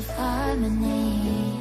of harmony.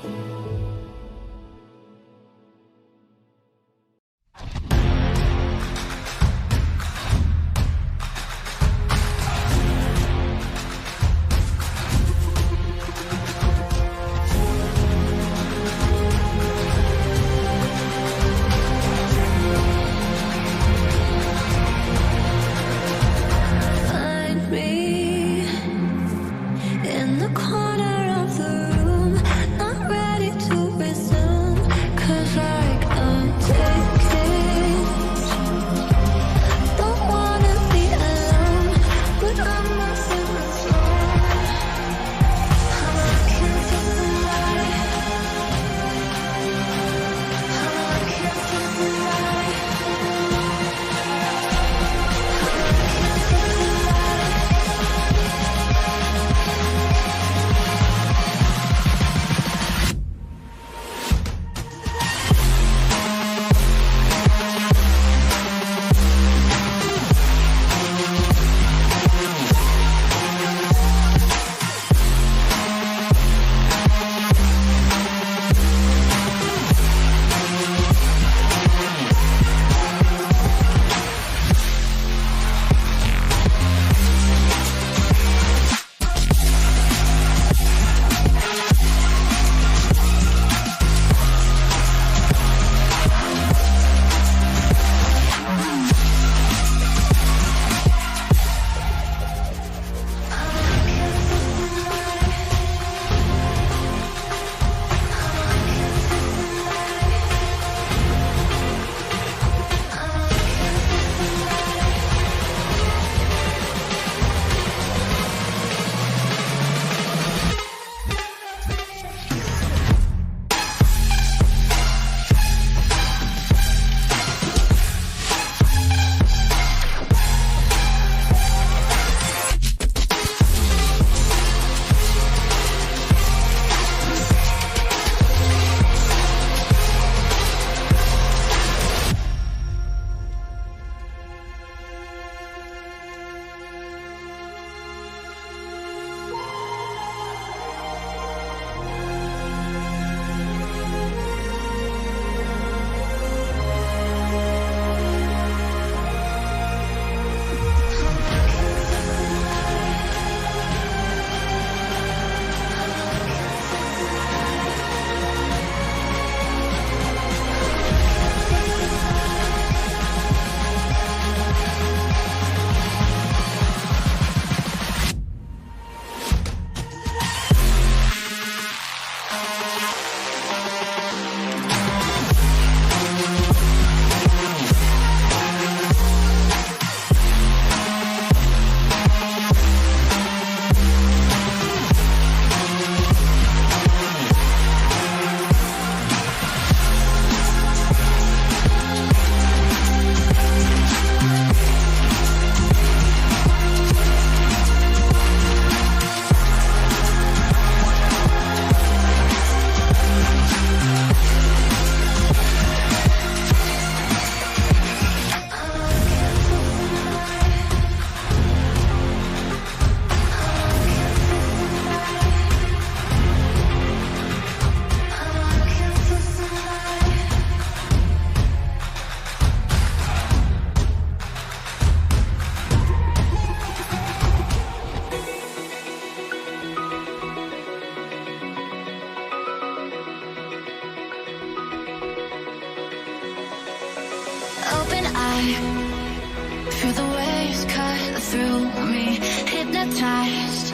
Feel the waves cut through me, hypnotized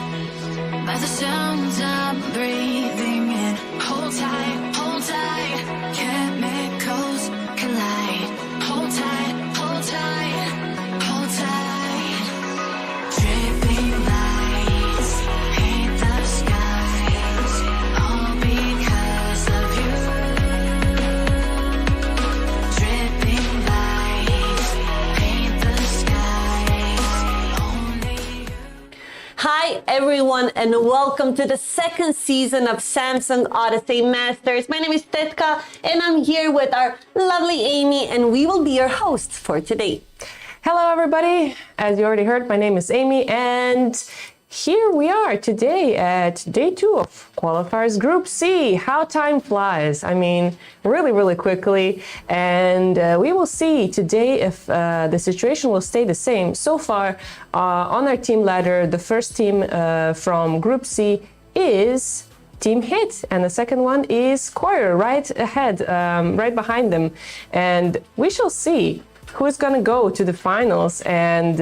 by the sounds I'm breathing in. Hold tight, chemicals collide. Hold tight, hold tight, hold tight. Dripping lights paint the skies, all because of you. Dripping lights paint the skies, only you. Hi everyone, and welcome to the second season of Samsung Odyssey Masters. My name is Tetka and I'm here with our lovely Amy, and we will be your hosts for today. Hello everybody, as you already heard, my name is Amy, and here we are today at day 2 of Qualifiers Group C. How time flies. I mean, really, really quickly. And we will see today if the situation will stay the same. So far, on our team ladder, the first team from Group C is Team Hit, and the second one is Choir, right ahead, right behind them. And we shall see who's going to go to the finals and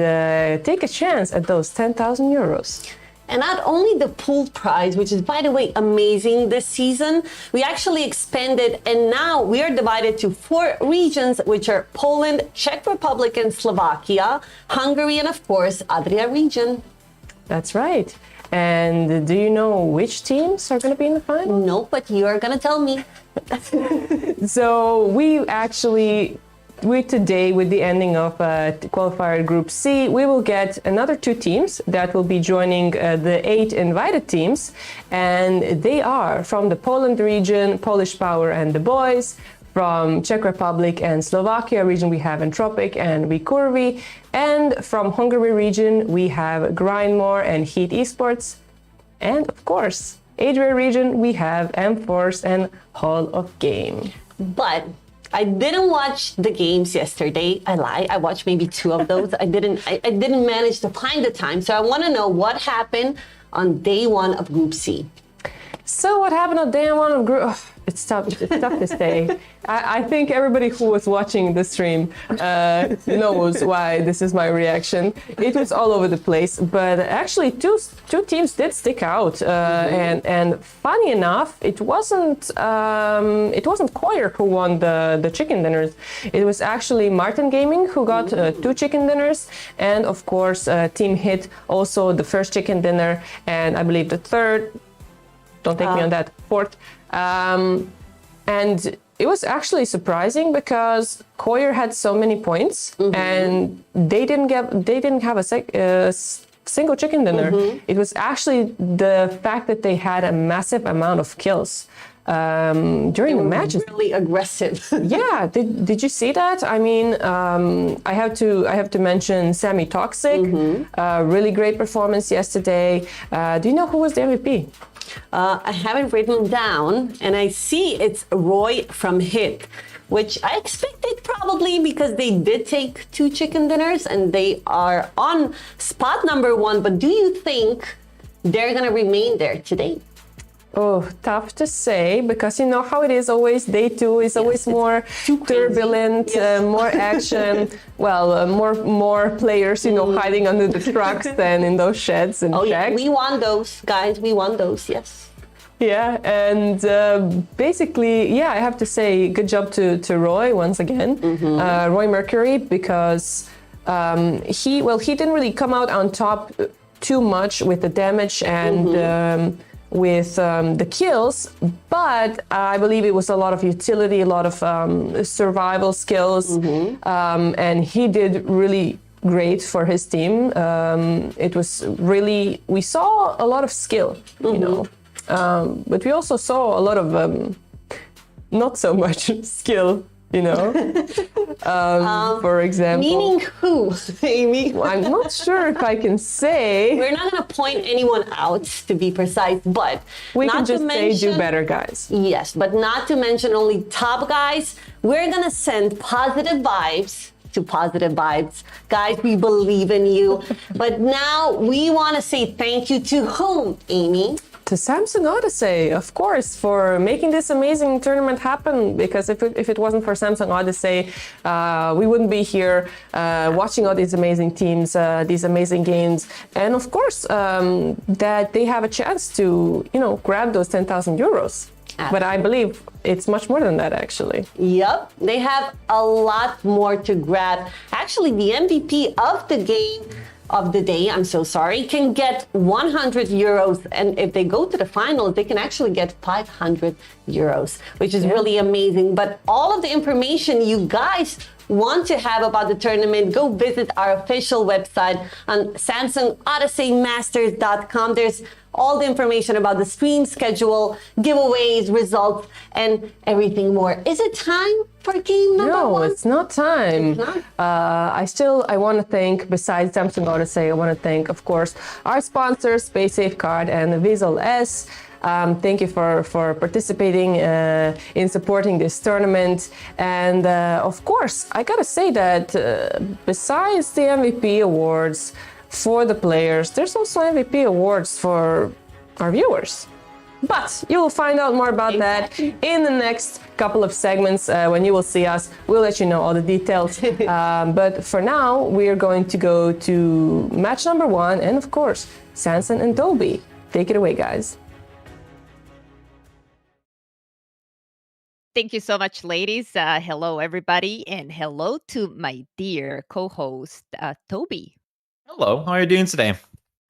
take a chance at those 10,000 euros. And not only the pool prize, which is, by the way, amazing this season, we actually expanded, and now we are divided to 4 regions, which are Poland, Czech Republic, and Slovakia, Hungary, and of course, Adria region. That's right. And do you know which teams are going to be in the final? No, but you are going to tell me. So today, with the ending of Qualifier Group C, we will get another 2 teams that will be joining the 8 invited teams. And they are from the Poland region, Polish Power and the Boys. From Czech Republic and Slovakia region, we have Entropic and Recurvi. And from Hungary region, we have Grindmore and Heat Esports. And of course, Adria region, we have M-Force and Hall of Game. But I didn't watch the games yesterday. I lie. I watched maybe 2 of those. I didn't manage to find the time. So I want to know what happened on day 1 of Group C. So what happened on day 1 of Group... It's tough to say. I think everybody who was watching the stream knows why this is my reaction. It was all over the place, but actually two teams did stick out. And funny enough, it wasn't Choir who won the chicken dinners. It was actually Martin Gaming who got 2 chicken dinners, and of course Team Hit also the first chicken dinner, and I believe the third. Don't take me on that. 4th. And it was actually surprising because Choir had so many points, and they didn't have a single chicken dinner. It was actually the fact that they had a massive amount of kills during the matches. Really aggressive. Yeah, did you see that? I mean, I have to mention Sammy Toxic. Really great performance yesterday. Do you know who was the MVP? I have it written down, and I see it's Roy from Hit, which I expected probably because they did take 2 chicken dinners and they are on spot number 1. But do you think they're going to remain there today? Oh, tough to say, because you know how it is always. Day 2 is always more turbulent, more action. Well, more players, hiding under the trucks than in those sheds and shacks. Yeah, we won those, guys. We won those, yes. Yeah, and basically, I have to say good job to Roy once again, Roy Mercury, because he didn't really come out on top too much with the damage and with the kills, but I believe it was a lot of utility, a lot of survival skills, and he did really great for his team. It was really, we saw a lot of skill, but we also saw a lot of not so much skill. For example. Meaning who, Amy? Well, I'm not sure if I can say. We're not going to point anyone out, to be precise, but we can just say do better, guys. Yes, but not to mention only top guys. We're going to send positive vibes to positive vibes. Guys, we believe in you. But now we want to say thank you to whom, Amy? To Samsung Odyssey, of course, for making this amazing tournament happen. Because if it wasn't for Samsung Odyssey, we wouldn't be here watching all these amazing teams, these amazing games, and of course that they have a chance to, grab those 10,000 euros. Absolutely. But I believe it's much more than that, actually. Yep, they have a lot more to grab. Actually, the MVP of the game. Of the day, can get 100 euros. And if they go to the finals, they can actually get 500 euros, which is really amazing. But all of the information you guys want to have about the tournament, go visit our official website on Samsung Odyssey Masters.com. There's all the information about the stream schedule, giveaways, results, and everything more. Is it time for game number one? No, it's not time. It's not? I want to thank, besides Samsung Odyssey, I want to thank, of course, our sponsors, SpaceSafeCard and Visual S. Thank you for participating in supporting this tournament. And of course, I gotta say that besides the MVP awards for the players, there's also MVP awards for our viewers. But you will find out more about that in the next couple of segments when you will see us. We'll let you know all the details. But for now, we are going to go to match number one. And of course, Sanson and Toby. Take it away, guys. Thank you so much, ladies. Hello, everybody, and hello to my dear co-host, Toby. Hello, how are you doing today?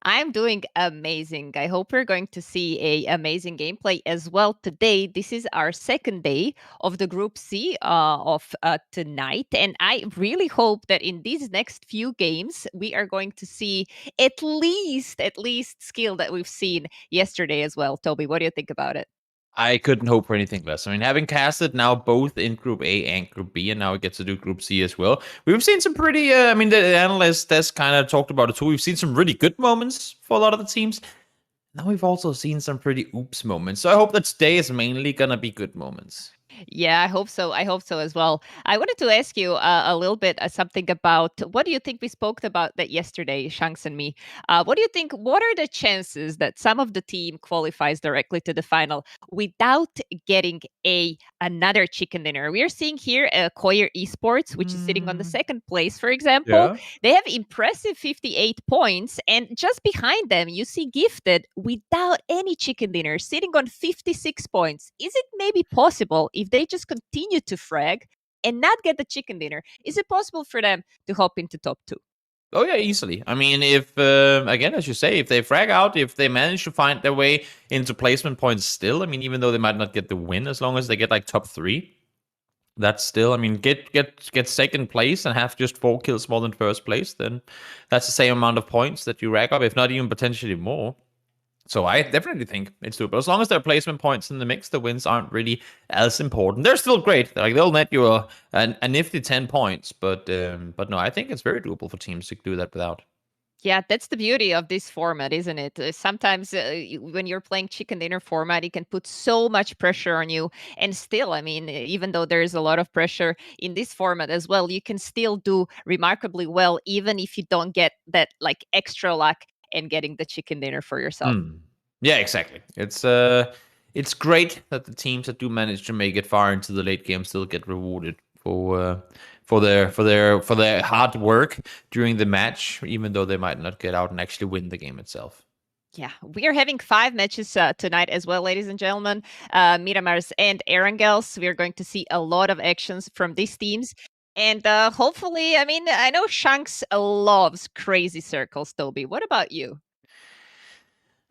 I'm doing amazing. I hope we're going to see a amazing gameplay as well today. This is our second day of the Group C of tonight, and I really hope that in these next few games we are going to see at least skill that we've seen yesterday as well. Toby, what do you think about it? I couldn't hope for anything less. I mean, having casted now both in Group A and Group B, and now we get to do Group C as well. We've seen some pretty, the analyst has kind of talked about it too. We've seen some really good moments for a lot of the teams. Now we've also seen some pretty oops moments. So I hope that today is mainly going to be good moments. Yeah, I hope so. I hope so as well. I wanted to ask you a little bit something about what do you think we spoke about that yesterday, Shanks and me. What do you think? What are the chances that some of the team qualifies directly to the final without getting another chicken dinner? We are seeing here Koyer Esports, which is sitting on the second place, for example. Yeah. They have impressive 58 points, and just behind them, you see Gifted without any chicken dinner, sitting on 56 points. Is it maybe possible if they just continue to frag and not get the chicken dinner? Is it possible for them to hop into top 2? Oh yeah, easily. I mean, if again, as you say, if they frag out, if they manage to find their way into placement points still, I mean, even though they might not get the win, as long as they get like top 3, that's still, I mean, get second place and have just 4 kills more than first place, then that's the same amount of points that you rack up, if not even potentially more. So I definitely think it's doable. As long as there are placement points in the mix, the wins aren't really as important. They're still great. Like, they'll net you a nifty 10 points, but no, I think it's very doable for teams to do that without. Yeah, that's the beauty of this format, isn't it? Sometimes when you're playing chicken dinner format, it can put so much pressure on you. And still, I mean, even though there is a lot of pressure in this format as well, you can still do remarkably well, even if you don't get that like extra luck and getting the chicken dinner for yourself. Yeah, exactly. It's great that the teams that do manage to make it far into the late game still get rewarded for their hard work during the match, even though they might not get out and actually win the game itself. Yeah, we are having 5 matches tonight as well, ladies and gentlemen. Miramars and Erangels. We are going to see a lot of actions from these teams. And hopefully, I mean, I know Shanks loves crazy circles, Toby. What about you?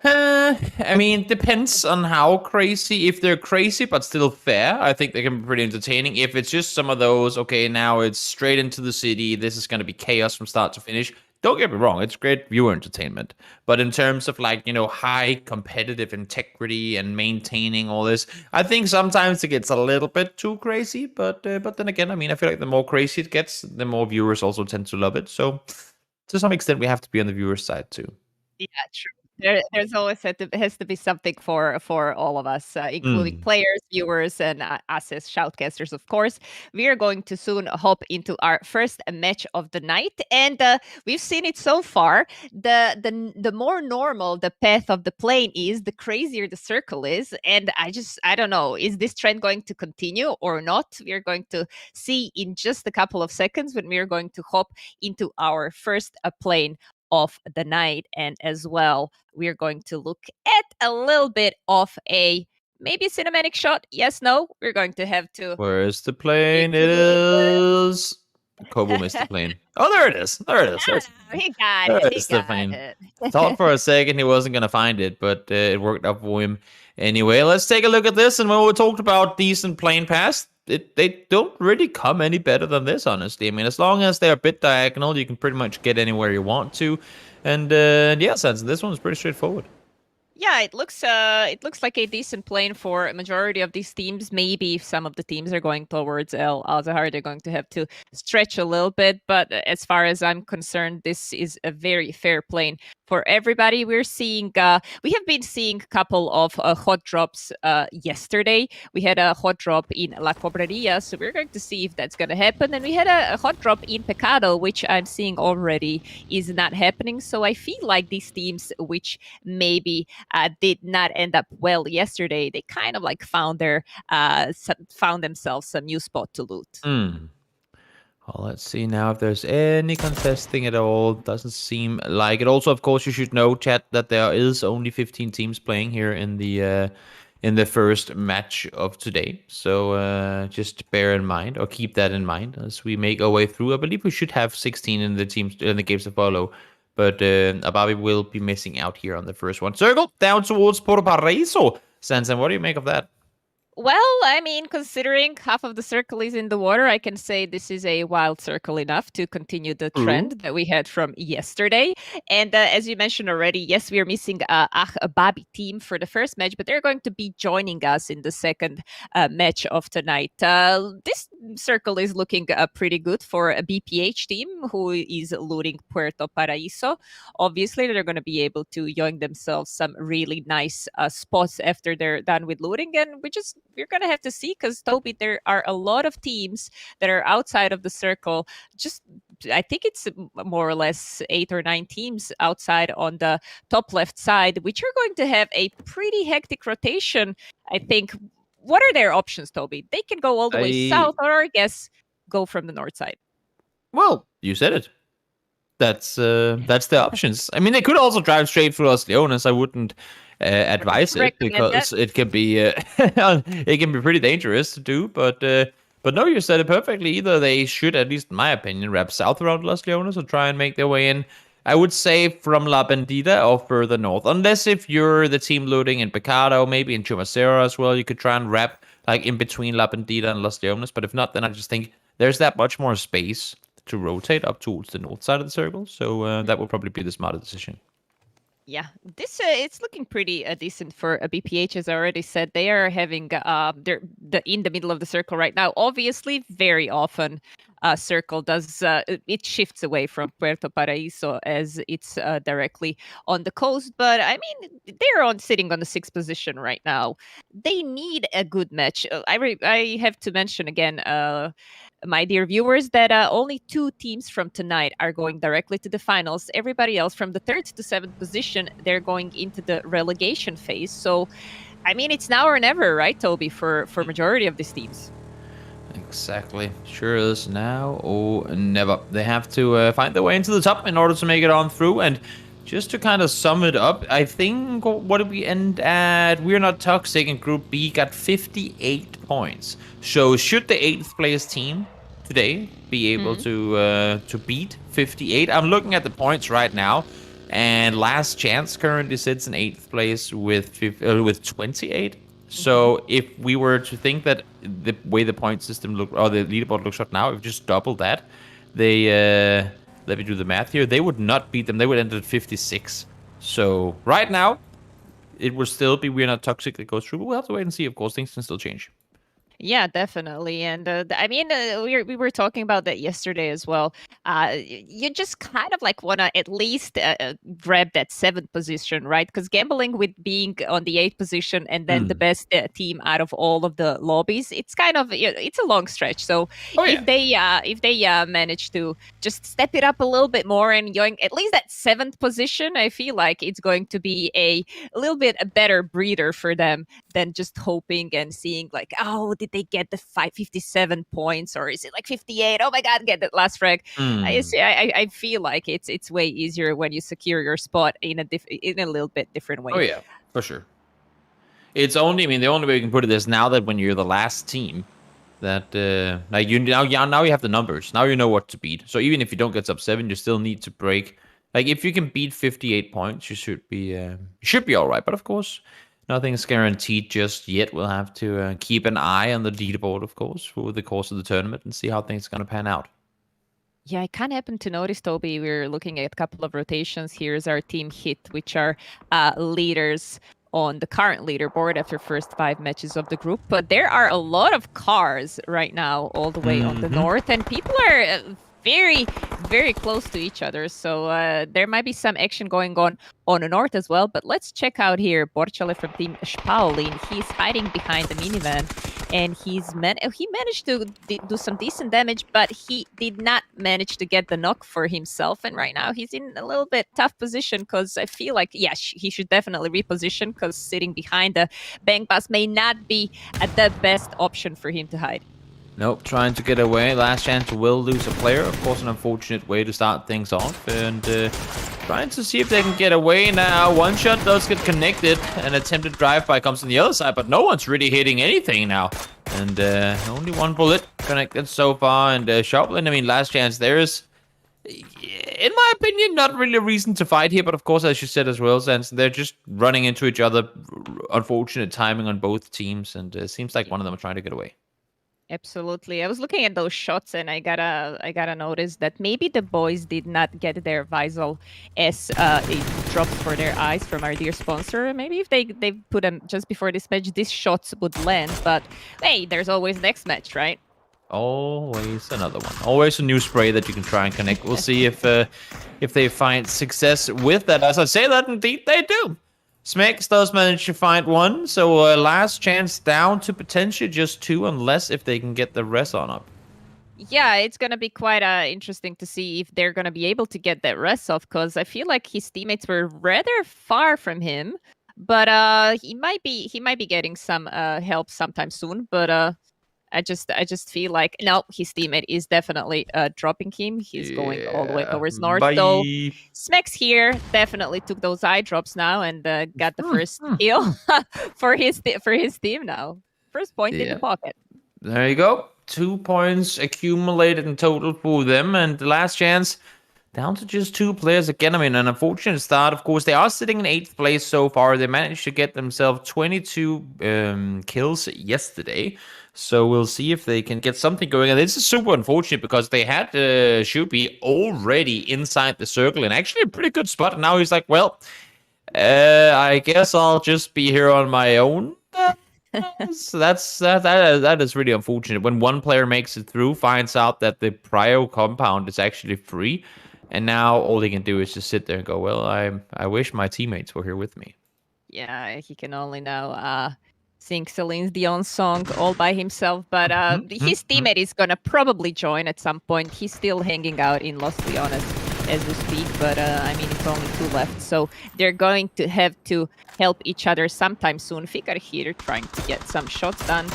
I mean, depends on how crazy. If they're crazy but still fair, I think they can be pretty entertaining. If it's just some of those, okay, now it's straight into the city, this is going to be chaos from start to finish. Don't get me wrong, it's great viewer entertainment. But in terms of like, high competitive integrity and maintaining all this, I think sometimes it gets a little bit too crazy. But then again, I mean, I feel like the more crazy it gets, the more viewers also tend to love it. So to some extent, we have to be on the viewer's side too. Yeah, true. There's always has to be something for all of us, including players, viewers, and us as shoutcasters, of course. We are going to soon hop into our first match of the night, and we've seen it so far. The more normal the path of the plane is, the crazier the circle is, and I don't know, is this trend going to continue or not? We are going to see in just a couple of seconds when we are going to hop into our first plane of the night. And as well, we're going to look at a little bit of a maybe cinematic shot. Yes, no, we're going to have to. Where's the plane? It is. Kobo missed the plane. Oh, there it is. There it is. He got There it. is He the got plane. it. Thought for a second he wasn't going to find it, but it worked out for him anyway. Let's take a look at this. And when we talked about decent plane pass, they don't really come any better than this, honestly. I mean, as long as they're a bit diagonal, you can pretty much get anywhere you want to. And yeah, Sansa, this one's pretty straightforward. Yeah, it looks like a decent plane for a majority of these teams. Maybe if some of the teams are going towards El Azahar, they're going to have to stretch a little bit. But as far as I'm concerned, this is a very fair plane for everybody. We have been seeing a couple of hot drops yesterday. We had a hot drop in La Cobreria, so we're going to see if that's going to happen. And we had a hot drop in Pecado, which I'm seeing already is not happening. So I feel like these teams, which maybe did not end up well yesterday, they kind of like found themselves a new spot to loot. Well, let's see now if there's any contesting at all. Doesn't seem like it. Also, of course, you should know, chat, that there is only 15 teams playing here in the first match of today. So just bear in mind, or keep that in mind as we make our way through. I believe we should have 16 in the teams in the games to follow. But Ababi will be missing out here on the first one. Circle down towards Porto Paraíso. Sansan, what do you make of that? Well, I mean, considering half of the circle is in the water, I can say this is a wild circle enough to continue the trend that we had from yesterday. And as you mentioned already, yes, we are missing Babi team for the first match, but they're going to be joining us in the second match of tonight. This circle is looking pretty good for a BPH team who is looting Puerto Paraíso. Obviously, they're going to be able to yoink themselves some really nice spots after they're done with looting, and we're going to have to see, because Toby, there are a lot of teams that are outside of the circle. I think it's more or less 8 or 9 teams outside on the top left side, which are going to have a pretty hectic rotation. I think, what are their options, Toby? They can go all the way south, or I guess go from the north side. Well, you said it. That's the options. I mean, they could also drive straight through Los Leones. I wouldn't advise it, because it can be it can be pretty dangerous to do. But no, you said it perfectly. Either they should, at least in my opinion, wrap south around Los Leones or try and make their way in. I would say from La Bandida or further north, unless if you're the team looting in Pecado, maybe in Chumacero as well, you could try and wrap like in between La Bandida and Los Leones. But if not, then I just think there's that much more space to rotate up towards the north side of the circle. So that will probably be the smarter decision. Yeah, this it's looking pretty decent for a BPH. As I already said, they are having they're in the middle of the circle right now. Obviously, very often circle does it shifts away from Puerto Paraíso as it's directly on the coast. But I mean, they're sitting on the 6th position right now. They need a good match. I have to mention again, my dear viewers, that only 2 teams from tonight are going directly to the finals. Everybody else from the 3rd to 7th position, they're going into the relegation phase. So, I mean, it's now or never, right, Toby, for majority of these teams? Exactly. Sure is now or never. They have to find their way into the top in order to make it on through. And just to kind of sum it up, I think, what did we end at? We're Not Toxic in Group B got 58 points. So should the 8th place team today be able to beat 58? I'm looking at the points right now, and Last Chance currently sits in 8th place with 28. So if we were to think that the way the point system look, or the leaderboard looks right now, if we just double that, they let me do the math here. They would not beat them. They would end at 56. So right now, it would still be We're Not Toxic that goes through. But we'll have to wait and see. Of course, things can still change. Yeah, definitely. And I mean, we were talking about that yesterday as well. You just kind of like want to at least grab that 7th position, right? Because gambling with being on the 8th position and then the best team out of all of the lobbies, it's kind of, it's a long stretch. So if they manage to just step it up a little bit more and going at least that 7th position, I feel like it's going to be a little bit a better breather for them than just hoping and seeing like, oh, did they get the 57 points, or is it like 58? Oh my God, get that last frag. I feel like it's way easier when you secure your spot in a little bit different way. Oh yeah, for sure. It's only, I mean, the only way we can put it is now that when you're the last team, that like you now you have the numbers. Now you know what to beat. So even if you don't get sub 7, you still need to break. Like if you can beat 58 points, you should be all right. But of course, Nothing's guaranteed just yet. We'll have to keep an eye on the leaderboard, of course, through the course of the tournament and see how things are going to pan out. Yeah, I kind of happened to notice, Toby, we're looking at a couple of rotations. Here's our team hit, which are leaders on the current leaderboard after first 5 matches of the group. But there are a lot of cars right now all the way on the north, and people are very, very close to each other. So there might be some action going on the north as well. But let's check out here Borchale from Team Spaulin. He's hiding behind the minivan. And he managed to do some decent damage, but he did not manage to get the knock for himself. And right now he's in a little bit tough position because I feel like, he should definitely reposition because sitting behind the bank bus may not be the best option for him to hide. Nope, trying to get away. Last chance will lose a player. Of course, an unfortunate way to start things off. And trying to see if they can get away now. One shot does get connected. An attempted drive-by comes on the other side, but no one's really hitting anything now. And only one bullet connected so far. And Sharplin, I mean, last chance there is, in my opinion, not really a reason to fight here. But of course, as you said as well, since they're just running into each other. Unfortunate timing on both teams. And it seems like one of them are trying to get away. Absolutely. I was looking at those shots and I gotta notice that maybe the boys did not get their visor as it dropped for their eyes from our dear sponsor. Maybe if they put them just before this match, these shots would land. But hey, there's always next match, right? Always another one. Always a new spray that you can try and connect. We'll see if they find success with that. As I say that, indeed they do. Smex does manage to find one, so last chance down to potentially just 2, unless if they can get the rest on up. Yeah, it's going to be quite interesting to see if they're going to be able to get that rest off, because I feel like his teammates were rather far from him, but he might be getting some help sometime soon, but I just feel like, no, his teammate is definitely dropping him. He's going all the way towards north. Bye. Though Smex here definitely took those eye drops now and got the first kill for his team now. First point in the pocket. There you go. 2 points accumulated in total for them, and the last chance down to just 2 players again. I mean, an unfortunate start. Of course, they are sitting in 8th place so far. They managed to get themselves 22 kills yesterday. So we'll see if they can get something going. And this is super unfortunate because they had Shubi already inside the circle and actually a pretty good spot. And now he's like, well, I guess I'll just be here on my own. So that is really unfortunate. When one player makes it through, finds out that the Prio compound is actually free, and now all he can do is just sit there and go, well, I wish my teammates were here with me. Yeah, he can only now sing Celine Dion's song all by himself, but his teammate is gonna probably join at some point. He's still hanging out in Los Leones as we speak, but I mean, it's only 2 left, so they're going to have to help each other sometime soon. Fikar here trying to get some shots done.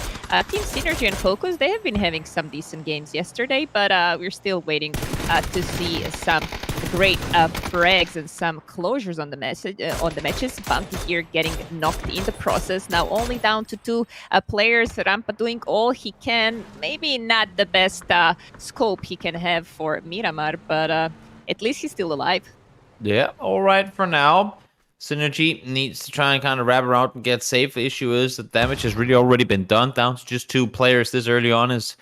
Team Synergy and Focus, they have been having some decent games yesterday, but we're still waiting to see some great frags and some closures on the matches. Bounty here getting knocked in the process. Now only down to 2 players. Rampa doing all he can. Maybe not the best scope he can have for Miramar, but at least he's still alive. Yeah, all right for now. Synergy needs to try and kind of wrap around and get safe. The issue is the damage has really already been done. Down to just 2 players this early on is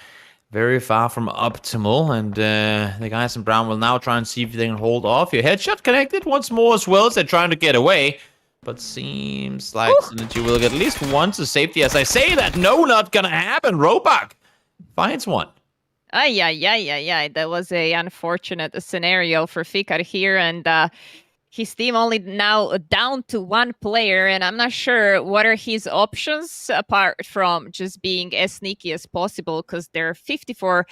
very far from optimal. And the guys in brown will now try and see if they can hold off. Your headshot connected once more as well as they're trying to get away. But seems like Synergy will get at least one to safety. As I say that, no, not gonna happen. Robak finds one. Yeah. That was a unfortunate scenario for Fikar here, and his team only now down to 1 player, and I'm not sure what are his options apart from just being as sneaky as possible, because there are 54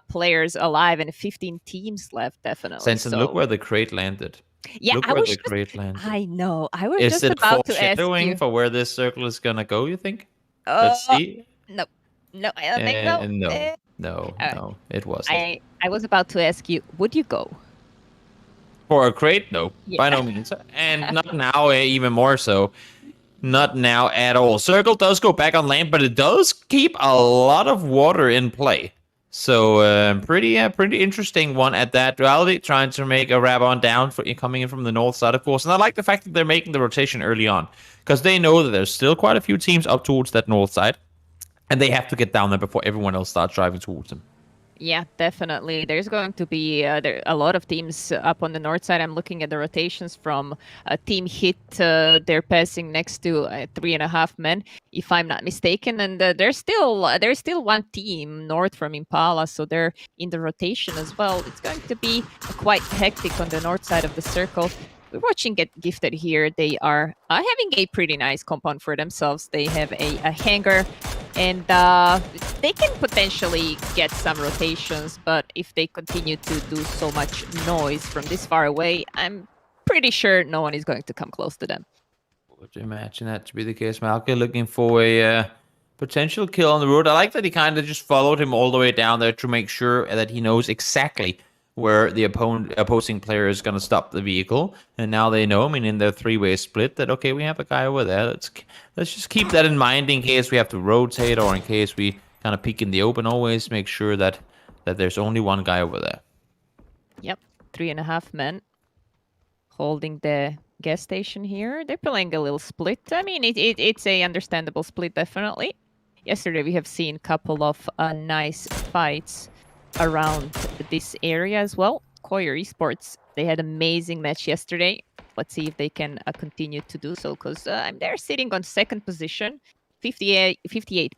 players alive and 15 teams left, definitely. Sensen, look where the crate landed. Yeah, look where the crate landed. I know. I was is just it about to ask you. for where this circle is gonna go, you think? Let's see. No, I don't think so. No, it wasn't. I was about to ask you, would you go? For a crate? No, Yeah. by no means. And not now, even more so. Not now at all. Circle does go back on land, but it does keep a lot of water in play. So pretty interesting one at that. Duality trying to make a grab on down for coming in from the north side, of course. And I like the fact that they're making the rotation early on because they know that there's still quite a few teams up towards that north side, and they have to get down there before everyone else starts driving towards them. Yeah, definitely. There's going to be a lot of teams up on the north side. I'm looking at the rotations from Team Hit. They're passing next to 3.5 men, if I'm not mistaken. And there's still one team north from Impala, so they're in the rotation as well. It's going to be quite hectic on the north side of the circle. We're watching Get Gifted here. They are having a pretty nice compound for themselves. They have a hangar, and they can potentially get some rotations, but if they continue to do so much noise from this far away, I'm pretty sure no one is going to come close to them. Would you imagine that to be the case? Malka looking for a potential kill on the road. I like that he kind of just followed him all the way down there to make sure that he knows exactly where the opposing player is going to stop the vehicle. And now they know, I mean, in their three-way split, that, okay, we have a guy over there. Let's just keep that in mind in case we have to rotate or in case we kind of peek in the open. Always make sure that there's only one guy over there. Yep, 3.5 men holding the gas station here. They're playing a little split. I mean, it's a understandable split, definitely. Yesterday, we have seen a couple of nice fights around this area as well. Koyer Esports, they had an amazing match yesterday. Let's see if they can continue to do so, because they're sitting on second position, 58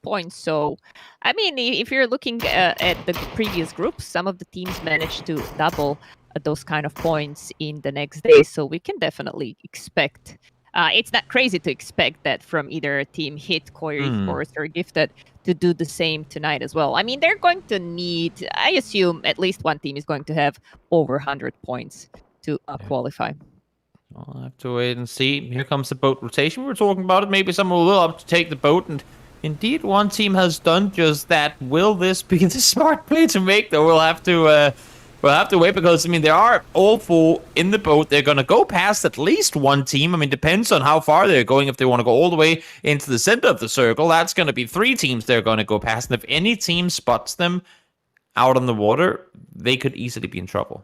points. So, I mean, if you're looking at the previous groups, some of the teams managed to double those kind of points in the next day. So we can definitely expect. It's not crazy to expect that from either Team Hit, Koyer Esports, or Gifted to do the same tonight as well. I mean, they're going to need, I assume, at least one team is going to have over 100 points to qualify. I'll have to wait and see. Here comes the boat rotation. We were talking about it. Maybe someone will up to take the boat, and indeed, one team has done just that. Will this be the smart play to make, though? We'll have to wait because, I mean, they are all four in the boat. They're going to go past at least one team. I mean, depends on how far they're going. If they want to go all the way into the center of the circle, that's going to be 3 teams they're going to go past. And if any team spots them out on the water, they could easily be in trouble.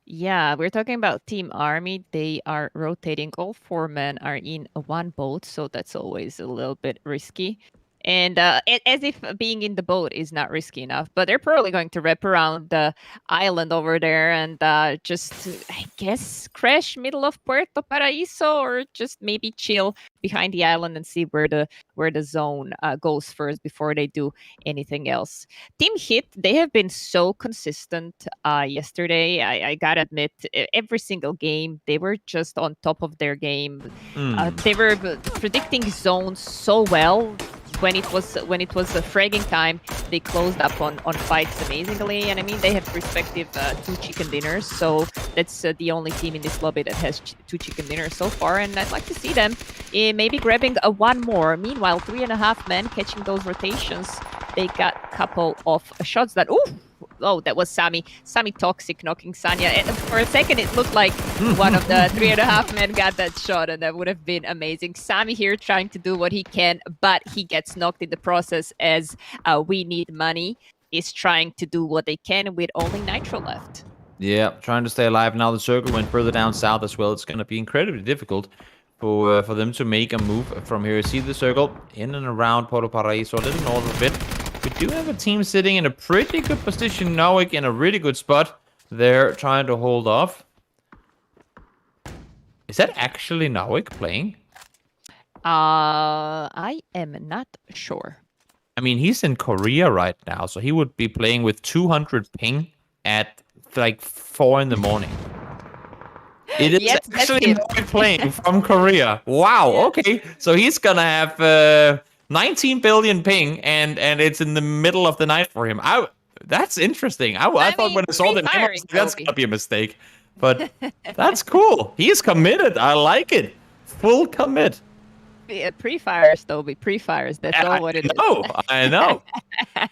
Yeah, we're talking about Team Army. They are rotating. All 4 men are in one boat, so that's always a little bit risky. And as if being in the boat is not risky enough, but they're probably going to wrap around the island over there and just, I guess, crash middle of Puerto Paraíso, or just maybe chill behind the island and see where the zone goes first before they do anything else. Team Hit, they have been so consistent yesterday. I gotta admit, every single game they were just on top of their game. They were predicting zones so well. When it was a fragging time, they closed up on fights amazingly, and I mean they have respective 2 chicken dinners, so that's the only team in this lobby that has 2 chicken dinners so far, and I'd like to see them maybe grabbing one more. Meanwhile, 3.5 men catching those rotations. They got a couple of shots that that was Sami Toxic knocking Sanya. And for a second, it looked like one of the 3.5 men got that shot, and that would have been amazing. Sami here trying to do what he can, but he gets knocked in the process as We Need Money is trying to do what they can with only Nitro left. Yeah, trying to stay alive. Now the circle went further down south as well. It's going to be incredibly difficult for them to make a move from here. See the circle in and around Puerto Paraíso, a little north of it. We do have a team sitting in a pretty good position. Nawik in a really good spot. They're trying to hold off. Is that actually Nawik playing? I am not sure. I mean, he's in Korea right now, so he would be playing with 200 ping at like 4 in the morning. It is actually Nawik playing from Korea. Wow, yeah. Okay. So he's going to have 19 billion ping, and it's in the middle of the night for him. That's interesting. I thought when I saw the name, that's going to be a mistake. But that's cool. He's committed. I like it. Full commit. Pre-fires, Toby. Pre-fires. That's all what it is. I know.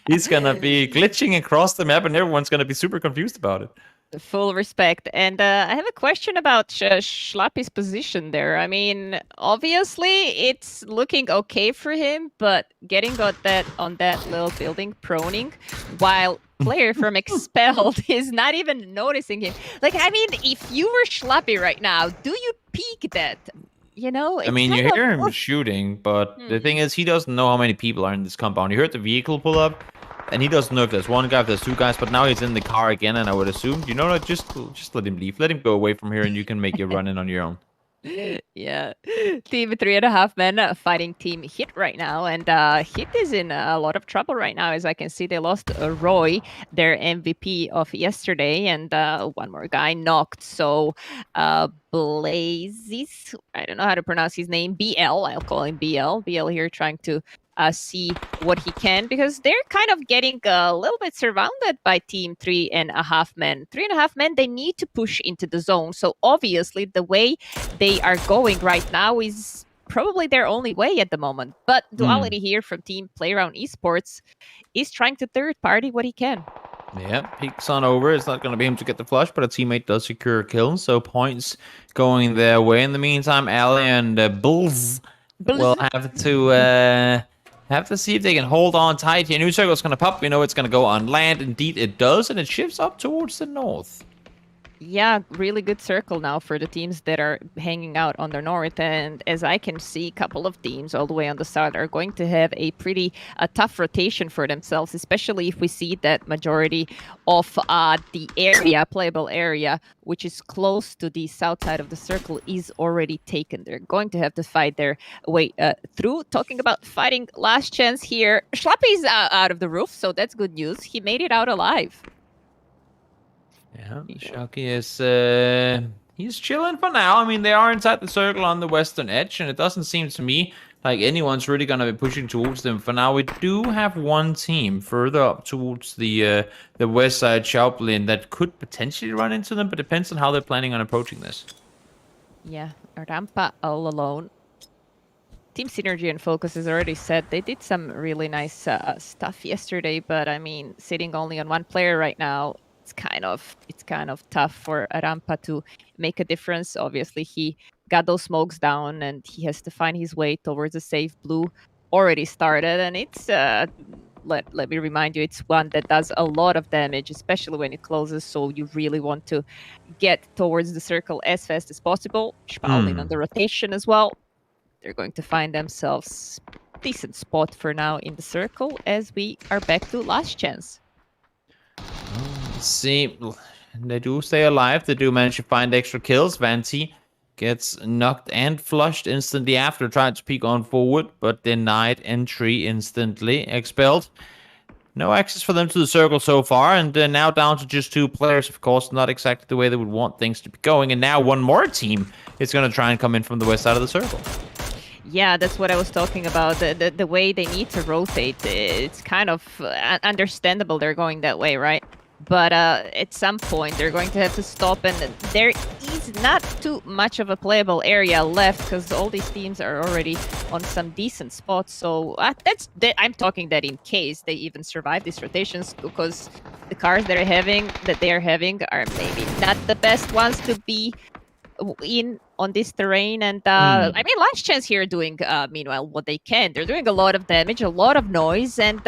He's going to be glitching across the map, and everyone's going to be super confused about it. Full respect. And I have a question about Schlappy's position there. I mean, obviously, it's looking okay for him, but getting on that little building, proning, while player from Expelled is not even noticing him. Like, I mean, if you were Schlappy right now, do you peek that? You know, I mean, you hear him shooting, but the thing is, he doesn't know how many people are in this compound. He heard the vehicle pull up, and he doesn't know if there's one guy, if there's two guys, but now he's in the car again, and I would assume, you know what, just let him leave. Let him go away from here, and you can make your run in on your own. Yeah, Team 3.5 Men fighting Team Hit right now, and Hit is in a lot of trouble right now. As I can see, they lost Roy, their MVP of yesterday, and one more guy knocked. So Blazes, I don't know how to pronounce his name, BL, I'll call him BL here, trying to see what he can, because they're kind of getting a little bit surrounded by Team 3.5 Men. 3.5 Men, they need to push into the zone. So obviously the way they are going right now is probably their only way at the moment. But Duality here from Team Playground Esports is trying to third party what he can. Yeah, peeks on over. It's not going to be him to get the flush, but a teammate does secure a kill, so points going their way. In the meantime, Ali and Bulls will have to see if they can hold on tight here. New circle's going to pop. We know it's going to go on land. Indeed, it does, and it shifts up towards the north. Yeah, really good circle now for the teams that are hanging out on the north. And as I can see, a couple of teams all the way on the south are going to have a pretty tough rotation for themselves, especially if we see that majority of the area, playable area, which is close to the south side of the circle, is already taken. They're going to have to fight their way through. Talking about fighting last chance here, Schlappy's out of the roof, so that's good news. He made it out alive. Yeah, Sharky is he's chilling for now. I mean, they are inside the circle on the western edge, and it doesn't seem to me like anyone's really gonna be pushing towards them for now. We do have one team further up towards the west side, Chauplin, that could potentially run into them, but depends on how they're planning on approaching this. Yeah, Rampa all alone. Team Synergy and Focus has already said they did some really nice stuff yesterday, but I mean, sitting only on one player right now, it's kind of tough for Rampa to make a difference. Obviously, he got those smokes down, and he has to find his way towards a safe blue. Already started, and it's let me remind you, it's one that does a lot of damage, especially when it closes. So you really want to get towards the circle as fast as possible. Spalin on the rotation as well. They're going to find themselves decent spot for now in the circle as we are back to last chance. See, they do stay alive. They do manage to find extra kills. Vanti gets knocked and flushed instantly after trying to peek on forward, but denied entry instantly. Expelled. No access for them to the circle so far, and now down to just two players, of course, not exactly the way they would want things to be going. And now one more team is going to try and come in from the west side of the circle. Yeah, that's what I was talking about. The way they need to rotate, it's kind of understandable they're going that way, right? But at some point, they're going to have to stop, and there is not too much of a playable area left because all these teams are already on some decent spots. So I'm talking that in case they even survive these rotations, because the cars they are having are maybe not the best ones to be in on this terrain. And I mean, Last Chance here doing meanwhile what they can. They're doing a lot of damage, a lot of noise, and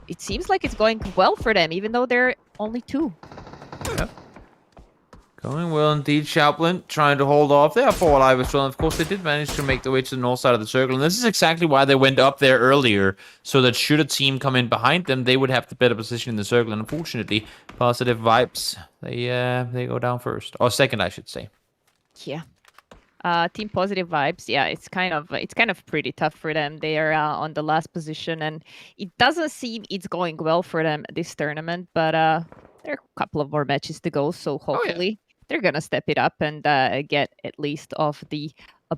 it seems like it's going well for them, even though they're only two. Yeah. Going well indeed. Chauplin trying to hold off. They are four alive as well. And of course, they did manage to make their way to the north side of the circle. And this is exactly why they went up there earlier, so that should a team come in behind them, they would have the better position in the circle. And unfortunately, Positive Vibes, they go down first. Or second, I should say. Yeah. Team Positive Vibes, yeah, it's kind of pretty tough for them. They are on the last position, and it doesn't seem it's going well for them this tournament. But there are a couple of more matches to go, so hopefully they're gonna step it up and get at least off the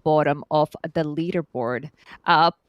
bottom of the leaderboard.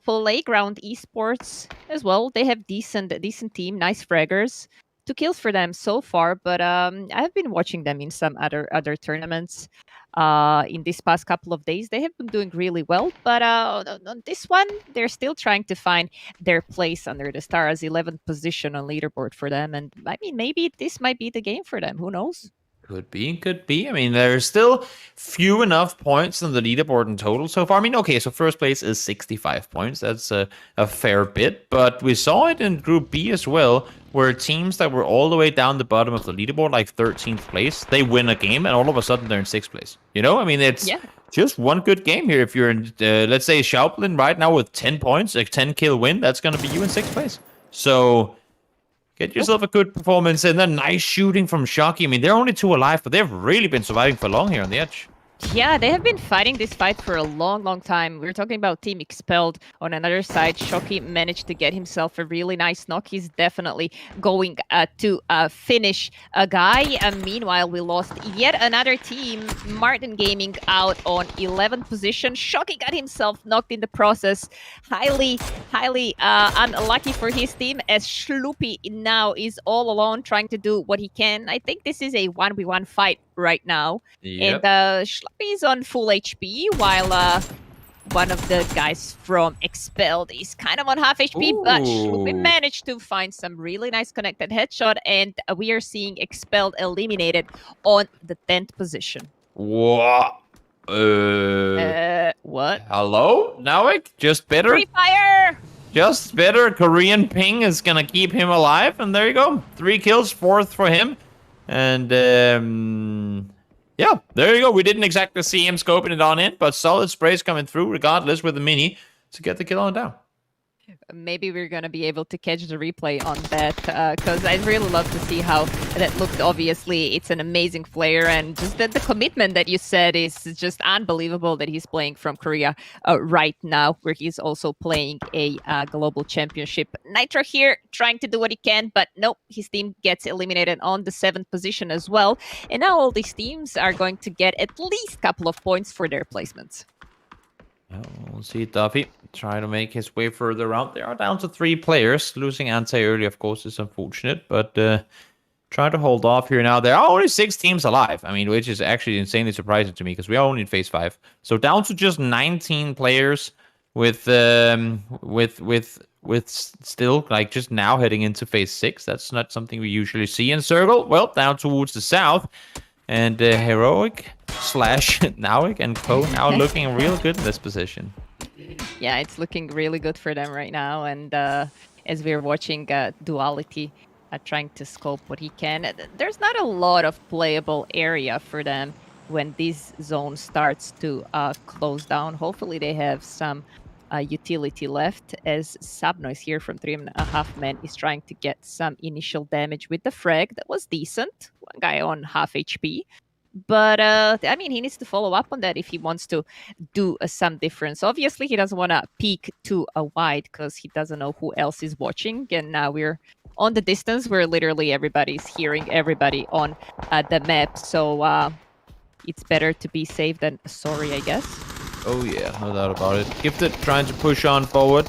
Playground Esports as well. They have decent team, nice fraggers. 2 kills for them so far, but I've been watching them in some other tournaments. In this past couple of days, they have been doing really well, but on this one, they're still trying to find their place under the stars. 11th position on leaderboard for them, and I mean, maybe this might be the game for them. Who knows? Could be. I mean, there's still few enough points in the leaderboard in total so far. I mean, okay, so first place is 65 points. That's a fair bit. But we saw it in Group B as well, where teams that were all the way down the bottom of the leaderboard, like 13th place, they win a game, and all of a sudden they're in 6th place. You know, I mean, it's just one good game here. If you're in, let's say, Schaublin right now with 10 points, a 10-kill win, that's going to be you in 6th place. So get yourself a good performance, and then nice shooting from Shocky. I mean, they're only 2 alive, but they've really been surviving for long here on the edge. Yeah, they have been fighting this fight for a long, long time. We were talking about Team Expelled. On another side, Shocky managed to get himself a really nice knock. He's definitely going to finish a guy. Meanwhile, we lost yet another team. Martin Gaming out on 11th position. Shocky got himself knocked in the process. Highly unlucky for his team, as Schlupi now is all alone trying to do what he can. I think this is a 1v1 fight right now. Yep. And Schlupi is on full HP, while one of the guys from Expelled is kind of on half HP, but Schlupi managed to find some really nice connected headshot, and we are seeing Expelled eliminated on the 10th position. What? What? Hello? Nawik? Just better? Free fire! Just better. Korean ping is going to keep him alive, and there you go. 3 kills, 4th for him. And, yeah, there you go. We didn't exactly see him scoping it on in, but solid sprays coming through regardless with the mini to get the kill on down. Maybe we're going to be able to catch the replay on that, because I'd really love to see how that looked. Obviously, it's an amazing player, and just the commitment that you said is just unbelievable that he's playing from Korea right now, where he's also playing a global championship. Nitro here trying to do what he can, but nope, his team gets eliminated on the 7th position as well. And now all these teams are going to get at least a couple of points for their placements. We'll see Duffy try to make his way further out. They are down to 3 players. Losing Ante early, of course, is unfortunate, but try to hold off here now. There are only 6 teams alive. I mean, which is actually insanely surprising to me because we are only in phase 5. So down to just 19 players with still like just now heading into phase 6. That's not something we usually see in Circle. Well, down towards the south. And Heroic / Nawik and Co now looking real good in this position. Yeah, it's looking really good for them right now. And as we're watching Duality trying to scope what he can, there's not a lot of playable area for them when this zone starts to close down. Hopefully they have some utility left, as Subnoise here from 3.5 Men is trying to get some initial damage with the frag. That was decent. One guy on half HP. But, I mean, he needs to follow up on that if he wants to do some difference. Obviously, he doesn't want to peek too wide because he doesn't know who else is watching. And now we're on the distance where literally everybody's hearing everybody on the map. So it's better to be safe than sorry, I guess. Oh yeah, no doubt about it. Gifted trying to push on forward.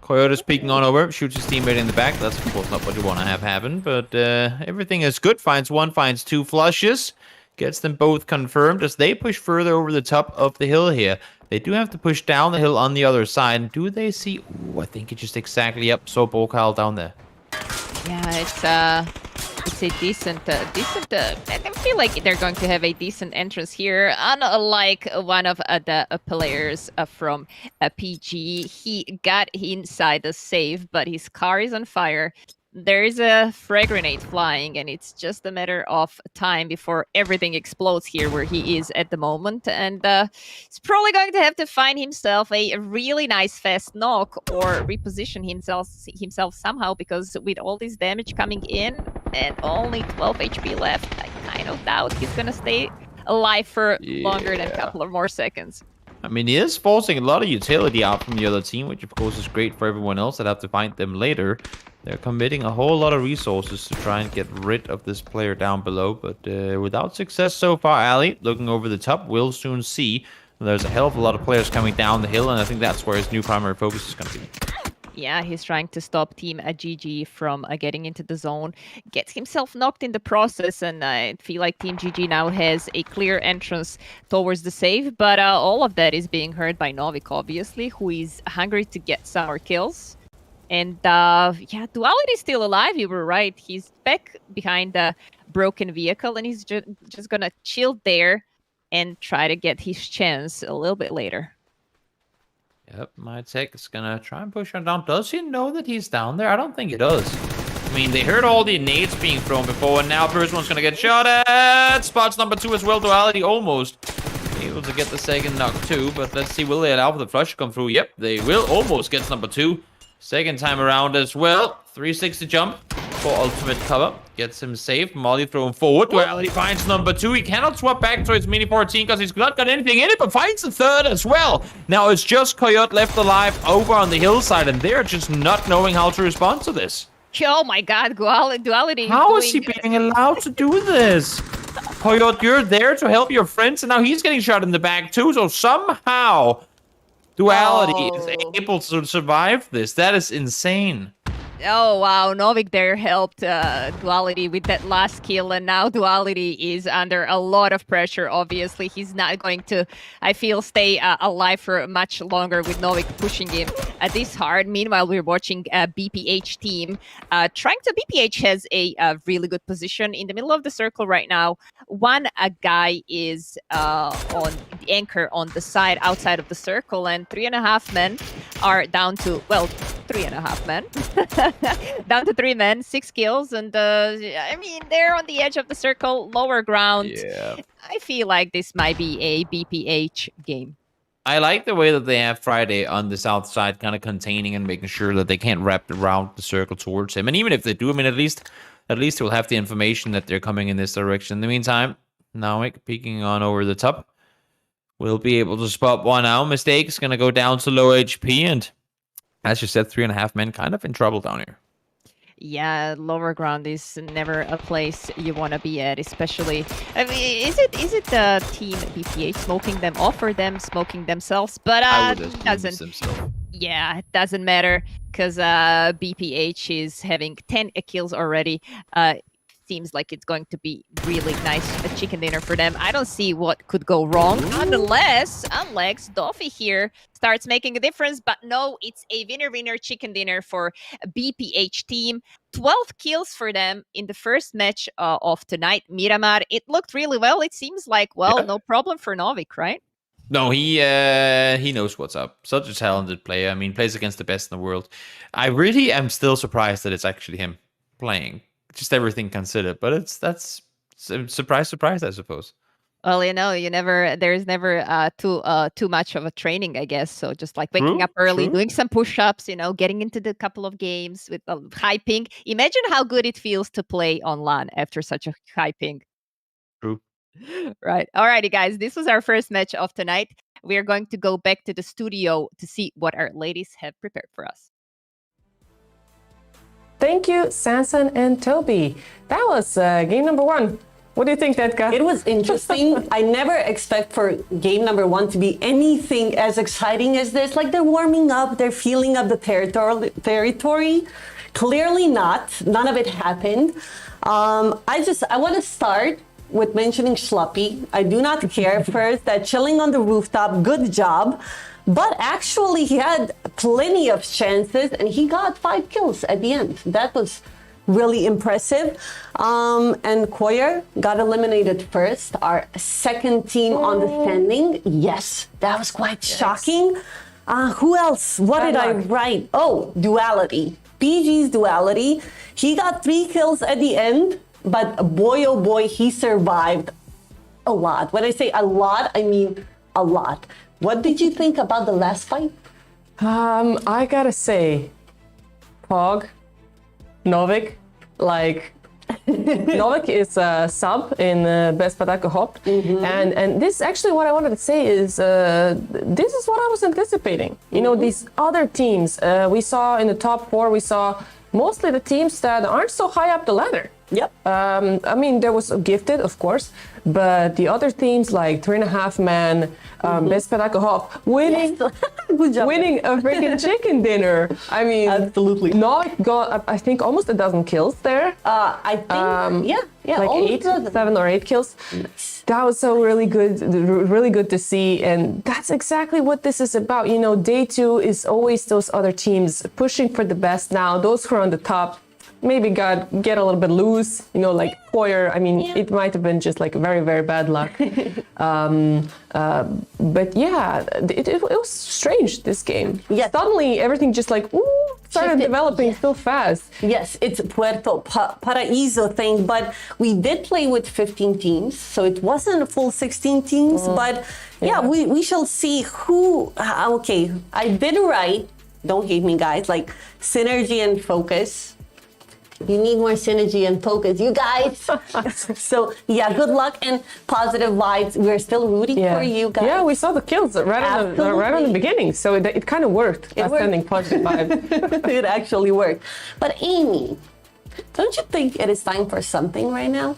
Coyote's peeking on over, shoots his teammate in the back. That's of course not what you want to have happen, but everything is good. Finds 1, finds 2 flushes. Gets them both confirmed as they push further over the top of the hill here. They do have to push down the hill on the other side. Do they see? Ooh, I think it's just exactly up. So Bokal down there. Yeah, it's a decent. I feel like they're going to have a decent entrance here. Unlike one of the players from PG, he got inside the save, but his car is on fire. There is a frag grenade flying, and it's just a matter of time before everything explodes here where he is at the moment. And he's probably going to have to find himself a really nice fast knock or reposition himself somehow, because with all this damage coming in and only 12 HP left, I kind of doubt he's going to stay alive for longer than a couple of more seconds. I mean, he is forcing a lot of utility out from the other team, which of course is great for everyone else that have to find them later. They're committing a whole lot of resources to try and get rid of this player down below, but without success so far. Ali, looking over the top, will soon see there's a hell of a lot of players coming down the hill, and I think that's where his new primary focus is going to be. Yeah, he's trying to stop Team GG from getting into the zone. Gets himself knocked in the process, and I feel like Team GG now has a clear entrance towards the save. But all of that is being heard by Novik, obviously, who is hungry to get some more kills. And yeah, Duality is still alive. You were right. He's back behind broken vehicle, and he's just gonna chill there and try to get his chance a little bit later. Yep, my tech is gonna try and push him down. Does he know that he's down there? I don't think he does. I mean, they heard all the nades being thrown before, and now first one's gonna get shot at. Spots number 2 as well. Duality almost able to get the second knock too, but let's see, will they allow for the flush to come through? Yep, they will. Almost gets number 2. Second time around as well. 360 jump for ultimate cover. Gets him safe. Molly thrown forward. Duality finds number 2. He cannot swap back to his Mini 14 because he's not got anything in it, but finds the third as well. Now it's just Coyote left alive over on the hillside, and they're just not knowing how to respond to this. Oh my god, Duality. How is he being allowed to do this? Coyote, you're there to help your friends, and now he's getting shot in the back too, so somehow Duality is able to survive this. That is insane. Oh, wow. Novik there helped Duality with that last kill, and now Duality is under a lot of pressure, obviously. He's not going to, I feel, stay alive for much longer with Novik pushing him this hard. Meanwhile, we're watching BPH team BPH has a really good position in the middle of the circle right now. One guy is on the anchor on the side outside of the circle, and 3.5 men are down to, well, 3.5 men. Down to 3 men, 6 kills, and I mean, they're on the edge of the circle, lower ground. Yeah. I feel like this might be a BPH game. I like the way that they have Friday on the south side, kind of containing and making sure that they can't wrap around the circle towards him. And even if they do, I mean, at least we'll have the information that they're coming in this direction. In the meantime, Naomi peeking on over the top. We'll be able to spot one out. Mistake's going to go down to low HP, and as you said, 3.5 men kind of in trouble down here. Yeah, lower ground is never a place you want to be at, especially. I mean, is it the team BPH smoking them off or them smoking themselves? But it doesn't. Yeah, it doesn't matter because BPH is having 10 kills already. Seems like it's going to be really nice chicken dinner for them. I don't see what could go wrong unless Doffy here starts making a difference. But no, it's a winner chicken dinner for BPH team. 12 kills for them in the first match of tonight. Miramar, it looked really well. It seems like, well, no problem for Novik, right? No, he knows what's up. Such a talented player. I mean, plays against the best in the world. I really am still surprised that it's actually him playing. Just everything considered, but that's surprise, I suppose. Well, there's never too much of a training, I guess. So just like waking up early, doing some push-ups, getting into the couple of games with hyping. Imagine how good it feels to play on LAN after such a hyping. True. Right. Alrighty, guys. This was our first match of tonight. We are going to go back to the studio to see what our ladies have prepared for us. Thank you, Sansan and Toby. That was game number 1. What do you think, Detka? It was interesting. I never expect for game number 1 to be anything as exciting as this. Like, they're warming up, they're feeling up the territory. Clearly not. None of it happened. I want to start with mentioning Schluppy. I do not care first that chilling on the rooftop, good job. But actually, he had plenty of chances, and he got 5 kills at the end. That was really impressive. And Koyer got eliminated first, our second team on the standing. Yes, that was quite shocking. Who else? What did I write? Oh, Duality. PG's Duality. He got 3 kills at the end, but boy, oh boy, he survived a lot. When I say a lot, I mean a lot. What did you think about the last fight? I gotta say, Pog, Novik, like, Novik is a sub in Best Padaka Hop. And this actually what I wanted to say is, this is what I was anticipating. These other teams, we saw in the top 4, we saw mostly the teams that aren't so high up the ladder. Yep. I mean, there was Gifted, of course, but the other teams like 3.5 Man, Best Padaka Hop, winning a freaking chicken dinner. I mean, absolutely. Novik got, I think, almost a dozen kills there. I think, yeah, like 7 or 8 kills. Nice. That was so really good to see, and that's exactly what this is about. Day 2 is always those other teams pushing for the best now. Those who are on the top maybe get a little bit loose, you know, like Poyer. I mean, it might have been just like very, very bad luck. But yeah, it was strange, this game. Yes. Suddenly, everything just like, started Shifted, developing so fast. Yes, it's Puerto Paraíso thing, but we did play with 15 teams, so it wasn't a full 16 teams. But yeah, we shall see who. Okay, I did right. Don't hate me, guys. Like synergy and focus. You need more synergy and focus, you guys. So yeah, good luck and positive vibes. We're still rooting for you guys. Yeah, we saw the kills right on the beginning, so it kind of worked. Sending positive vibes. It actually worked. But Amy, don't you think it is time for something right now?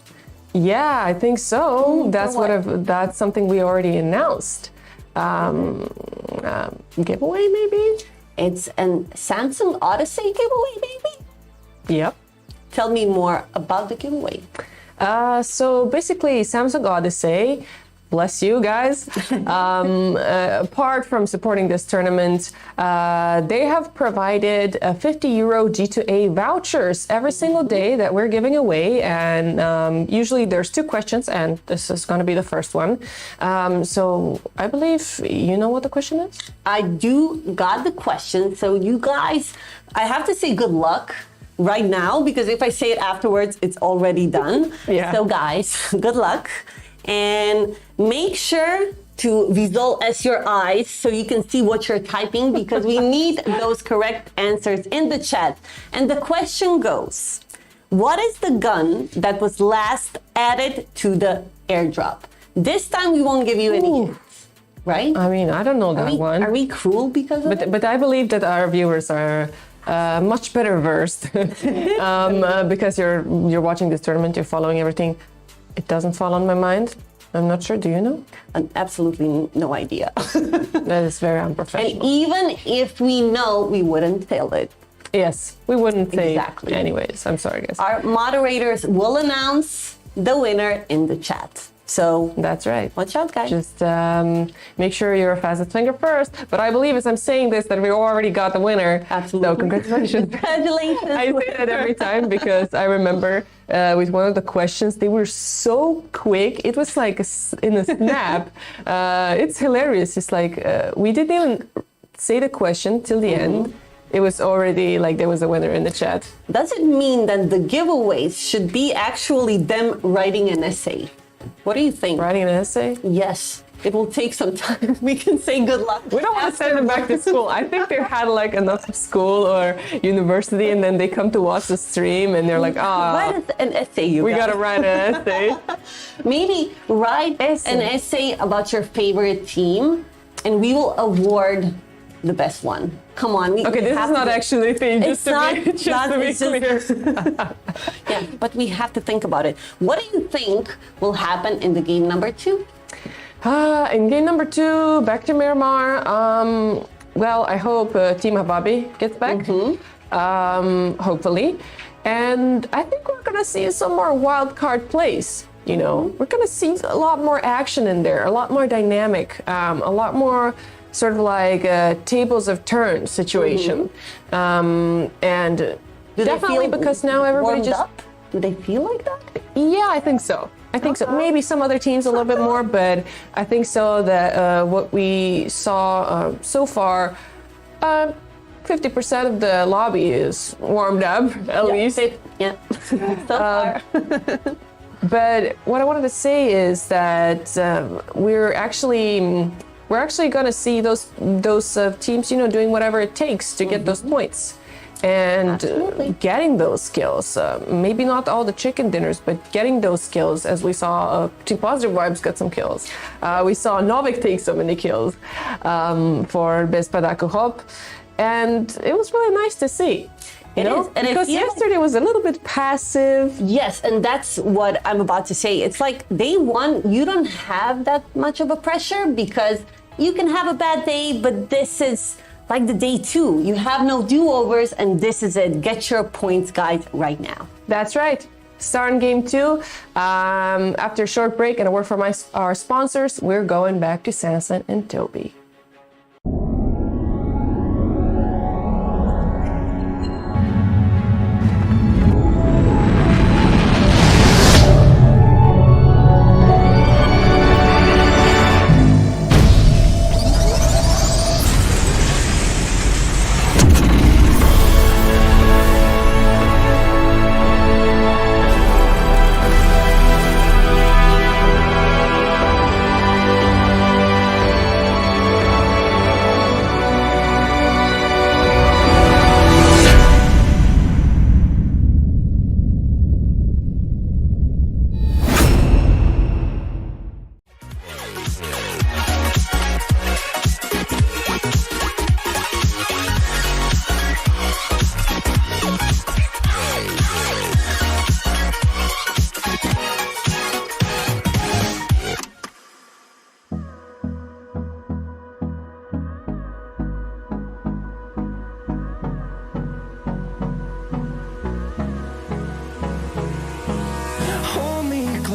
Yeah, I think so. That's something we already announced. Giveaway, maybe? It's an Samsung Odyssey giveaway, baby. Yep. Tell me more about the giveaway. So basically, Samsung Odyssey, bless you guys, apart from supporting this tournament, they have provided €50 G2A vouchers every single day that we're giving away. And usually there's 2 questions, and this is going to be the first one. So I believe you know what the question is? I do got the question. So you guys, I have to say good luck right now, because if I say it afterwards, it's already done. Yeah. So guys, good luck. And make sure to visualize your eyes so you can see what you're typing, because we need those correct answers in the chat. And the question goes, what is the gun that was last added to the airdrop? This time we won't give you any hints, right? I mean, I don't know that one. Are we cruel because of it? But I believe that our viewers are much better versed because you're watching this tournament, you're following everything. It doesn't fall on my mind. I'm not sure. Do you know? Absolutely no idea. That is very unprofessional. And even if we know, we wouldn't tell it. Yes, we wouldn't say. Exactly. Anyways, I'm sorry, guys. Our moderators will announce the winner in the chat. So that's right. Watch out, guys. Just make sure you're fastest finger first. But I believe as I'm saying this that we already got the winner. Absolutely. So congratulations. Congratulations. I say that every time because I remember with one of the questions, they were so quick. It was like in a snap. It's hilarious. It's like we didn't even say the question till the end. It was already like there was a winner in the chat. Does it mean that the giveaways should be actually them writing an essay? What do you think? Writing an essay? Yes. It will take some time. We can say good luck. We don't want to send them back to school. I think they had like enough school or university, and then they come to watch the stream and they're like, write an essay, you we guys. gotta write an essay. Maybe write an essay about your favorite team, and we will award the best one. Come on. Okay, this is not actually a thing. It's not. Just to be clear. Yeah, but we have to think about it. What do you think will happen in the game number 2? In game number 2, back to Miramar. Well, I hope Team Hababi gets back. Hopefully. And I think we're going to see some more wild card plays. You know, we're going to see a lot more action in there, a lot more dynamic, a lot more sort of like tables of turns situation. And definitely because now everybody just... up? Do they feel like that? Yeah, I think so. I think so. Maybe some other teams a little bit more, but I think so that what we saw so far, 50% of the lobby is warmed up, at least. Yeah. So far. But what I wanted to say is that we're actually going to see those teams, you know, doing whatever it takes to get those points. And getting those skills, maybe not all the chicken dinners, but getting those skills, as we saw Team Positive Vibes got some kills. We saw Novik take so many kills for Bezpadaku Hop, and it was really nice to see. You know? And because yesterday was a little bit passive. Yes, and that's what I'm about to say. It's like day one, you don't have that much of a pressure because you can have a bad day, but this is like the day 2. You have no do-overs, and this is it. Get your points, guys, right now. That's right. Starting game 2. After a short break and a word from our sponsors, we're going back to Sansan and Toby.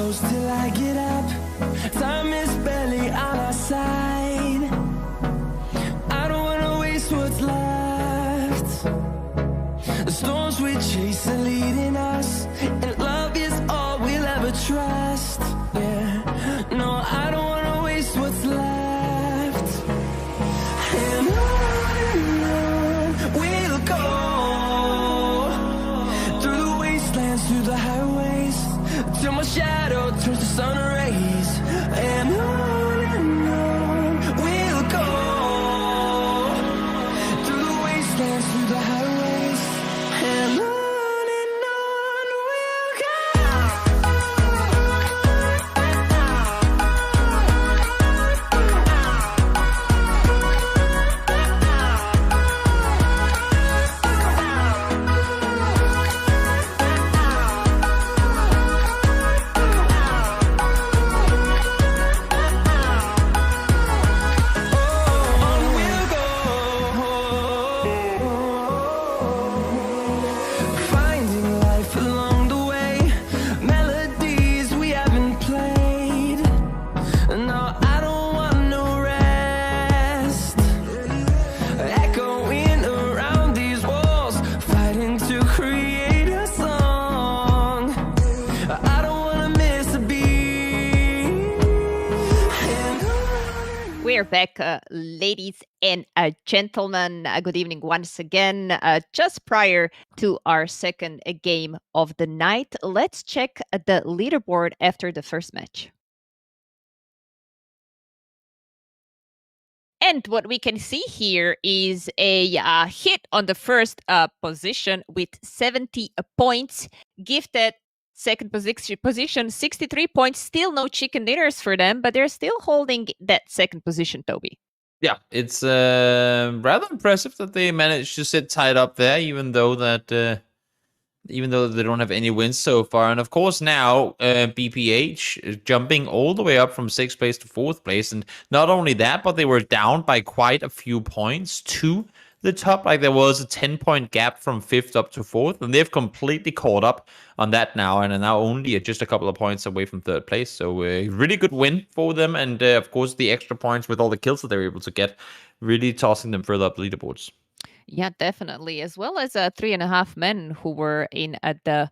close till I get up. Time is barely on our side. I don't wanna waste what's left. The storms we chase are leading us, and love is all we'll ever trust. Yeah, no, I don't wanna waste what's left. And on we'll go, through the wastelands, through the highways, till my shadow turns to sun rays. And on we'll go, through the wastelands, through the highways, and on we'll go. Finding life along the way, melodies we haven't played. No, I don't want no rest. Echoing around these walls, fighting to create a song. I don't wanna miss a beat. We're back, ladies and gentlemen. Good evening once again. Just prior to our second game of the night, let's check the leaderboard after the first match. And what we can see here is a hit on the first position with 70 points. Gifted second position, 63 points. Still no chicken dinners for them, but they're still holding that second position, Toby. Yeah, it's rather impressive that they managed to sit tied up there, even though they don't have any wins so far. And of course now BPH is jumping all the way up from 6th place to 4th place. And not only that, but they were down by quite a few points to the top. Like there was a 10-point gap from 5th up to 4th, and they've completely caught up on that now, and are now only just a couple of points away from 3rd place. So a really good win for them, and of course the extra points with all the kills that they were able to get, really tossing them further up the leaderboards. Yeah, definitely. As well as 3.5 men who were in at the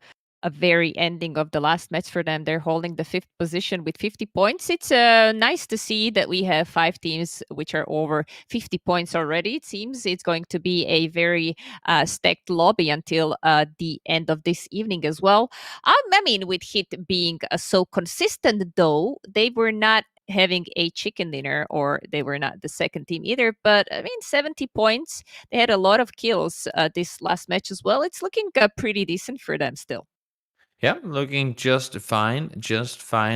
very ending of the last match for them. They're holding the 5th position with 50 points. It's nice to see that we have 5 teams which are over 50 points already. It seems it's going to be a very stacked lobby until the end of this evening as well. I mean, with Hit being so consistent, though, they were not having a chicken dinner, or they were not the second team either. But I mean, 70 points. They had a lot of kills this last match as well. It's looking pretty decent for them still. Yeah, looking just fine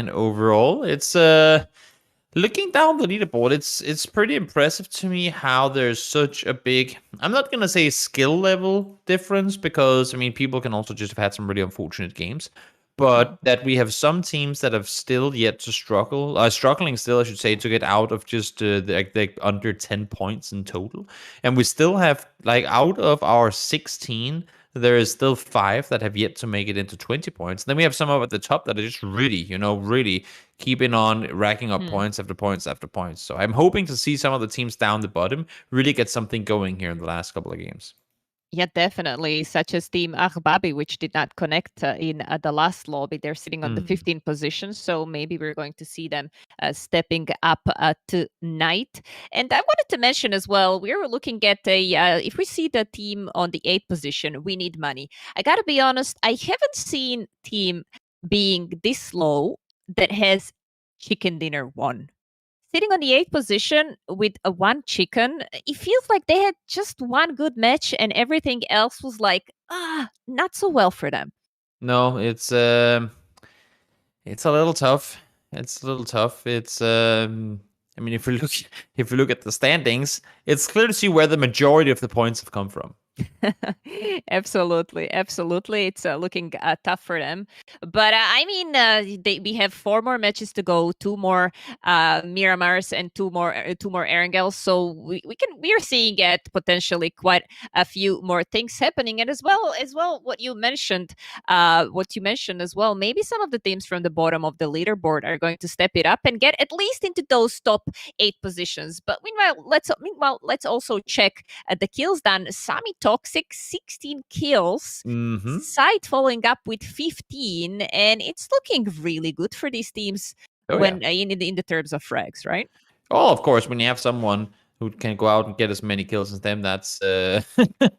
overall. It's looking down the leaderboard, it's pretty impressive to me how there's such a big, I'm not gonna say skill level difference, because I mean people can also just have had some really unfortunate games, but that we have some teams that have still yet to struggling still, I should say, to get out of just the under 10 points in total. And we still have, like, out of our 16, there is still 5 that have yet to make it into 20 points. Then we have some up at the top that are just really keeping on racking up points after points after points. So I'm hoping to see some of the teams down the bottom really get something going here in the last couple of games. Yeah, definitely. Such as Team Arbabi, which did not connect in the last lobby. They're sitting on the 15th position. So maybe we're going to see them stepping up tonight. And I wanted to mention as well, we were looking at if we see the team on the 8th position, we need money. I got to be honest, I haven't seen team being this low that has chicken dinner 1. Sitting on the 8th position with a 1 chicken, it feels like they had just one good match and everything else was like, not so well for them. No, it's a little tough. It's I mean, if we look at the standings, it's clear to see where the majority of the points have come from. Absolutely, absolutely. It's looking tough for them, but I mean, we have 4 more matches to go, 2 more Miramars and 2 more Erangels. So we are seeing it potentially quite a few more things happening, and as well what you mentioned as well. Maybe some of the teams from the bottom of the leaderboard are going to step it up and get at least into those top 8 positions. But meanwhile, let's also check the kills done. Sami Toxic, 16 kills. Mm-hmm. Side following up with 15, and it's looking really good for these teams Oh, when in the terms of frags, right? Oh, of course, when you have someone who can go out and get as many kills as them, that's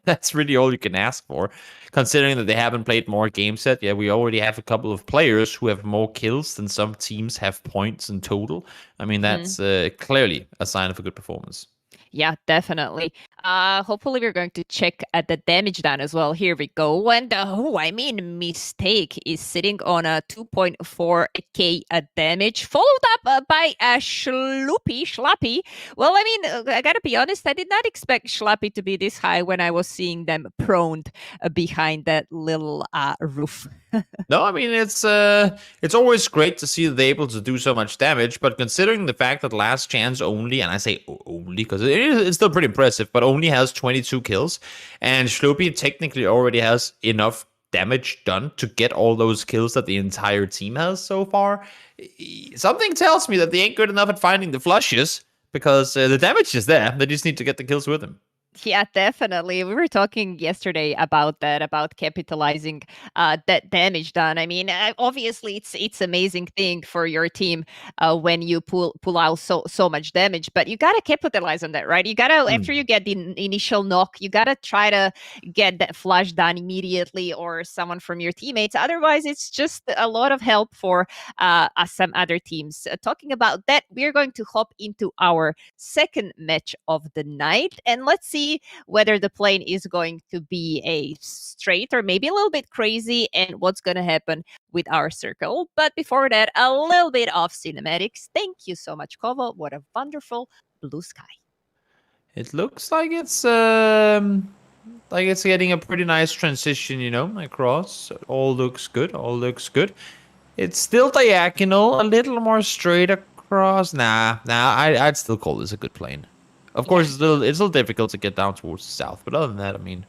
that's really all you can ask for. Considering that they haven't played more games yet, yeah, we already have a couple of players who have more kills than some teams have points in total. I mean, that's clearly a sign of a good performance. Yeah, definitely. Hopefully we're going to check at the damage done as well. Here we go. And Mistake is sitting on a 2.4k damage, followed up by Schlappy. Well, I mean, I gotta be honest, I did not expect Schlappy to be this high when I was seeing them prone behind that little roof. No, I mean it's always great to see that they're able to do so much damage, but considering the fact that Last Chance only, and I say only because it's still pretty impressive, but only has 22 kills, and Shlopi technically already has enough damage done to get all those kills that the entire team has so far. Something tells me that they ain't good enough at finding the flushes because the damage is there. They just need to get the kills with them. Yeah, definitely. We were talking yesterday about that, about capitalizing that damage done. I mean, obviously, it's amazing thing for your team when you pull out so much damage, but you gotta capitalize on that, right? You gotta after you get the initial knock, you gotta try to get that flush done immediately, or someone from your teammates. Otherwise, it's just a lot of help for some other teams. Talking about that, we're going to hop into our second match of the night, and let's see whether the plane is going to be a straight or maybe a little bit crazy, and what's going to happen with our circle. But before that, a little bit of cinematics. Thank you so much, Kovo. What a wonderful blue sky. It looks like it's getting a pretty nice transition, across. All looks good. All looks good. It's still diagonal, a little more straight across. I'd still call this a good plane. Of course, it's a little difficult to get down towards the south, but other than that, I mean,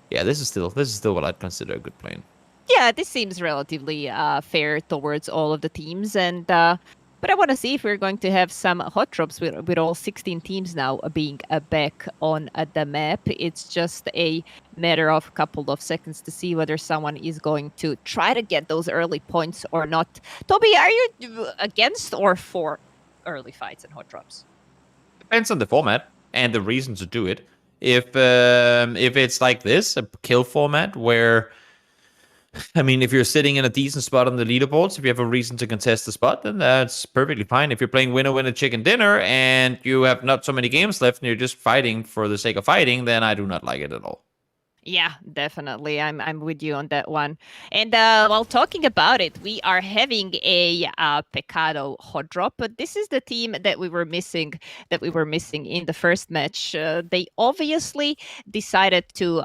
yeah, this is still what I'd consider a good plane. Yeah, this seems relatively fair towards all of the teams, and but I want to see if we're going to have some hot drops with all 16 teams now being back on the map. It's just a matter of a couple of seconds to see whether someone is going to try to get those early points or not. Toby, are you against or for early fights and hot drops? Depends on the format and the reason to do it. If it's like this, a kill format where, I mean, if you're sitting in a decent spot on the leaderboards, if you have a reason to contest the spot, then that's perfectly fine. If you're playing winner chicken dinner and you have not so many games left and you're just fighting for the sake of fighting, then I do not like it at all. Yeah, definitely. I'm with you on that one. And while talking about it, we are having a Pecado hot drop, but this is the team that we were missing in the first match. They obviously decided to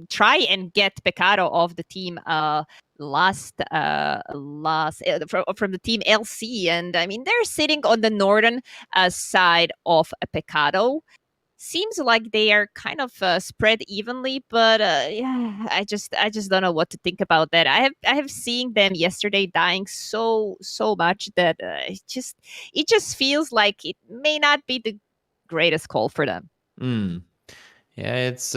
try and get Pecado off the team last from the team LC, and I mean they're sitting on the northern side of Pecado. Seems like they are kind of spread evenly, but yeah, I just don't know what to think about that. I have seen them yesterday dying so much that it just feels like it may not be the greatest call for them. Yeah, it's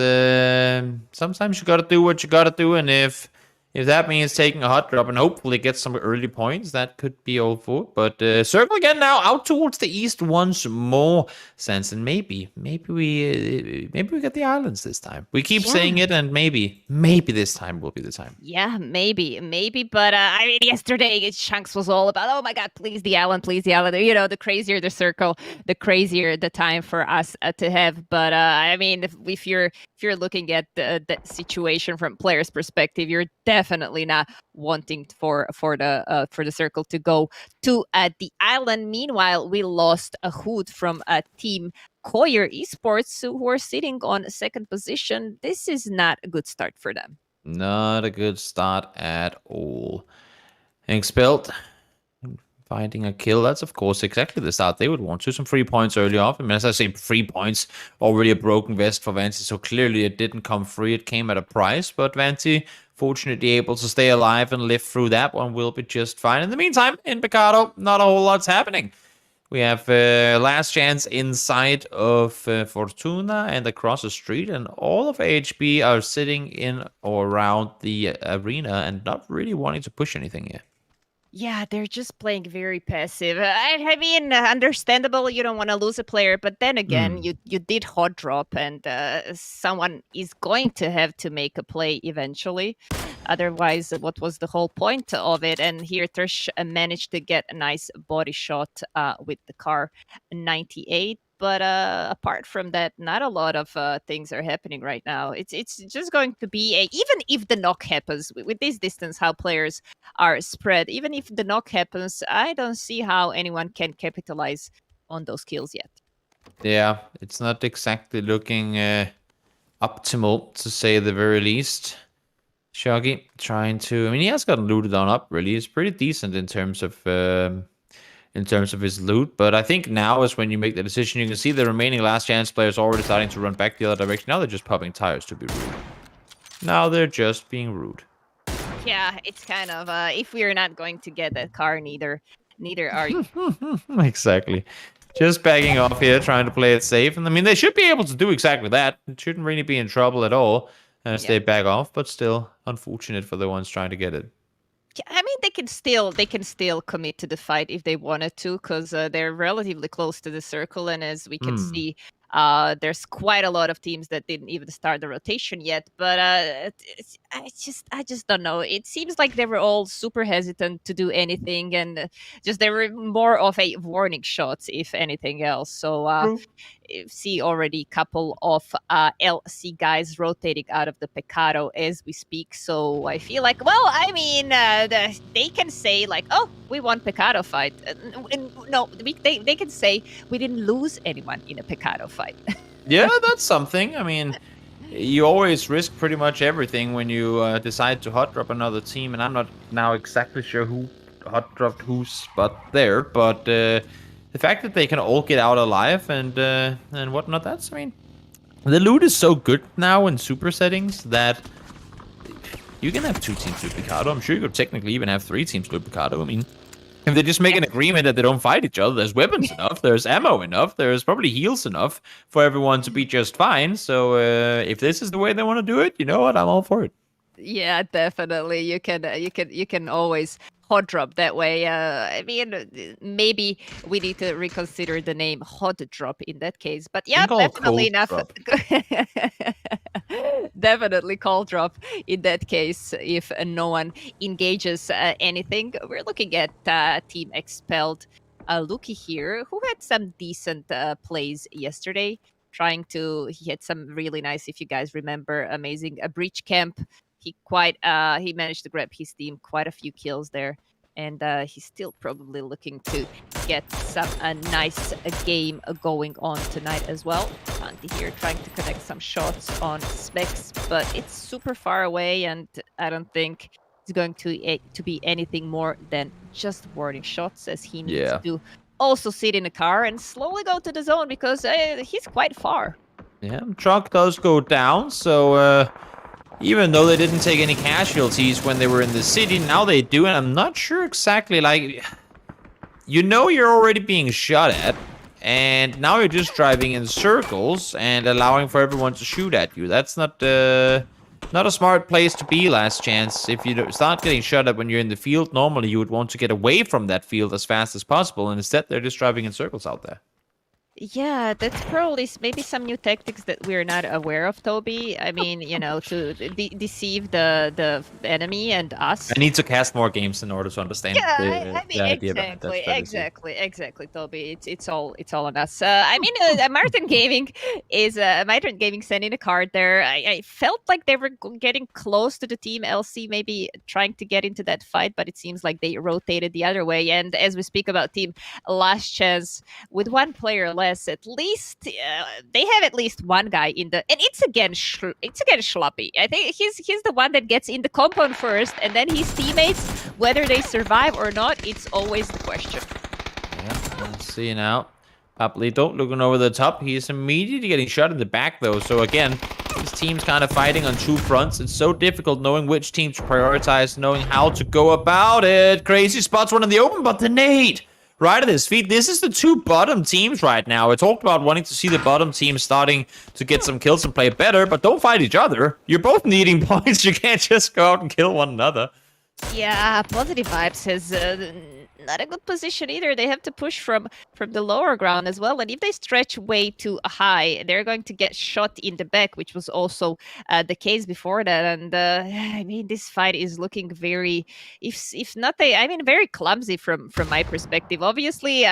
sometimes you gotta do what you gotta do, and if that means taking a hot drop and hopefully get some early points, that could be all for. But circle again now out towards the east once more, Sans, and maybe we get the islands this time. We keep saying it, and maybe this time will be the time. Yeah, maybe. But I mean, yesterday Shanks was all about, oh my god, please the island. You know, the crazier the circle, the crazier the time for us to have. But I mean, if you're looking at the situation from players' perspective, you're definitely not wanting for the circle to go to the island. Meanwhile, we lost a hood from Team Koyer Esports, who are sitting on second position. This is not a good start for them. Not a good start at all. Expelled. Finding a kill. That's, of course, exactly the start they would want to. Some 3 points early off. I mean, as I say, 3 points. Already a broken vest for Vanti. So clearly it didn't come free. It came at a price. But Vanti, fortunately able to stay alive and live through that one, will be just fine. In the meantime, in Picado, not a whole lot's happening. We have last chance inside of Fortuna and across the street, and all of AHB are sitting in or around the arena and not really wanting to push anything here. Yeah, they're just playing very passive. I mean, understandable. You don't want to lose a player, but then again, you did hot drop, and someone is going to have to make a play eventually. Otherwise, what was the whole point of it? And here, Trish managed to get a nice body shot with the car 98. But apart from that, not a lot of things are happening right now. It's just going to be even if the knock happens with this distance, how players are spread. Even if the knock happens, I don't see how anyone can capitalize on those kills yet. Yeah, it's not exactly looking optimal, to say the very least. Shoggy trying to... I mean, he has gotten looted on up, really. He's pretty decent in terms of his loot, but I think now is when you make the decision. You can see the remaining last chance players already starting to run back the other direction. Now they're just popping tires to be rude. Now they're just being rude. Yeah, it's kind of if we're not going to get that car, neither are you. Exactly. Just backing off here, trying to play it safe. And I mean, they should be able to do exactly that. It shouldn't really be in trouble at all as they back off, but still unfortunate for the ones trying to get it. Yeah, I mean, they can still commit to the fight if they wanted to, because they're relatively close to the circle, and as we can see, there's quite a lot of teams that didn't even start the rotation yet. But I just don't know. It seems like they were all super hesitant to do anything, and just they were more of a warning shots, if anything else. So see already a couple of LC guys rotating out of the Pecado as we speak. So I feel like, well, I mean, they can say like, oh, we won Pecado fight. No, they can say we didn't lose anyone in a Pecado fight. Yeah, that's something. I mean, you always risk pretty much everything when you decide to hot drop another team, and I'm not now exactly sure who hot dropped whose spot there, but the fact that they can all get out alive and whatnot, that's, I mean, the loot is so good now in super settings that you can have 2 teams loot Picado. I'm sure you could technically even have 3 teams loot Picado. I mean, if they just make an agreement that they don't fight each other, there's weapons enough, there's ammo enough, there's probably heals enough for everyone to be just fine. So if this is the way they want to do it, you know what? I'm all for it. Yeah, definitely. You can always hot drop that way. I mean, maybe we need to reconsider the name hot drop in that case. But yeah, definitely enough. Definitely call drop in that case if no one engages anything. We're looking at Team Expelled Luki here, who had some decent plays yesterday. He had some really nice, if you guys remember, amazing breach camp. He managed to grab his team quite a few kills there, and he's still probably looking to get some nice game going on tonight as well. Antti here trying to connect some shots on Specs, but it's super far away, and I don't think it's going to be anything more than just warning shots, as he needs to also sit in a car and slowly go to the zone because he's quite far. Yeah, truck does go down, so even though they didn't take any casualties when they were in the city, now they do, and I'm not sure exactly, like, you know you're already being shot at, and now you're just driving in circles and allowing for everyone to shoot at you. That's not a smart place to be last chance. If you start getting shot at when you're in the field, normally you would want to get away from that field as fast as possible, and instead they're just driving in circles out there. Yeah, that's probably maybe some new tactics that we're not aware of, Toby. I mean, you know, to deceive the enemy and us. I need to cast more games in order to understand. Yeah, I mean, exactly, Toby. It's all on us. I mean, Martin Gaming sending a card there. I felt like they were getting close to the team LC, maybe trying to get into that fight, but it seems like they rotated the other way. And as we speak about team Last Chance, with one player left, nevertheless, at least they have at least one guy in the, and it's again Schloppy. I think he's the one that gets in the compound first, and then his teammates, whether they survive or not, it's always the question. Yeah, let's see now. Pablito looking over the top. He's immediately getting shot in the back, though. So again, this team's kind of fighting on two fronts. It's so difficult knowing which team to prioritize, knowing how to go about it. Crazy spots one in the open, but the nade right at his feet. This is the two bottom teams right now. We talked about wanting to see the bottom team starting to get some kills and play better, but don't fight each other. You're both needing points. You can't just go out and kill one another. Yeah, Positive Vibes has not a good position either. They have to push from the lower ground as well. And if they stretch way too high, they're going to get shot in the back, which was also the case before that. And I mean, this fight is looking very, if not very clumsy from my perspective. Obviously,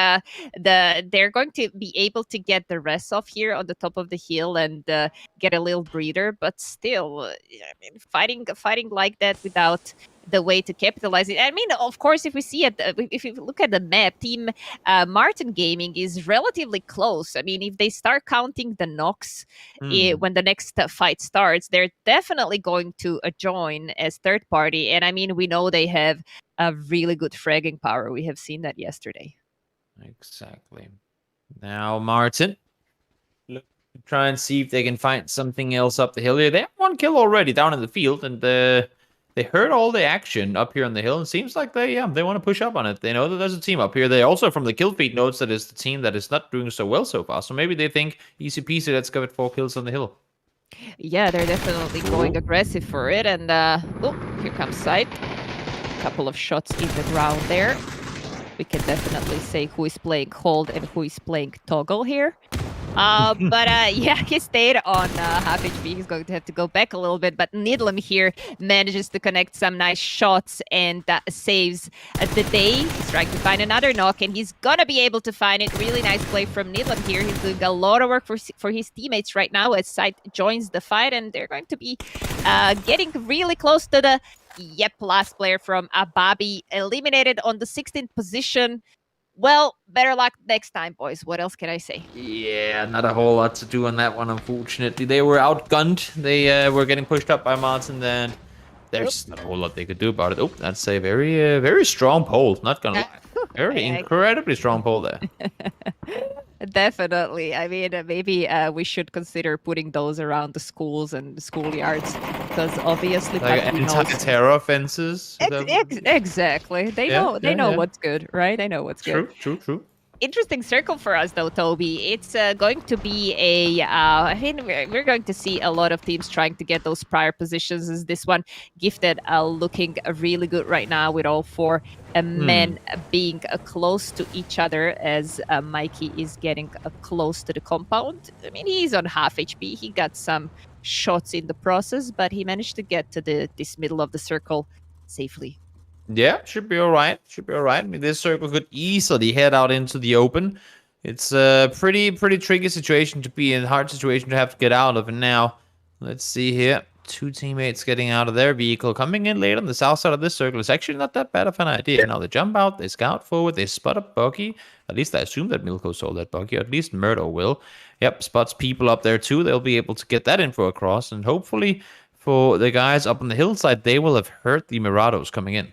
they're going to be able to get the rest off here on the top of the hill and get a little breather. But still, I mean, fighting like that without the way to capitalize it. I mean, of course, if we see it, if you look at the map, Team Martin Gaming is relatively close. I mean, if they start counting the knocks when the next fight starts, they're definitely going to join as third party. And I mean, we know they have a really good fragging power. We have seen that yesterday. Exactly. Now, Martin, look, try and see if they can find something else up the hill here. They have one kill already down in the field, and they heard all the action up here on the hill, and seems like they want to push up on it. They know that there's a team up here. They also, from the kill feed, notes that it's the team that is not doing so well so far. So maybe they think, easy peasy, let's go with 4 kills on the hill. Yeah, they're definitely going aggressive for it. And here comes Sight. A couple of shots in the ground there. We can definitely say who is playing hold and who is playing toggle here. Yeah, he stayed on half HP. He's going to have to go back a little bit, but Nidlam here manages to connect some nice shots and saves the day. He's trying to find another knock, and he's gonna be able to find it. Really nice play from Nidlam here. He's doing a lot of work for his teammates right now as Sight joins the fight, and they're going to be getting really close to the last player from Ababi, eliminated on the 16th position. Well, better luck next time, boys. What else can I say? Yeah, not a whole lot to do on that one, unfortunately. They were outgunned. They were getting pushed up by Martin, then there's not a whole lot they could do about it. Oh, that's a very, very strong pole. Not gonna lie. Very incredibly strong pole there. Definitely. I mean, maybe we should consider putting those around the schools and the schoolyards, because obviously like anti-terror fences. Exactly. They know what's good, right? They know what's good. True. Interesting circle for us, though, Toby. It's going to be I mean, we're going to see a lot of teams trying to get those prior positions. As this one, Gifted, looking really good right now with all 4 men being close to each other as Mikey is getting close to the compound. I mean, he's on half HP. He got some shots in the process, but he managed to get to this middle of the circle safely. Yeah, should be all right. I mean, this circle could easily head out into the open. It's a pretty tricky situation to be in, hard situation to have to get out of. And now, let's see here. 2 teammates getting out of their vehicle, coming in late on the south side of this circle. It's actually not that bad of an idea. Now they jump out, they scout forward, they spot a buggy. At least I assume that Milko saw that buggy, or at least Murdo will. Yep, spots people up there too. They'll be able to get that info across, and hopefully for the guys up on the hillside, they will have heard the Mirados coming in.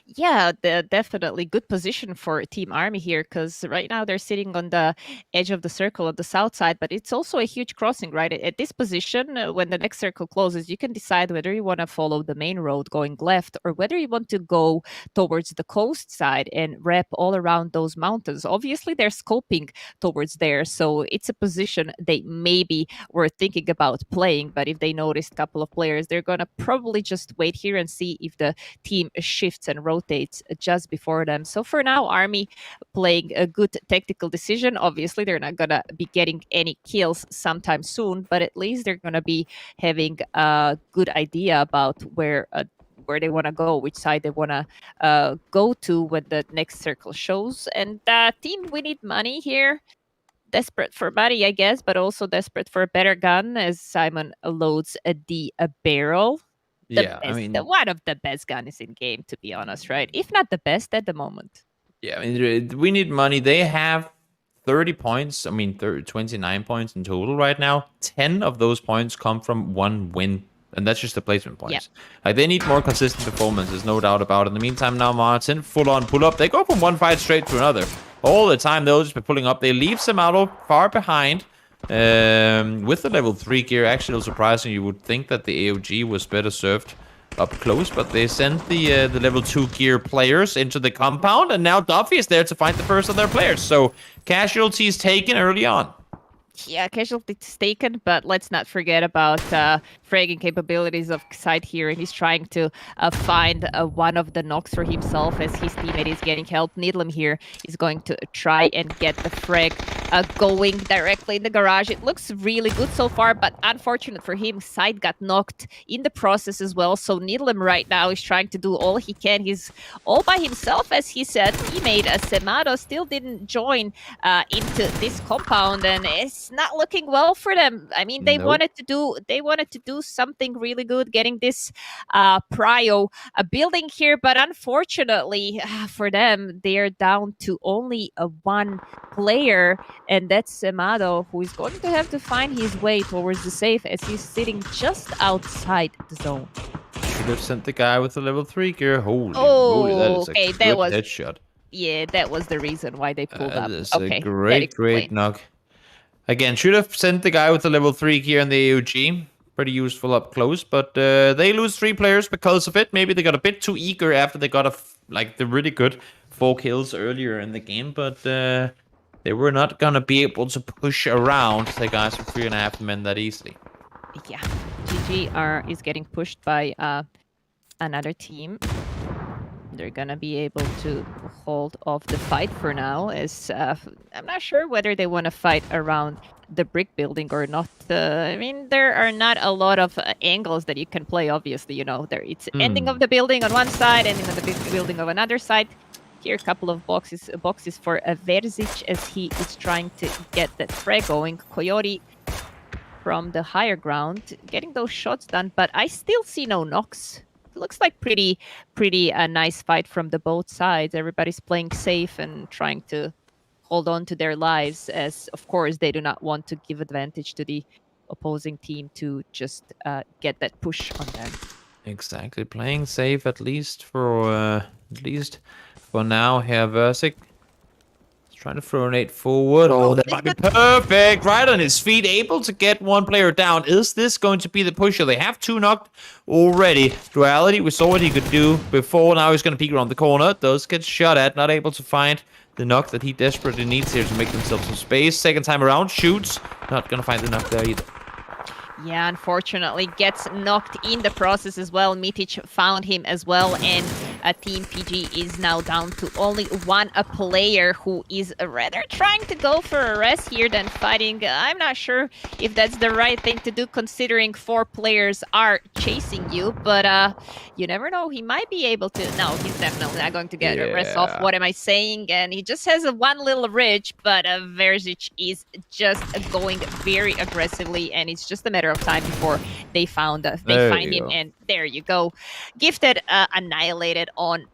Yeah, definitely good position for Team Army here, because right now they're sitting on the edge of the circle on the south side, but it's also a huge crossing, right? At this position, when the next circle closes, you can decide whether you want to follow the main road going left or whether you want to go towards the coast side and wrap all around those mountains. Obviously, they're scoping towards there, so it's a position they maybe were thinking about playing, but if they noticed a couple of players, they're going to probably just wait here and see if the team shifts and rotates just before them. So for now, Army playing a good tactical decision. Obviously, they're not gonna be getting any kills sometime soon, but at least they're gonna be having a good idea about where they want to go, which side they want to go to when the next circle shows. And team, we need money here. Desperate for money, I guess, but also desperate for a better gun as Simon loads a barrel. I mean, one of the best guns in game, to be honest, right? If not the best at the moment. Yeah, I mean, we need money. They have 30 points. I mean, 29 points in total right now. 10 of those points come from one win. And that's just the placement points. Like, they need more consistent performances, no doubt about it. In the meantime, now Martin, full on pull up. They go from one fight straight to another. All the time, they'll just be pulling up. They leave Samato far behind. With the level 3 gear, actually, a little surprising. You would think that the AOG was better served up close, but they sent the level 2 gear players into the compound, and now Duffy is there to find the first of their players. So casualties taken early on. Yeah, casualties taken, but let's not forget about fragging capabilities of Side here, and he's trying to find one of the knocks for himself as his teammate is getting help. Needlam here is going to try and get the frag going directly in the garage. It looks really good so far, but unfortunate for him, Side got knocked in the process as well. So Needlam right now is trying to do all he can. He's all by himself, as he said. Teammate Semato still didn't join into this compound, and it's not looking well for them. I mean, they wanted to do something really good, getting this prio building here, but unfortunately for them, they are down to only one player, and that's Semato, who is going to have to find his way towards the safe as he's sitting just outside the zone. Should have sent the guy with the level 3 gear. Holy moly, that is a good headshot. Yeah, that was the reason why they pulled up. That is a great knock. Again, should have sent the guy with the level 3 gear in the AOG. Pretty useful up close, but they lose 3 players because of it. Maybe they got a bit too eager after they got the really good 4 kills earlier in the game, but they were not gonna be able to push around the guys with 3.5 men that easily. Yeah, GG is getting pushed by another team. They're gonna be able to hold off the fight for now, as I'm not sure whether they want to fight around the brick building or not. I mean, there are not a lot of angles that you can play, obviously. You know, it's ending of the building on one side, ending of the big building of another side. Here, a couple of boxes for Verzic as he is trying to get that frag going. Coyote from the higher ground, getting those shots done, but I still see no knocks. It looks like pretty nice fight from the both sides. Everybody's playing safe and trying to hold on to their lives, as of course they do not want to give advantage to the opposing team to just get that push on them. Exactly, playing safe at least for now. Here, Versik trying to throw an 8 forward. Oh, that might be perfect. Right on his feet, able to get one player down. Is this going to be the pusher? They have 2 knocked already. Duality, we saw what he could do before. Now he's going to peek around the corner. Does get shot at. Not able to find the knock that he desperately needs here to make himself some space. Second time around, shoots. Not going to find the knock there either. Yeah, unfortunately gets knocked in the process as well. Mitic found him as well, and Team PG is now down to only one player who is rather trying to go for a rest here than fighting. I'm not sure if that's the right thing to do, considering 4 players are chasing you, but you never know. He might be able to. No, he's definitely not going to get a rest off. What am I saying? And he just has one little ridge, but Verzic is just going very aggressively, and it's just a matter of time before they find him, and there you go. Gifted annihilated on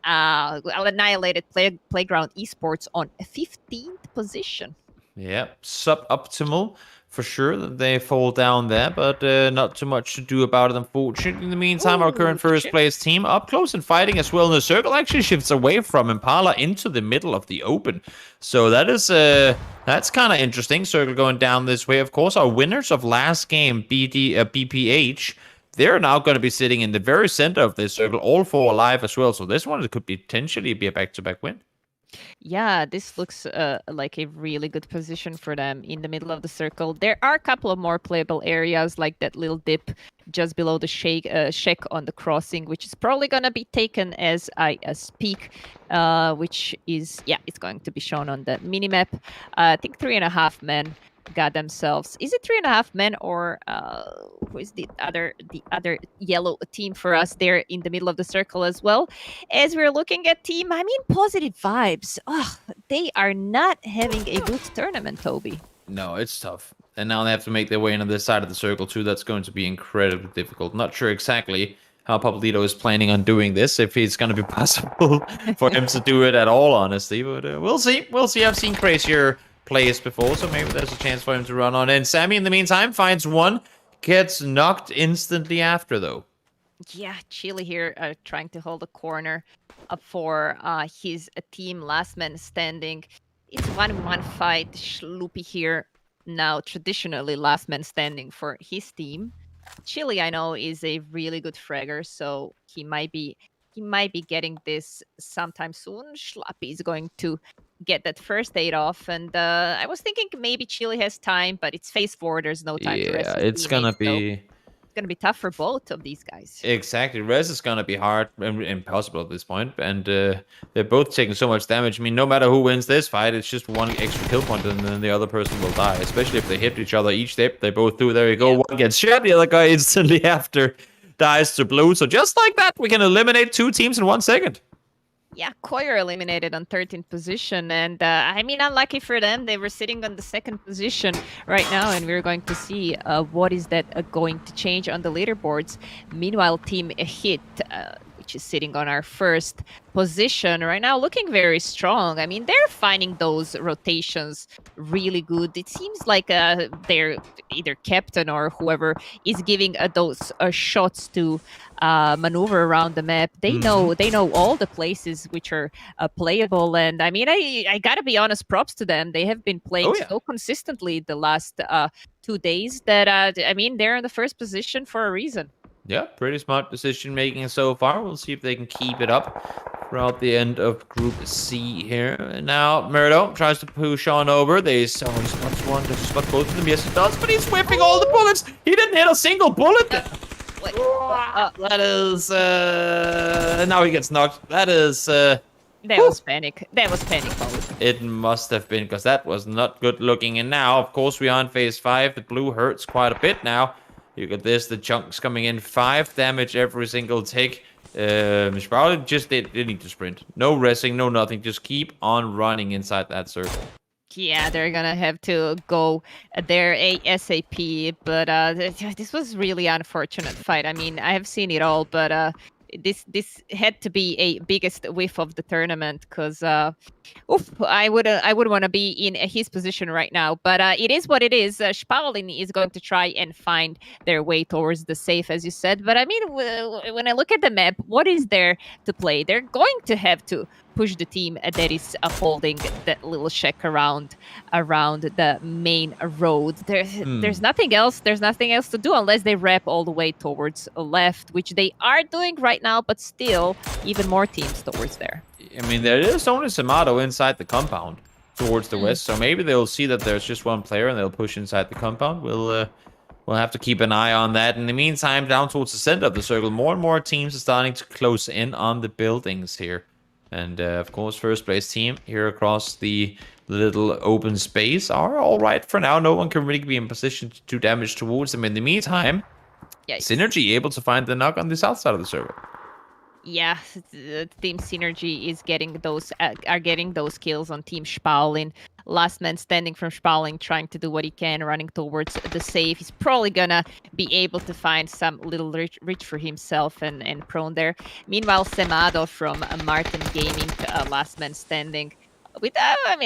Playground Esports on 15th position. Yeah, suboptimal for sure that they fall down there, but not too much to do about it, unfortunately. In the meantime, our current first place team up close and fighting as well in the circle actually shifts away from Impala into the middle of the open. So that is that's kind of interesting. Circle going down this way. Of course, our winners of last game, BPH, they're now going to be sitting in the very center of this circle, all 4 alive as well. So this one could potentially be a back-to-back win. Yeah, this looks like a really good position for them in the middle of the circle. There are a couple of more playable areas, like that little dip just below the shack on the crossing, which is probably going to be taken as I speak, which is, yeah, it's going to be shown on the minimap. I think 3.5 men got themselves. Is it 3.5 men, or who is the other yellow team for us there in the middle of the circle as well? As we're looking at team, I mean, positive vibes. Oh, they are not having a good tournament, Toby. No, it's tough. And now they have to make their way into this side of the circle too. That's going to be incredibly difficult. Not sure exactly how Pablito is planning on doing this, if it's going to be possible for him to do it at all, honestly. But we'll see. We'll see. I've seen crazier place before, so maybe there's a chance for him to run on in. Sammy, in the meantime, finds one, gets knocked instantly after, though. Yeah, Chile here trying to hold a corner for his team. Last man standing. It's 1v1 fight. Schlupi here now traditionally last man standing for his team. Chile, I know, is a really good fragger, so he might be getting this sometime soon. Schlappy is going to get that first aid off, and I was thinking maybe Chile has time, but it's phase 4. There's no time to rest. Yeah, it's gonna be... It's gonna be tough for both of these guys. Exactly. Res is gonna be hard and impossible at this point, and they're both taking so much damage. I mean, no matter who wins this fight, it's just one extra kill point, and then the other person will die. Especially if they hit each other each step, they both do. There you go. One gets shot, the other guy instantly after dies to blue. So just like that, we can eliminate 2 teams in 1 second. Yeah, Koyer eliminated on 13th position, and I mean, unlucky for them. They were sitting on the 2nd position right now, and we're going to see what is that going to change on the leaderboards. Meanwhile, Team Hit, which is sitting on our 1st position right now, looking very strong. I mean, they're finding those rotations really good. It seems like they're either captain or whoever is giving those shots to maneuver around the map. They know all the places which are playable, and I mean, I gotta be honest, props to them. They have been playing so consistently the last 2 days that I mean, they're in the 1st position for a reason. Yeah, pretty smart decision making so far. We'll see if they can keep it up throughout the end of Group C here. And now Murdo tries to push on over. He spots one, does he spot both of them? Yes, he does, but he's whipping all the bullets. He didn't hit a single bullet. That is... now he gets knocked. That is... That was panic. That was panic mode. It must have been, because that was not good looking. And now, of course, we are on phase 5. The blue hurts quite a bit now. You got this, the chunks coming in, 5 damage every single tick. Probably just they need to sprint. No resting, no nothing. Just keep on running inside that circle. Yeah, they're gonna have to go there ASAP, but this was really unfortunate fight. I mean, I have seen it all, but this had to be a biggest whiff of the tournament, because I would want to be in his position right now, but it is what it is. Spalin is going to try and find their way towards the safe, as you said, but I mean, when I look at the map, what is there to play? They're going to have to push the team that is holding that little shack around the main road. There's nothing else. There's nothing else to do unless they wrap all the way towards left, which they are doing right now, but still even more teams towards there. I mean, there is only Samato inside the compound towards the west, so maybe they'll see that there's just one player and they'll push inside the compound. We'll have to keep an eye on that. In the meantime, down towards the center of the circle, more and more teams are starting to close in on the buildings here. And of course, first place team here across the little open space are all right for now. No one can really be in position to do damage towards them. In the meantime, Synergy able to find the knock on the south side of the server. Yeah, Team Synergy is getting those kills on Team Spalin. Last man standing from Spalin, trying to do what he can, running towards the safe. He's probably gonna be able to find some little reach for himself and prone there. Meanwhile, Semado from Martin Gaming, last man standing with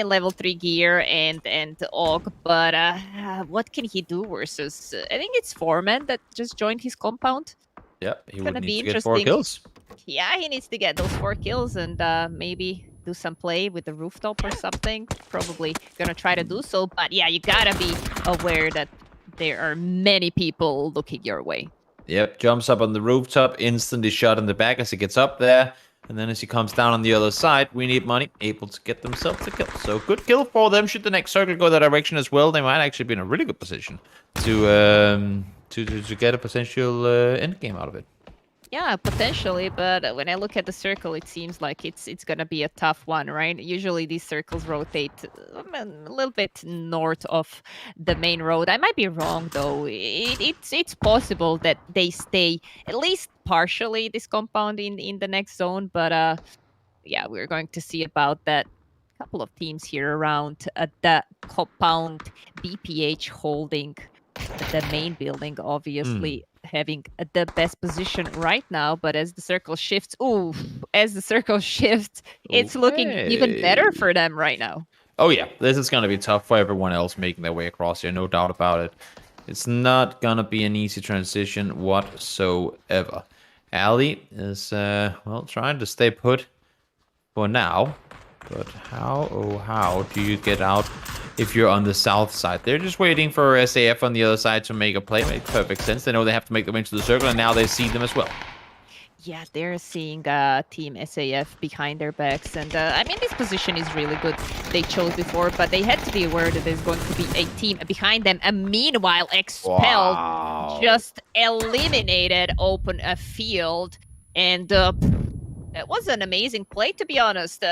level 3 gear and AUG, but what can he do versus I think it's Foreman that just joined his compound. Yeah, he would need to get 4 kills. Yeah, he needs to get those 4 kills and maybe do some play with the rooftop or something. Probably gonna try to do so, but yeah, you gotta be aware that there are many people looking your way. Yep, jumps up on the rooftop, instantly shot in the back as he gets up there. And then as he comes down on the other side, we need money, able to get themselves a kill. So good kill for them. Should the next circle go that direction as well, they might actually be in a really good position to get a potential end game out of it. Yeah, potentially, but when I look at the circle, it seems like it's gonna be a tough one, right? Usually these circles rotate a little bit north of the main road. I might be wrong though. It's possible that they stay at least partially this compound in the next zone, but yeah, we're going to see about that. Couple of teams here around the compound. BPH holding the main building, obviously having the best position right now, but as the circle shifts, it's looking even better for them right now. Oh yeah, this is gonna be tough for everyone else making their way across here, no doubt about it. It's not gonna be an easy transition whatsoever. Ali is well trying to stay put for now, but how do you get out if you're on the south side? They're just waiting for SAF on the other side to make a play. Makes perfect sense. They know they have to make the way into the circle, and now they see them as well. Yeah, they're seeing Team SAF behind their backs. And I mean, this position is really good. They chose before, but they had to be aware that there's going to be a team behind them. And meanwhile, Expelled just eliminated open a field. And it was an amazing play, to be honest.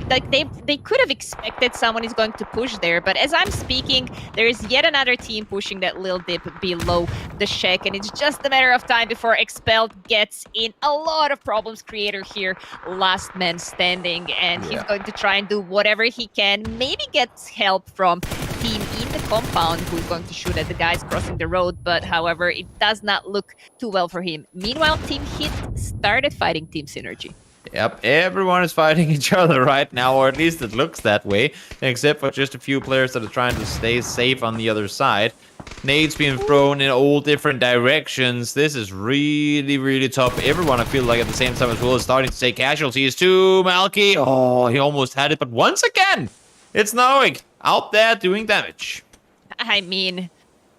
Like they could have expected someone is going to push there, but as I'm speaking, there is yet another team pushing that little dip below the shack, and it's just a matter of time before Expelled gets in. A lot of problems creator here, last man standing, and he's going to try and do whatever he can. Maybe gets help from team in the compound who's going to shoot at the guys crossing the road, but however, it does not look too well for him. Meanwhile, Team Hit started fighting Team Synergy. Yep, everyone is fighting each other right now, or at least it looks that way, except for just a few players that are trying to stay safe on the other side. Nades being thrown in all different directions. This is really, really tough. Everyone, I feel like, at the same time as well, is starting to take casualties too. Malky, oh, he almost had it, but once again, it's Noik out there doing damage. I mean,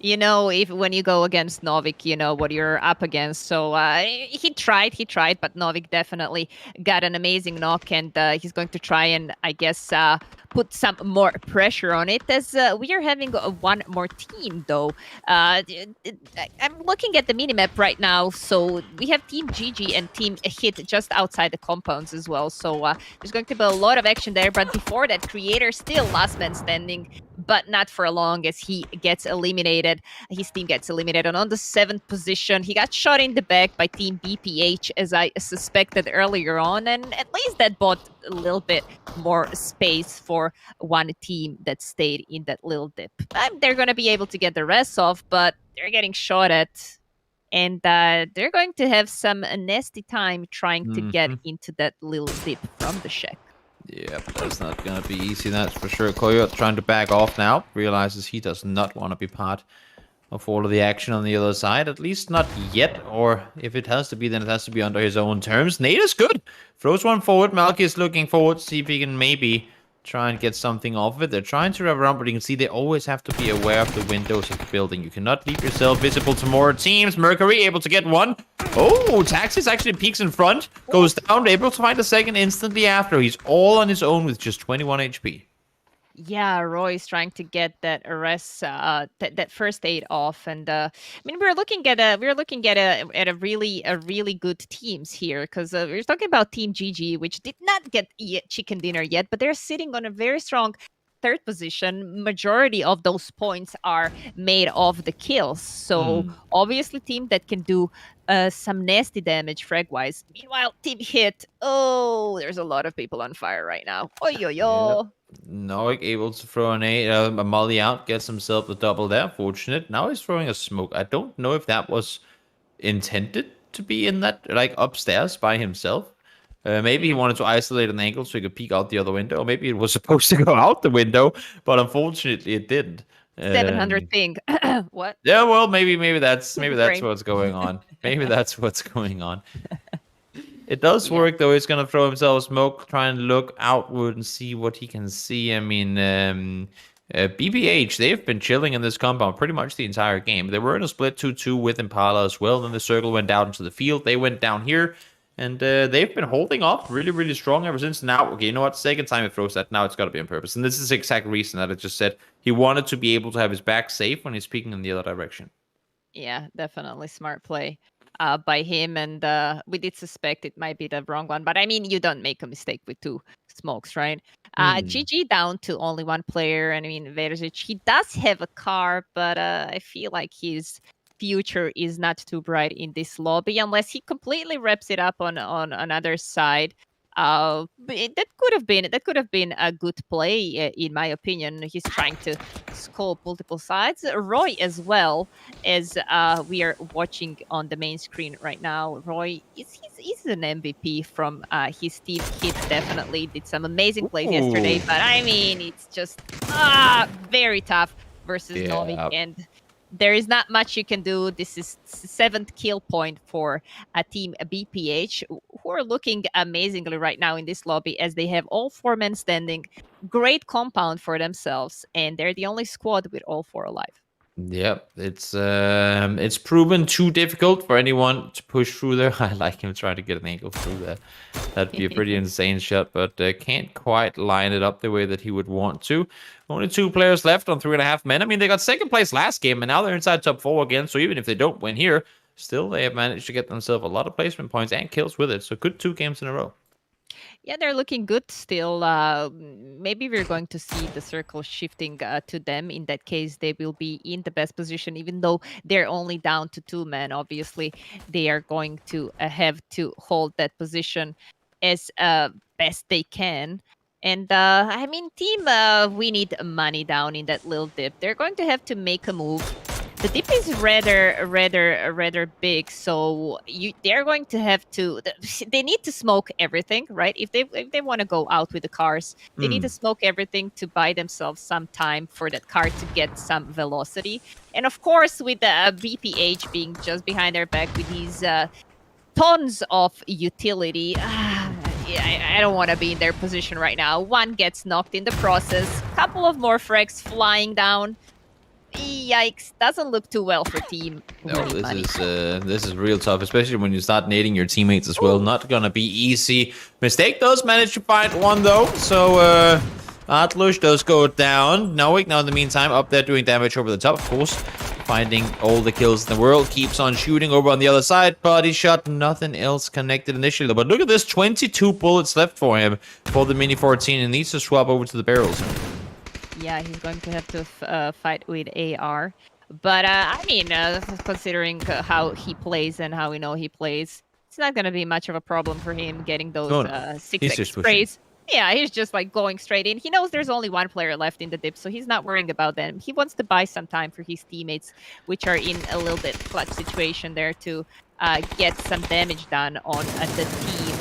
you know, if when you go against Novik, you know what you're up against. So he tried, but Novik definitely got an amazing knock, and he's going to try and, I guess, put some more pressure on it, as we are having one more team, though. I'm looking at the minimap right now, so we have Team GG and Team Hit just outside the compounds as well. So there's going to be a lot of action there, but before that, Creator still last man standing, but not for long, as he gets eliminated. His team gets eliminated, and on the 7th position, he got shot in the back by Team BPH, as I suspected earlier on, and at least that bought a little bit more space for one team that stayed in that little dip. They're going to be able to get the rest off, but they're getting shot at, and they're going to have some nasty time trying to get into that little dip from the shack. Yep, that's not gonna be easy, that's for sure. Coyote trying to back off now, realizes he does not want to be part of all of the action on the other side, at least not yet, or if it has to be, then it has to be under his own terms. Nate is good, throws one forward. Malky is looking forward to see if he can maybe try and get something off of it. They're trying to wrap around, but you can see they always have to be aware of the windows of the building. You cannot leave yourself visible to more teams. Mercury able to get one. Oh, Taxis actually peeks in front, goes down, able to find a second instantly after. He's all on his own with just 21 HP. Yeah, Roy's trying to get that arrest, that first aid off, and I mean, we're looking at a really good teams here, because we're talking about Team GG, which did not get chicken dinner yet, but they're sitting on a very strong 3rd position. Majority of those points are made of the kills, so obviously team that can do some nasty damage frag-wise. Meanwhile, Team Hit, oh, there's a lot of people on fire right now. Oy, yo, yo. Yep. Noik able to throw a molly out, gets himself the double there. Fortunate. Now he's throwing a smoke. I don't know if that was intended to be in that, like, upstairs by himself. Maybe he wanted to isolate an angle so he could peek out the other window. Or maybe it was supposed to go out the window, but unfortunately it didn't. 700 ping. What? Yeah, well, maybe that's what's going on. Maybe that's what's going on. It does work, though. He's going to throw himself a smoke, try and look outward and see what he can see. I mean, BBH, they've been chilling in this compound pretty much the entire game. They were in a split 2-2 with Impala as well. Then the circle went down into the field. They went down here, and they've been holding off really, really strong ever since. Now, okay, you know what? Second time it throws that. Now it's got to be on purpose. And this is the exact reason that I just said. He wanted to be able to have his back safe when he's peeking in the other direction. Yeah, definitely smart play by him, and we did suspect it might be the wrong one, but I mean, you don't make a mistake with 2 smokes, right? GG down to only 1 player, and I mean, Verzic, he does have a car, but I feel like his future is not too bright in this lobby unless he completely wraps it up on another side. That could have been a good play, in my opinion. He's trying to scope multiple sides. Roy as well, as we are watching on the main screen right now. Roy he's an MVP from his team. He definitely did some amazing plays yesterday, Ooh. but I mean it's just very tough versus Yeah. Novik, and there is not much you can do. This is 7th kill point for a team BPH, who are looking amazingly right now in this lobby, as they have all 4 men standing. Great compound for themselves, and they're the only squad with all 4 alive. Yep, it's proven too difficult for anyone to push through there. I like him trying to get an angle through there. That'd be a pretty insane shot, but can't quite line it up the way that he would want to. Only 2 players left on 3.5 men. I mean, they got 2nd place last game, and now they're inside top 4 again. So even if they don't win here, still they have managed to get themselves a lot of placement points and kills with it. So good 2 games in a row. Yeah, they're looking good still. Maybe we're going to see the circle shifting to them. In that case, they will be in the best position, even though they're only down to 2 men. Obviously, they are going to have to hold that position as best they can. And I mean, team, we need money down in that little dip. They're going to have to make a move. The dip is rather big, so they're going to have to. They need to smoke everything, right? If they want to go out with the cars, they need to smoke everything to buy themselves some time for that car to get some velocity. And of course, with the BPH being just behind their back with these tons of utility. I don't want to be in their position right now. 1 gets knocked in the process. Couple of more frags flying down. Yikes! Doesn't look too well for team. No, this is real tough, especially when you start nading your teammates as well. Not gonna be easy. Mistake does manage to find 1 though, so Atlush does go down. Noik now in the meantime up there doing damage over the top, of course. Finding all the kills in the world, keeps on shooting over on the other side. Body shot, nothing else connected initially. But look at this, 22 bullets left for him for the Mini 14, and needs to swap over to the barrels. Yeah, he's going to have to fight with AR. But I mean, considering how he plays and how we know he plays, it's not going to be much of a problem for him getting those 6x sprays. Yeah, he's just like going straight in. He knows there's only 1 player left in the dip, so he's not worrying about them. He wants to buy some time for his teammates, which are in a little bit clutch situation there to get some damage done on the team.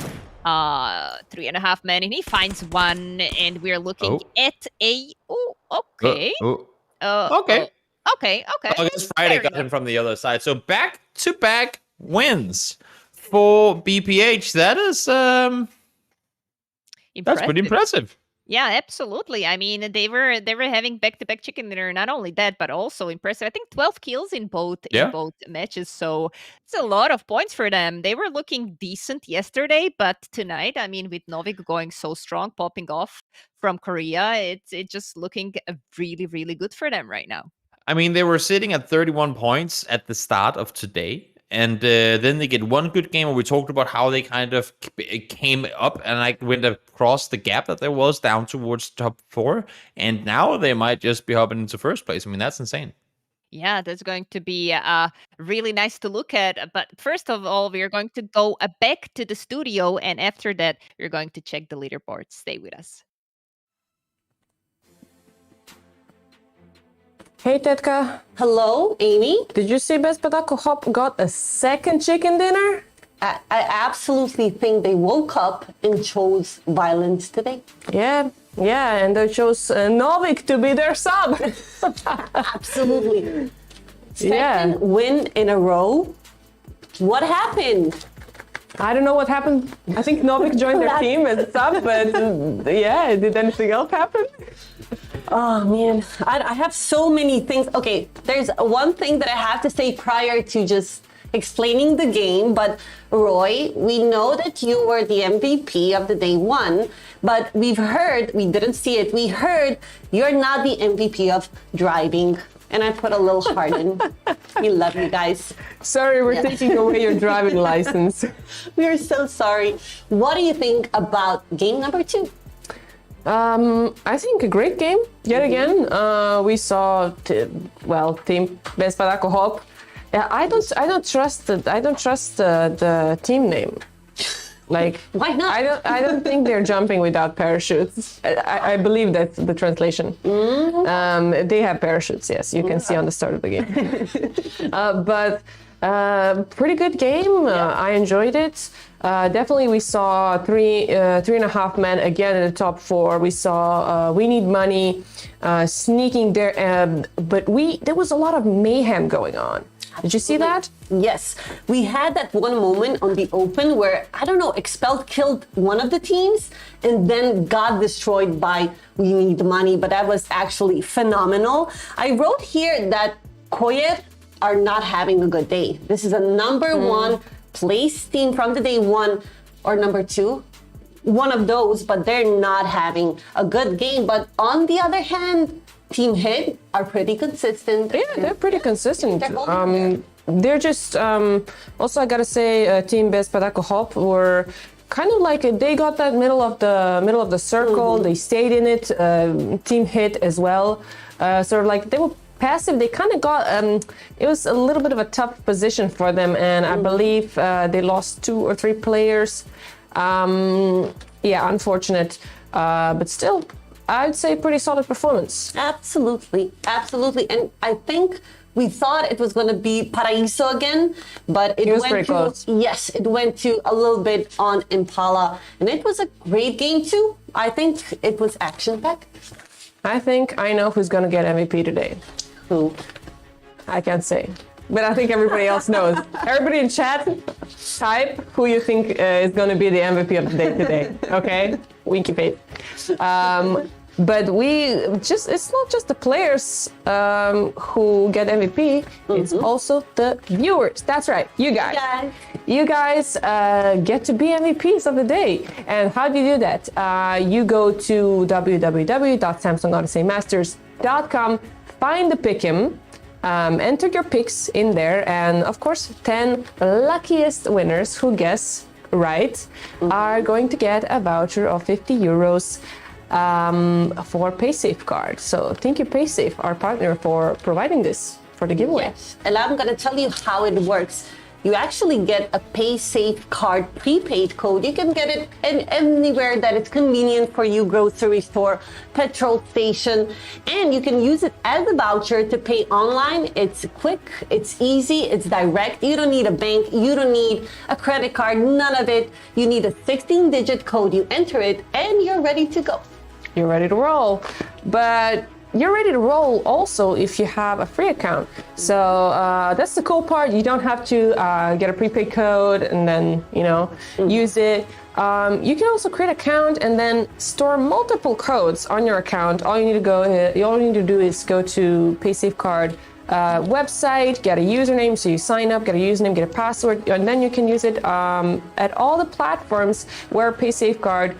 3.5 men, and he finds 1, and we're looking at a. Oh, okay. Okay. Okay. I guess Friday got him from the other side. So back-to-back wins for BPH. That is that's pretty impressive. Yeah, absolutely. I mean, they were having back-to-back chicken dinner. Not only that, but also impressive. I think 12 kills in both matches. So it's a lot of points for them. They were looking decent yesterday, but tonight, I mean, with Novik going so strong, popping off from Korea, it's just looking really, really good for them right now. I mean, they were sitting at 31 points at the start of today. And then they get 1 good game where we talked about how they kind of came up and like went across the gap that there was down towards top 4. And now they might just be hopping into 1st place. I mean, that's insane. Yeah, that's going to be really nice to look at. But first of all, we're going to go back to the studio. And after that, we're going to check the leaderboard. Stay with us. Hey, Tetka. Hello, Amy. Did you see Bespadako Hop got a 2nd chicken dinner? I absolutely think they woke up and chose violence today. Yeah, and they chose Novik to be their sub. Absolutely. Second win in a row. What happened? I don't know what happened. I think Novik joined their team as sub, but yeah, did anything else happen? Oh man, I have so many things. Okay, there's one thing that I have to say prior to just explaining the game, but Roy, we know that you were the MVP of the day 1, but we didn't see it, we heard you're not the MVP of driving. And I put a little heart in. We love you guys. Sorry, we're taking away your driving license. We are so sorry. What do you think about game number 2? I think a great game yet again. We saw Team Bespadako Hop. Yeah, I don't trust the team name. Like, Why not? I don't think they're jumping without parachutes. I believe that's the translation. They have parachutes, yes. You can see on the start of the game. But pretty good game. I enjoyed it. Definitely, we saw three and a half men again in the top 4. We saw We Need Money sneaking there, but there was a lot of mayhem going on. Did you see that? Yes, we had that one moment on the open where, I don't know, Expelled killed one of the teams and then got destroyed by We Need Money, but that was actually phenomenal. I wrote here that Koyer are not having a good day. This is a number 1 place team from the day 1 or number 2. One of those, but they're not having a good game. But on the other hand, Team Hit are pretty consistent. Yeah, they're pretty consistent. They're They're just also I gotta say, Team Bez Padako Hop were kind of like they got that middle of the circle. They stayed in it. Team Hit as well. Sort of like they were passive. They kind of got it was a little bit of a tough position for them, and I believe they lost 2 or 3 players. Yeah, unfortunate, but still, I'd say pretty solid performance. Absolutely, absolutely. And I think we thought it was going to be Paraíso again, but it was went pretty to, close. yes, it went to a little bit on Impala. And it was a great game too. I think it was action-packed. I think I know who's going to get MVP today. Who? I can't say, but I think everybody else knows. Everybody in chat, type who you think is going to be the MVP of the day today. Okay, winky face. But it's not just the players who get MVP, it's also the viewers. That's right, you guys. You guys get to be MVPs of the day. And how do you do that? You go to www.samsungodysseymasters.com, find the pick'em, enter your picks in there, and of course, 10 luckiest winners who guess right are going to get a voucher of 50 euros for PaySafe card. So thank you, PaySafe, our partner, for providing this for the giveaway. Yes. And I'm going to tell you how it works. You actually get a PaySafe card prepaid code. You can get it anywhere that it's convenient for you, grocery store, petrol station, and you can use it as a voucher to pay online. It's quick, it's easy, it's direct. You don't need a bank, you don't need a credit card, none of it. You need a 16-digit code. You enter it and you're ready to go. You're ready to roll. But you're ready to roll also if you have a free account. So that's the cool part. You don't have to get a prepaid code and then, use it. You can also create an account and then store multiple codes on your account. All you need to do is go to PaySafe Card website, get a username, so you sign up, get a username, get a password, and then you can use it at all the platforms where PaySafe Card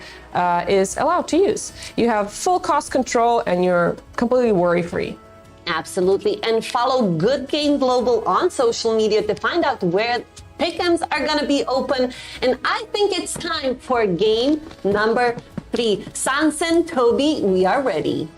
is allowed to use. You have full cost control and you're completely worry-free. Absolutely. And follow Good Game Global on social media to find out where pick'ems are going to be open. And I think it's time for game number 3. Sansen, Toby, we are ready.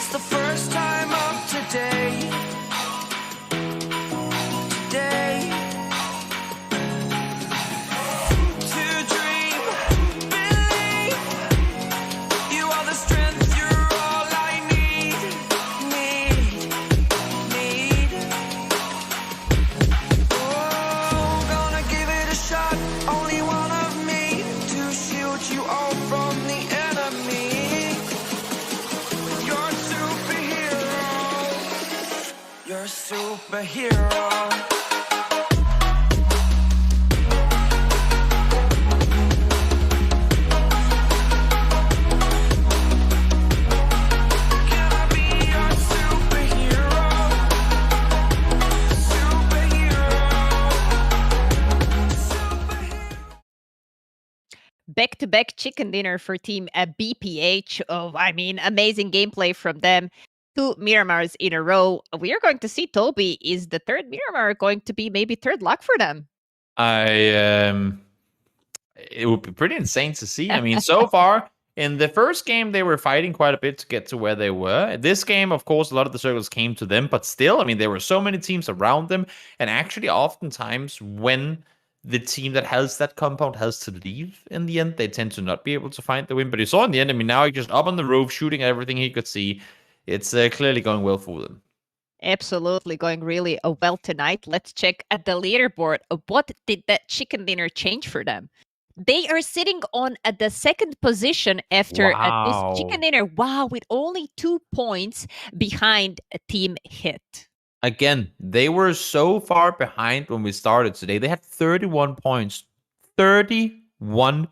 It's the first time of today. Today. To dream, believe. You are the strength, you're all I need. Oh, gonna give it a shot. Only one of me to shield you all from the enemy. You're a superhero. You're a superhero. Can I be your superhero? Superhero. Back-to-back chicken dinner for Team BPH. Oh, I mean, amazing gameplay from them. 2 Miramars in a row. We are going to see, Toby, is the third Miramar going to be maybe third luck for them? It would be pretty insane to see. I mean, so far in the first game, they were fighting quite a bit to get to where they were. This game, of course, a lot of the circles came to them, but still, I mean, there were so many teams around them, and actually, oftentimes when the team that has that compound has to leave in the end, they tend to not be able to find the win. But you saw in the end, I mean, now he's just up on the roof, shooting everything he could see. It's clearly going well for them. Absolutely going really well tonight. Let's check at the leaderboard. What did that chicken dinner change for them? They are sitting on at the second position after this chicken dinner. Wow, with only 2 points behind Team Hit. Again, they were so far behind when we started today. They had 31 points. 31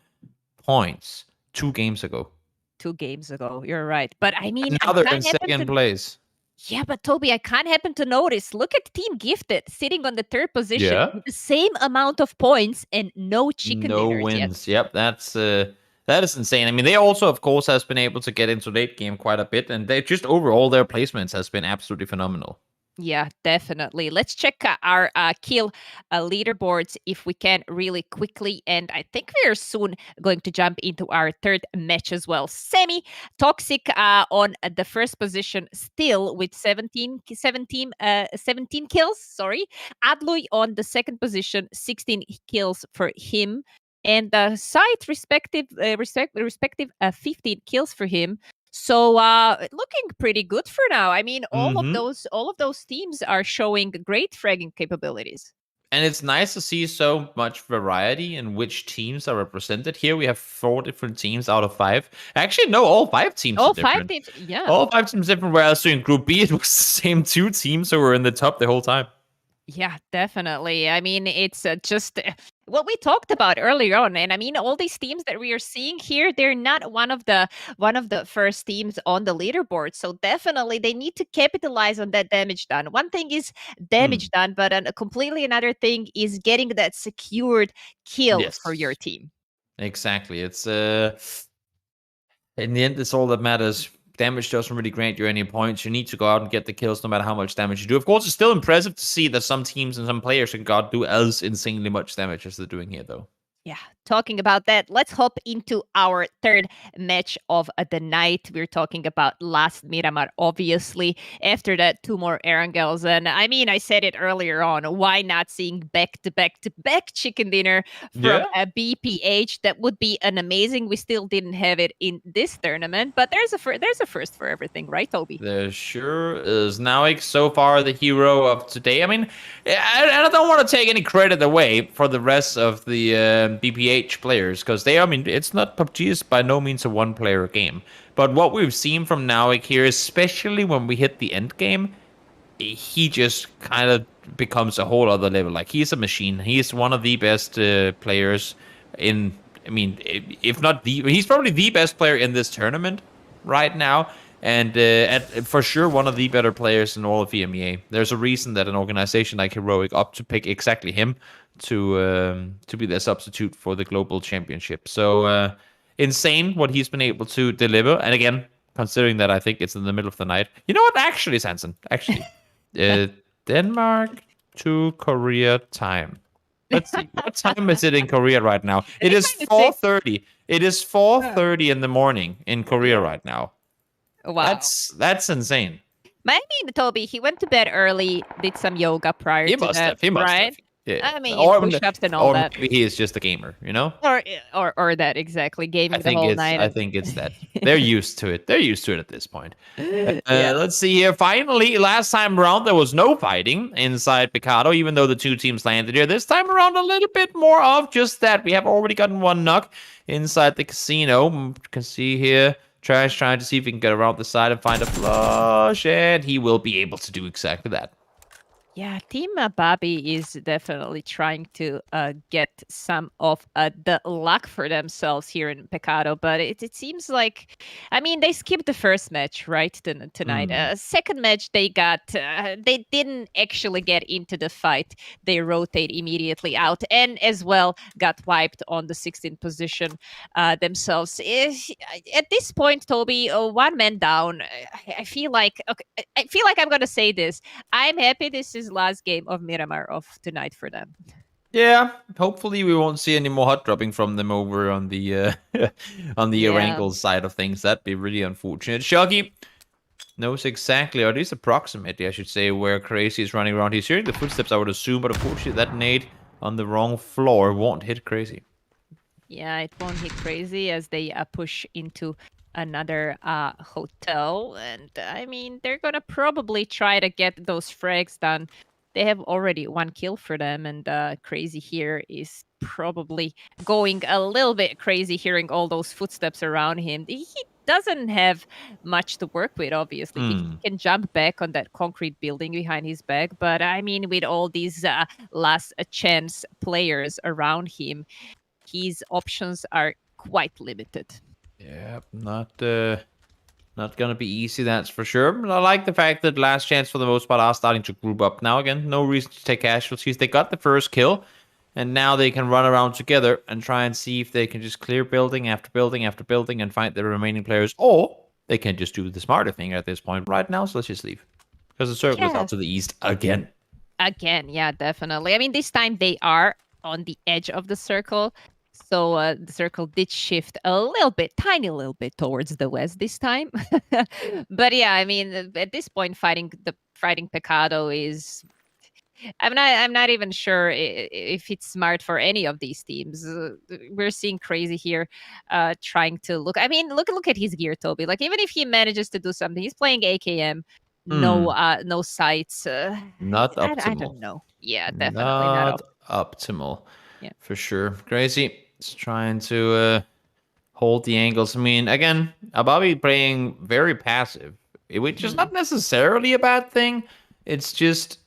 points 2 games ago. 2 games ago, you're right. But I mean, Now they're in second place. Yeah, but Toby, I can't happen to notice. Look at Team Gifted sitting on the third position with the same amount of points and no chicken dinners wins. yet. Yep, that is insane. I mean, they also, of course, has been able to get into late game quite a bit, and they just overall their placements has been absolutely phenomenal. Yeah, definitely. Let's check our kill leaderboards if we can really quickly. And I think we are soon going to jump into our third match as well. Semi Toxic on the first position still with 17 kills. Sorry. Adluy on the second position, 16 kills for him. And Scythe respective 15 kills for him. So looking pretty good for now. I mean, all of those teams are showing great fragging capabilities. And it's nice to see so much variety in which teams are represented. Here we have 4 different teams out of 5. Actually, no, all 5 teams are different. 5 teams, yeah. All 5 teams different, whereas in Group B, it was the same 2 teams who were in the top the whole time. Yeah, definitely. I mean, it's just what we talked about earlier on, and I mean, all these teams that we are seeing here, they're not one of the first teams on the leaderboard. So definitely, they need to capitalize on that damage done. One thing is damage done, but a completely another thing is getting that secured kill for your team. Exactly. It's in the end, it's all that matters. Damage doesn't really grant you any points. You need to go out and get the kills no matter how much damage you do. Of course, it's still impressive to see that some teams and some players can go out and do as insanely much damage as they're doing here, though. Yeah, talking about that, let's hop into our third match of the night. We're talking about last Miramar, obviously. After that, 2 more Erangels. And I mean, I said it earlier on, why not seeing back-to-back chicken dinner from a BPH? That would be an amazing. We still didn't have it in this tournament, but there's a first for everything, right, Toby? There sure is. Naoik, so far the hero of today. I mean, I don't want to take any credit away for the rest of the BPH players, because I mean, it's not PUBG is by no means a one-player game. But what we've seen from Naoik here, especially when we hit the end game, he just kind of becomes a whole other level. Like, he's a machine. He's one of the best players in, I mean, if not he's probably the best player in this tournament right now. And for sure, one of the better players in all of EMEA. There's a reason that an organization like Heroic opted to pick exactly him to be their substitute for the global championship. So insane what he's been able to deliver. And again, considering that I think it's in the middle of the night. You know what? Actually, Sanson, Denmark to Korea time. Let's see. What time is it in Korea right now? It is 4:30. It is 4:30 in the morning in Korea right now. Wow. That's insane. I mean, Toby, he went to bed early, did some yoga prior He to must that, have. He must right? have. Yeah. I mean, push-ups and all Or that. maybe he is just a gamer, you know? Or that exactly, gaming the whole night. I think it's that. They're used to it. They're used to it at this point. Yeah. Let's see here. Finally, last time around, there was no fighting inside Picado, even though the two teams landed here. This time around, a little bit more of just that. We have already gotten one knock inside the casino. You can see here, Trash trying to see if he can get around the side and find a flush, and he will be able to do exactly that. Yeah, Team Bobby is definitely trying to get some of the luck for themselves here in Pecado, but it seems like, I mean, they skipped the first match, right, tonight. Second match, they didn't actually get into the fight. They rotate immediately out and as well got wiped on the 16th position themselves. At this point, Toby, one man down. I feel like, okay, I feel like I'm going to say this. I'm happy this is last game of Miramar of tonight for them. Yeah, hopefully we won't see any more hot dropping from them over on the on the Erangel side of things. That'd be really unfortunate. Shoggy knows exactly, or at least approximately, I should say, where Crazy is running around. He's hearing the footsteps, I would assume, but unfortunately that nade on the wrong floor won't hit Crazy. Yeah, it won't hit Crazy as they push into another hotel. And I mean, they're going to probably try to get those frags done. They have already one kill for them, and Crazy here is probably going a little bit crazy hearing all those footsteps around him. He doesn't have much to work with, obviously. He can jump back on that concrete building behind his back, but I mean, with all these last chance players around him, his options are quite limited. Yeah, not gonna be easy, that's for sure. But I like the fact that Last Chance, for the most part, are starting to group up. Now, again, no reason to take casualties. They got the first kill, and now they can run around together and try and see if they can just clear building after building after building and find the remaining players, or they can just do the smarter thing at this point right now. So let's just leave, because the circle is out to the east again. Again, yeah, definitely. I mean, this time they are on the edge of the circle. So the circle did shift a little bit, tiny little bit towards the west this time. But yeah, I mean, at this point, fighting Pecado is. I'm not even sure if it's smart for any of these teams. We're seeing Crazy here, trying to look. I mean, look at his gear, Toby. Like even if he manages to do something, he's playing AKM. No sights. Not optimal. I don't know. Yeah, definitely not optimal. Yeah, for sure. Crazy is trying to hold the angles. I mean, again, Ababi playing very passive, which is not necessarily a bad thing. It's just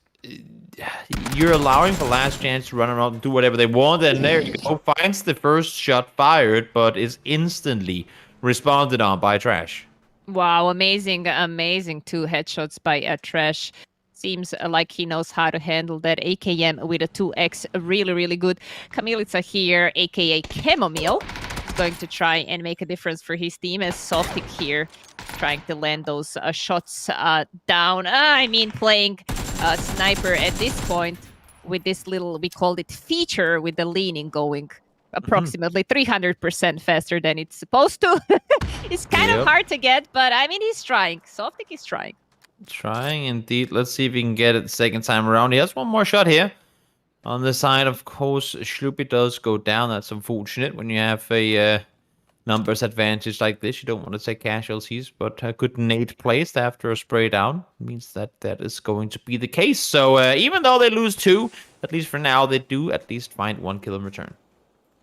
you're allowing for Last Chance to run around and do whatever they want, and there you go. Finds the first shot fired, but is instantly responded on by Trash. Wow, amazing 2 headshots by Trash. Seems like he knows how to handle that AKM with a 2x. Really, really good. Kamilica here, aka Chamomile, is going to try and make a difference for his team as Softic here trying to land those shots down. I mean, playing sniper at this point with this little, we called it feature, with the leaning going approximately 300% faster than it's supposed to. It's kind of hard to get, but I mean, he's trying. Softic is trying. Trying indeed. Let's see if he can get it the second time around. He has one more shot here. On the side, of course, Schloopy does go down. That's unfortunate when you have a numbers advantage like this. You don't want to take casualties, but a good nade placed after a spray down means that is going to be the case. So even though they lose 2, at least for now, they do at least find 1 kill in return.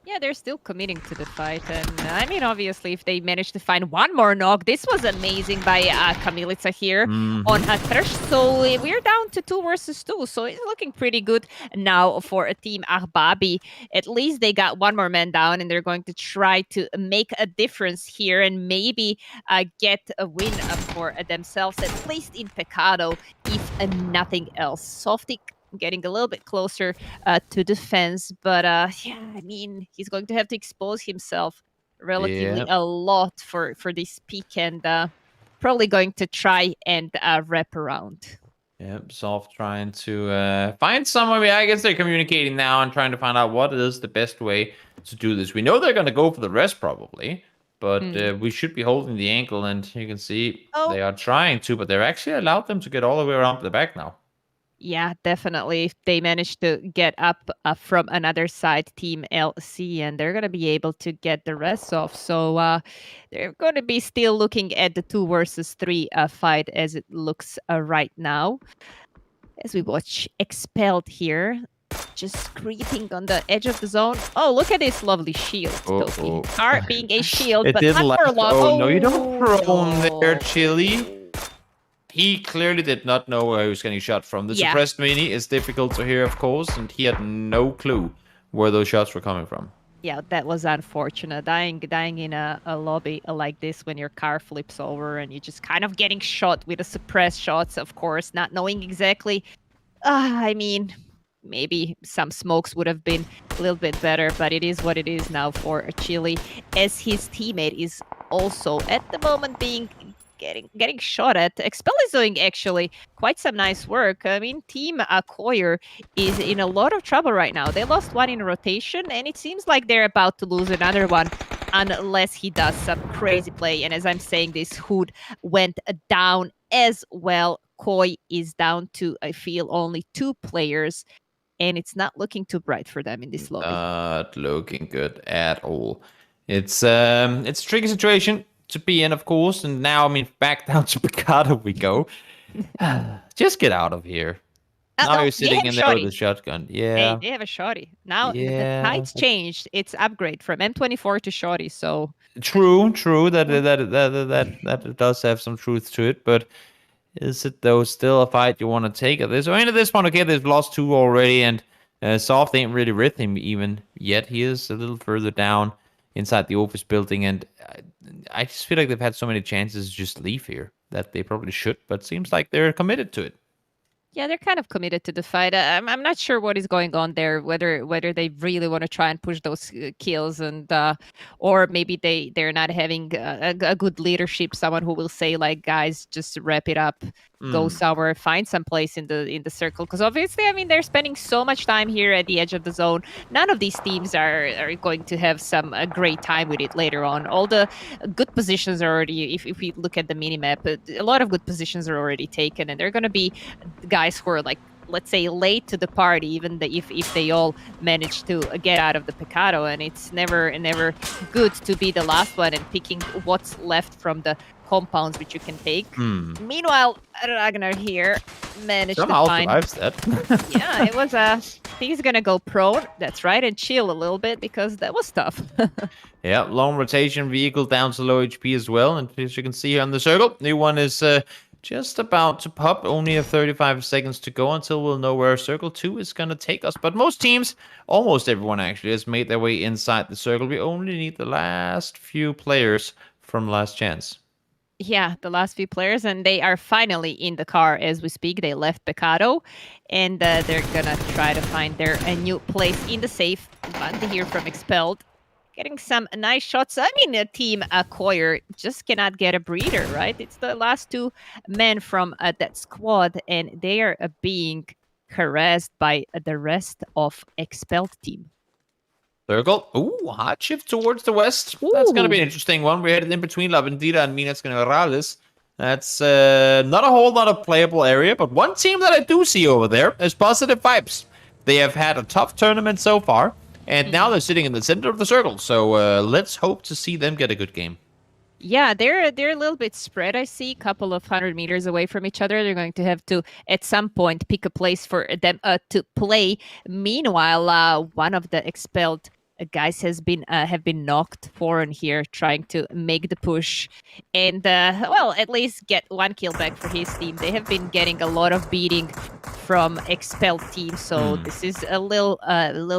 Yeah, they're still committing to the fight. And I mean, obviously, if they manage to find one more knock, this was amazing by Kamilica here on a Thresh. So we're down to 2 versus 2. So it's looking pretty good now for a team Arbabi. At least they got one more man down, and they're going to try to make a difference here and maybe get a win for themselves, at least in Pecado, if nothing else. Softic getting a little bit closer to defense, but yeah, I mean, he's going to have to expose himself relatively a lot for this peak, and probably going to try and wrap around. Yep, Soft trying to find some way. I guess they're communicating now and trying to find out what is the best way to do this. We know they're going to go for the rest probably, but we should be holding the ankle, and you can see Oh. they are trying to, but they're actually allowed them to get all the way around the back now. Yeah, definitely. If they manage to get up from another side, Team LC, and they're going to be able to get the rest off. So they're going to be still looking at the 2 versus 3 fight as it looks right now. As we watch Expelled here, just creeping on the edge of the zone. Oh, look at this lovely shield, Toki. Art being a shield, It but did not for long. Oh, no, you don't throw him there, no. Chili. He clearly did not know where he was getting shot from. The suppressed mini is difficult to hear, of course, and he had no clue where those shots were coming from. Yeah, that was unfortunate. Dying in a lobby like this when your car flips over and you're just kind of getting shot with the suppressed shots, of course, not knowing exactly. I mean, maybe some smokes would have been a little bit better, but it is what it is now for Chile, as his teammate is also at the moment getting shot at. Expel is doing actually quite some nice work. I mean, Team Koyer is in a lot of trouble right now. They lost 1 in a rotation, and it seems like they're about to lose another one unless he does some crazy play. And as I'm saying this, Hood went down as well. Koi is down to, I feel, only 2 players, and it's not looking too bright for them in this lobby. Not looking good at all. It's a tricky situation to be in, of course, and now, I mean, back down to Picado we go. Just get out of here. Now you're sitting in there with a shotgun. Yeah. They have a shotty. Now the tides changed. It's upgrade from M24 to shotty, so... True. That does have some truth to it, but is it, though, still a fight you want to take at this? I mean, at this point, okay, they've lost 2 already, and Soft ain't really with him even yet. He is a little further down inside the office building, and I just feel like they've had so many chances to just leave here that they probably should, but seems like they're committed to it. Yeah, they're kind of committed to the fight. I'm not sure what is going on there, whether they really want to try and push those kills, and or maybe they're not having a good leadership, someone who will say like, guys, just wrap it up, go somewhere, find some place in the circle. Because obviously, I mean, they're spending so much time here at the edge of the zone. None of these teams are going to have some great time with it later on. All the good positions are already, if we look at the minimap, a lot of good positions are already taken, and they're going to be guys who are like, let's say, late to the party, even if they all manage to get out of the Picado, and it's never good to be the last one and picking what's left from the compounds which you can take. Meanwhile, Ragnar here managed somehow to find... survives that. Yeah, it was he's gonna go prone, that's right, and chill a little bit because that was tough. Yeah, long rotation vehicle down to low HP as well, and as you can see here on the circle, new one is just about to pop. Only have 35 seconds to go until we'll know where Circle 2 is going to take us. But most teams, almost everyone actually, has made their way inside the circle. We only need the last few players from Last Chance. Yeah, the last few players, and they are finally in the car as we speak. They left Picado, and they're going to try to find a new place in the safe. Bandy here from Expelled. Getting some nice shots. I mean, Team Koyer just cannot get a breather, right? It's the last 2 men from that squad, and they are being harassed by the rest of Expelled team. Circle. Ooh, hot shift towards the west. Ooh. That's going to be an interesting one. We're headed in between La Vendita and Minas Generales. That's not a whole lot of playable area, but one team that I do see over there is Positive Vibes. They have had a tough tournament so far. And now they're sitting in the center of the circle, so let's hope to see them get a good game. Yeah, they're a little bit spread, I see. A couple of 100 meters away from each other. They're going to have to, at some point, pick a place for them to play. Meanwhile, one of the Expelled guys have been knocked foreign here, trying to make the push. And, well, at least get 1 kill back for his team. They have been getting a lot of beating from Expelled team, so this is a little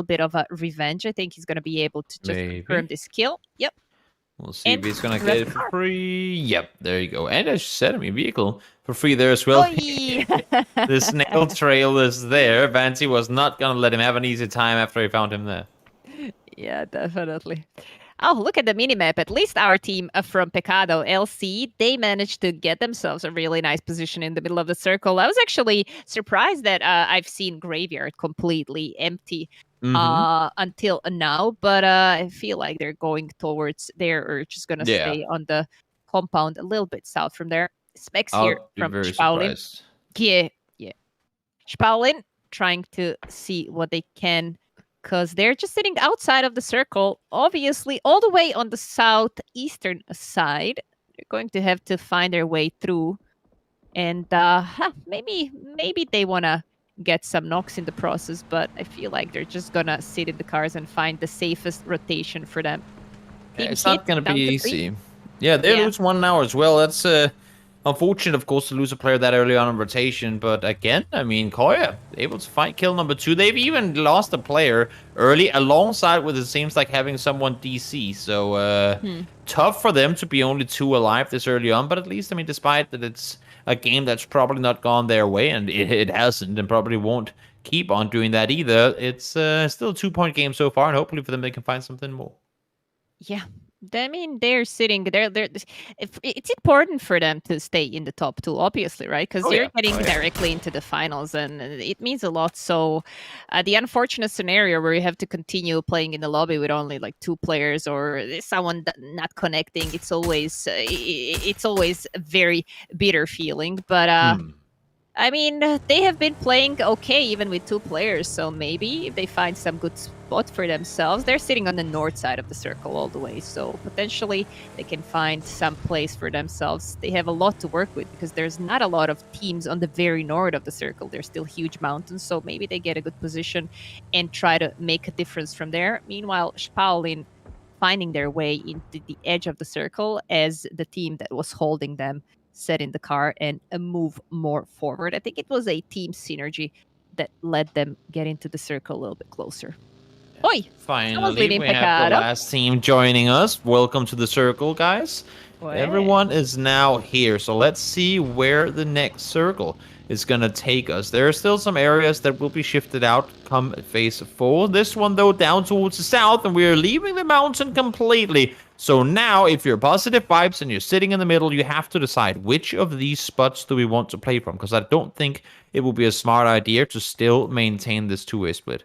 bit of a revenge. I think he's going to be able to just confirm this kill. Yep. We'll see if he's going to get it for free. Yep, there you go. And as you said, I mean, vehicle for free there as well. The snail trail is there. Vancy was not going to let him have an easy time after he found him there. Yeah, definitely. Oh, look at the minimap. At least our team from Picado, LC, they managed to get themselves a really nice position in the middle of the circle. I was actually surprised that I've seen Graveyard completely empty until now. But I feel like they're going towards there, or just gonna Yeah. stay on the compound a little bit south from there. Specs here I'll be from very Spaulin. surprised. Yeah. Spaulin trying to see what they can, because they're just sitting outside of the circle, obviously all the way on the southeastern side. They're going to have to find their way through, and maybe they want to get some knocks in the process, but I feel like they're just gonna sit in the cars and find the safest rotation for them. Yeah, Team it's not Hit going to down be to 3. easy. Yeah, they Yeah. lose one now as well. That's unfortunate, of course, to lose a player that early on in rotation. But again, I mean, Koya able to find kill number 2. They've even lost a player early, alongside with it seems like having someone DC. So tough for them to be only 2 alive this early on. But at least, I mean, despite that it's a game that's probably not gone their way, and it hasn't, and probably won't keep on doing that either. It's still a 2-point game so far, and hopefully for them they can find something more. Yeah. I mean, they're sitting there. It's important for them to stay in the top 2, obviously, right? Because you're getting directly into the finals, and it means a lot. So, the unfortunate scenario where you have to continue playing in the lobby with only like 2 players, or someone not connecting, it's always a very bitter feeling. But I mean, they have been playing okay even with 2 players, so maybe if they find some good spot for themselves, they're sitting on the north side of the circle all the way, so potentially they can find some place for themselves. They have a lot to work with because there's not a lot of teams on the very north of the circle. There's still huge mountains, so maybe they get a good position and try to make a difference from there. Meanwhile, Spaulin finding their way into the edge of the circle as the team that was holding them set in the car and move more forward. I think it was a team synergy that led them get into the circle a little bit closer. Oi! Finally, we have the last team joining us. Welcome to the circle, guys. Everyone is now here, so let's see where the next circle is going to take us. There are still some areas that will be shifted out come phase 4. This one, though, down towards the south, and we are leaving the mountain completely. So now, if you're positive vibes and you're sitting in the middle, you have to decide which of these spots do we want to play from, because I don't think it will be a smart idea to still maintain this 2-way split.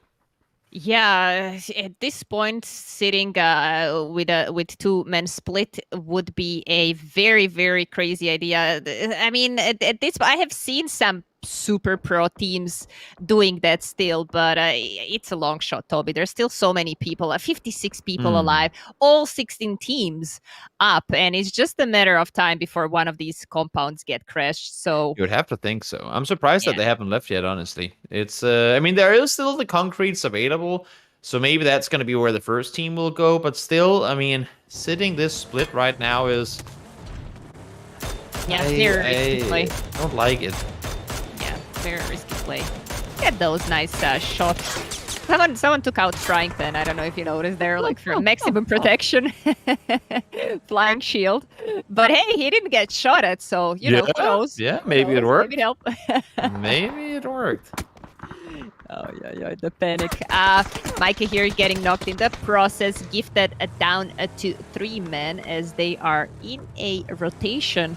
Yeah, at this point, sitting with 2 men split would be a very, very crazy idea. I mean, at this, I have seen some super pro teams doing that still, but it's a long shot, Toby. There's still so many people, 56 people alive, all 16 teams up, and it's just a matter of time before one of these compounds get crashed. So you would have to think so. I'm surprised that they haven't left yet, honestly. It's I mean, there is still the concretes available, so maybe that's going to be where the first team will go, but still, I mean, sitting this split right now is I don't like it. Very risky play. Get those nice shots. Someone took out Frying Pan. I don't know if you noticed there, like for maximum protection. Flying shield. But hey, he didn't get shot at, so, you know, who knows? Yeah, maybe it worked. Maybe it helped. Maybe it worked. Oh, yeah, the panic. Micah here getting knocked in the process. Gifted down to 3 men as they are in a rotation,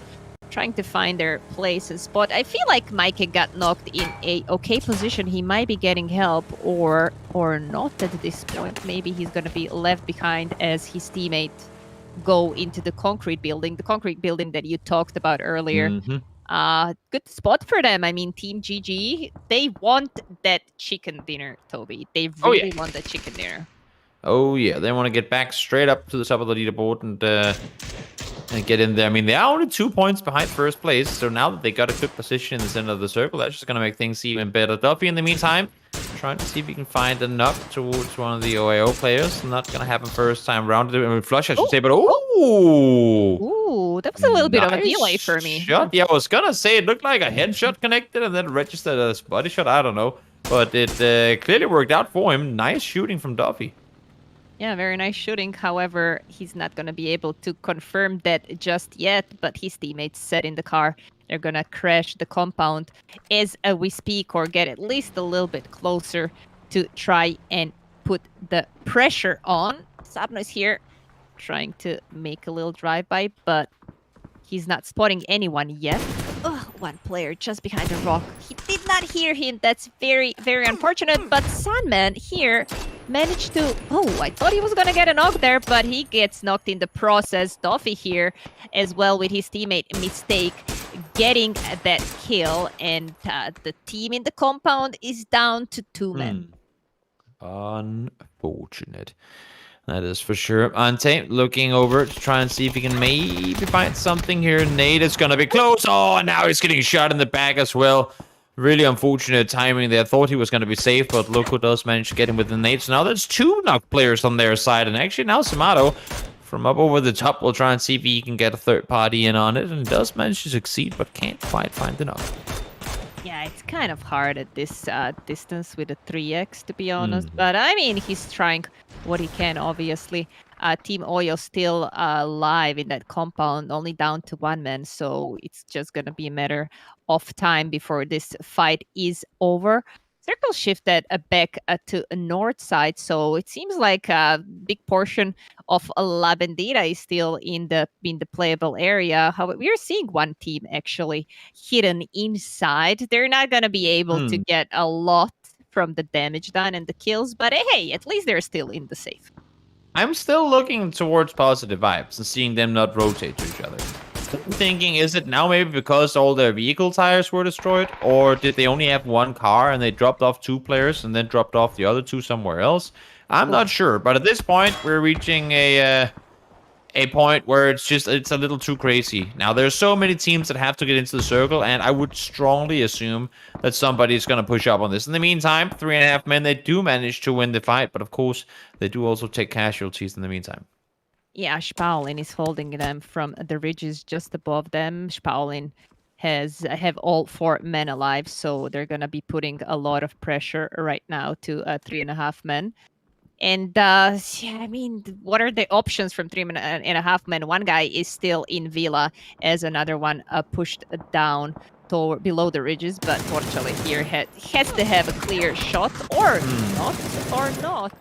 trying to find their place and spot. I feel like Micah got knocked in a okay position. He might be getting help or not at this point. Maybe he's going to be left behind as his teammate go into the concrete building that you talked about earlier. Good spot for them. I mean, Team GG, they want that chicken dinner, Toby. They really want that chicken dinner. Oh, yeah. They want to get back straight up to the top of the leaderboard and get in there. I mean, they are only 2 points behind first place, so now that they got a good position in the center of the circle, that's just going to make things even better. Duffy, in the meantime, trying to see if he can find a knock towards one of the OAO players. Not going to happen first time round. I mean, flush, I should say, but Ooh, that was a little bit of a delay for me. Shot. Yeah, I was going to say it looked like a headshot connected and then registered as body shot. I don't know, but it clearly worked out for him. Nice shooting from Duffy. Yeah, very nice shooting. However, he's not going to be able to confirm that just yet, but his teammates set in the car. They're going to crash the compound as we speak, or get at least a little bit closer to try and put the pressure on. Sabno is here trying to make a little drive-by, but he's not spotting anyone yet. One player just behind the rock. He did not hear him. That's very, very unfortunate. But Sandman here managed to... Oh, I thought he was going to get a knock there, but he gets knocked in the process. Duffy here as well with his teammate Mistake getting that kill. And the team in the compound is down to 2 men. Unfortunate. That is for sure. Ante looking over to try and see if he can maybe find something here. Nate is going to be close. Oh, and now he's getting shot in the back as well. Really unfortunate timing there. Thought he was going to be safe, but look who does manage to get him with the nade. So now there's 2 knock players on their side. And actually now Samato from up over the top will try and see if he can get a third party in on it. And does manage to succeed, but can't quite find the knock. Yeah, it's kind of hard at this distance with a 3x, to be honest. But I mean, he's trying what he can, obviously. Team Oyo still alive in that compound, only down to 1 man. So it's just going to be a matter of time before this fight is over. Circle shifted back to a north side, so it seems like a big portion of La Bandera is still in the playable area. However, we are seeing 1 team actually hidden inside. They're not going to be able to get a lot from the damage done and the kills, but hey, at least they're still in the safe. I'm still looking towards positive vibes and seeing them not rotate to each other. I'm thinking, is it now maybe because all their vehicle tires were destroyed? Or did they only have 1 car and they dropped off 2 players and then dropped off the other 2 somewhere else? I'm not sure, but at this point, we're reaching a point where it's a little too crazy. Now, there's so many teams that have to get into the circle, and I would strongly assume that somebody's going to push up on this. In the meantime, 3.5 men, they do manage to win the fight, but of course, they do also take casualties in the meantime. Yeah, Spaulin is holding them from the ridges just above them. Spaulin have all 4 men alive, so they're going to be putting a lot of pressure right now to 3.5 men. And yeah, I mean, what are the options from 3.5 men? 1 guy is still in Villa as another one pushed down below the ridges, but fortunately here has to have a clear shot or not.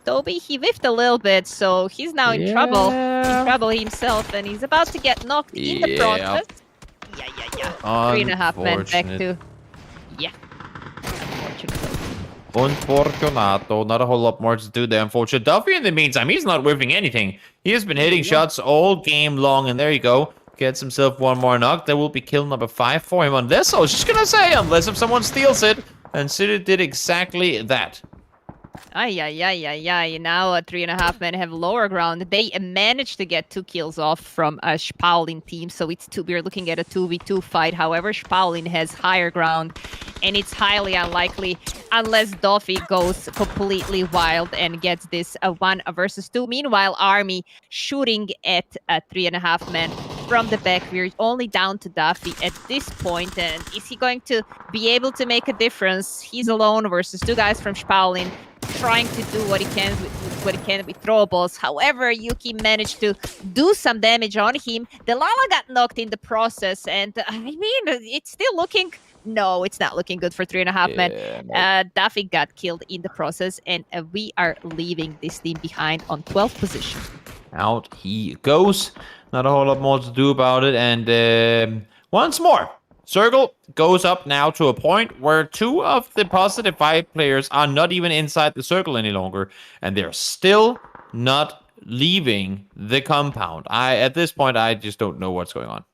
Toby, he whiffed a little bit, so he's now in trouble himself, and he's about to get knocked in the process. Yeah. 3.5 men back to... Yeah. Unfortunato. Not a whole lot more to do there, unfortunately. Duffy, in the meantime, he's not whiffing anything. He has been hitting shots all game long, and there you go. Gets himself 1 more knock. There will be kill number 5 for him on this. I was just going to say, unless if someone steals it. And City did exactly that. Now 3.5 men have lower ground. They managed to get 2 kills off from a Spaulin team, so we're looking at a 2v2 fight. However, Spaulin has higher ground, and it's highly unlikely unless Duffy goes completely wild and gets this 1 versus 2. Meanwhile, Army shooting at 3.5 men from the back. We're only down to Duffy at this point, and is he going to be able to make a difference? He's alone versus 2 guys from Spaulin, trying to do what he can with throwables. However, Yuki managed to do some damage on him. The Lala got knocked in the process, and I mean, it's still looking... No, it's not looking good for 3.5 men. Duffy got killed in the process, and we are leaving this team behind on 12th position. Out he goes. Not a whole lot more to do about it, and once more, Circle goes up now to a point where 2 of the positive 5 players are not even inside the circle any longer, and they're still not leaving the compound. At this point, I just don't know what's going on.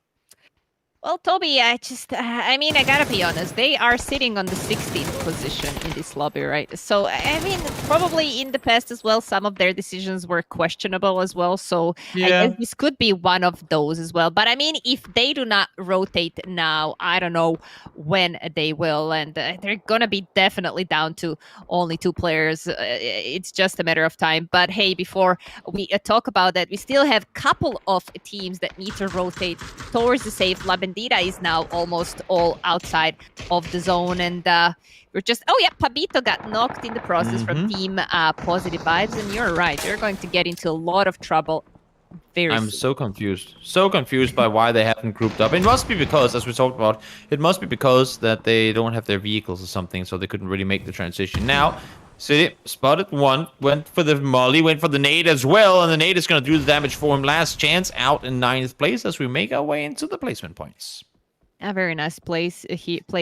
Well, Toby, I gotta be honest. They are sitting on the 16th position in this lobby, right? So, I mean, probably in the past as well, some of their decisions were questionable as well. So, yeah. I guess this could be one of those as well. But, I mean, if they do not rotate now, I don't know when they will. And they're gonna be definitely down to only 2 players. It's just a matter of time. But, hey, before we talk about that, we still have a couple of teams that need to rotate towards the safe. La Bandera is now almost all outside of the zone, and we're just... Oh, yeah, Pabito got knocked in the process from Team Positive Vibes, and you're right. They're going to get into a lot of trouble very soon. So confused. So confused by why they haven't grouped up. It must be because, as we talked about, it must be because that they don't have their vehicles or something, so they couldn't really make the transition. Now, City spotted 1, went for the molly, went for the nade as well, and the nade is going to do the damage for him. Last chance out in 9th place as we make our way into the placement points. A very nice play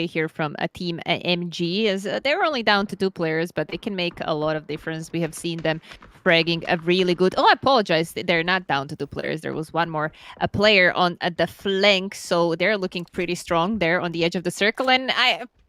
here from a team MG. As they're only down to 2 players, but they can make a lot of difference. We have seen them fragging a really good. Oh, I apologize. They're not down to 2 players. There was one more a player on the flank, so they're looking pretty strong there on the edge of the circle. And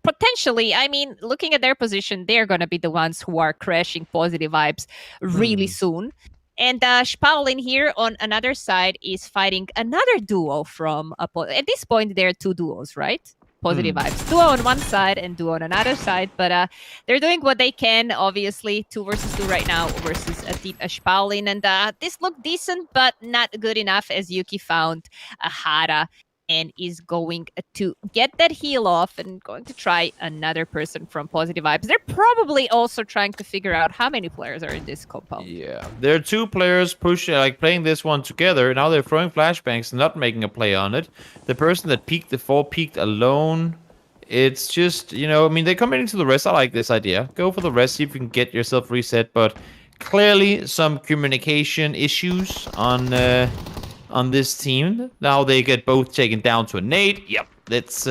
potentially, I mean, looking at their position, they're going to be the ones who are crashing positive vibes really soon. And Spaul in here on another side is fighting another duo from at this point there are 2 duos, right? Positive vibes. Duo on one side and duo on another side, but they're doing what they can. Obviously, 2 versus 2 right now versus Team Spaulin, and this looked decent, but not good enough as Yuki found a Hara and is going to get that heal off and going to try another person from Positive Vibes. They're probably also trying to figure out how many players are in this compound. Yeah, there are 2 players playing this one together. Now they're throwing flashbangs, not making a play on it. The person that peeked before peeked alone. It's just, I mean, they're committing to the rest. I like this idea. Go for the rest, see if you can get yourself reset. But clearly some communication issues on this team. Now they get both taken down to a nade. Yep, that's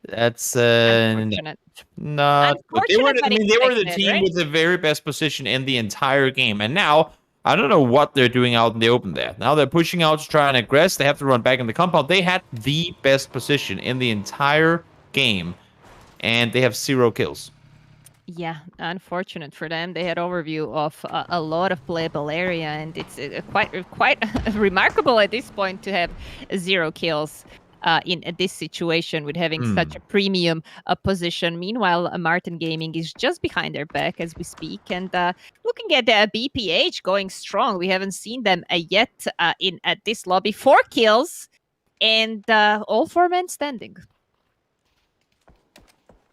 Unfortunate. not. But they were the expected, team right? with the very best position in the entire game, and now I don't know what they're doing out in the open there. Now they're pushing out to try and aggress. They have to run back in the compound. They had the best position in the entire game, and they have 0 kills. Yeah, unfortunate for them. They had overview of a lot of playable area, and it's quite remarkable at this point to have 0 kills in this situation with having such a premium position. Meanwhile, Martin Gaming is just behind their back as we speak, and looking at the BPH going strong. We haven't seen them yet at this lobby. 4 kills, and all 4 men standing.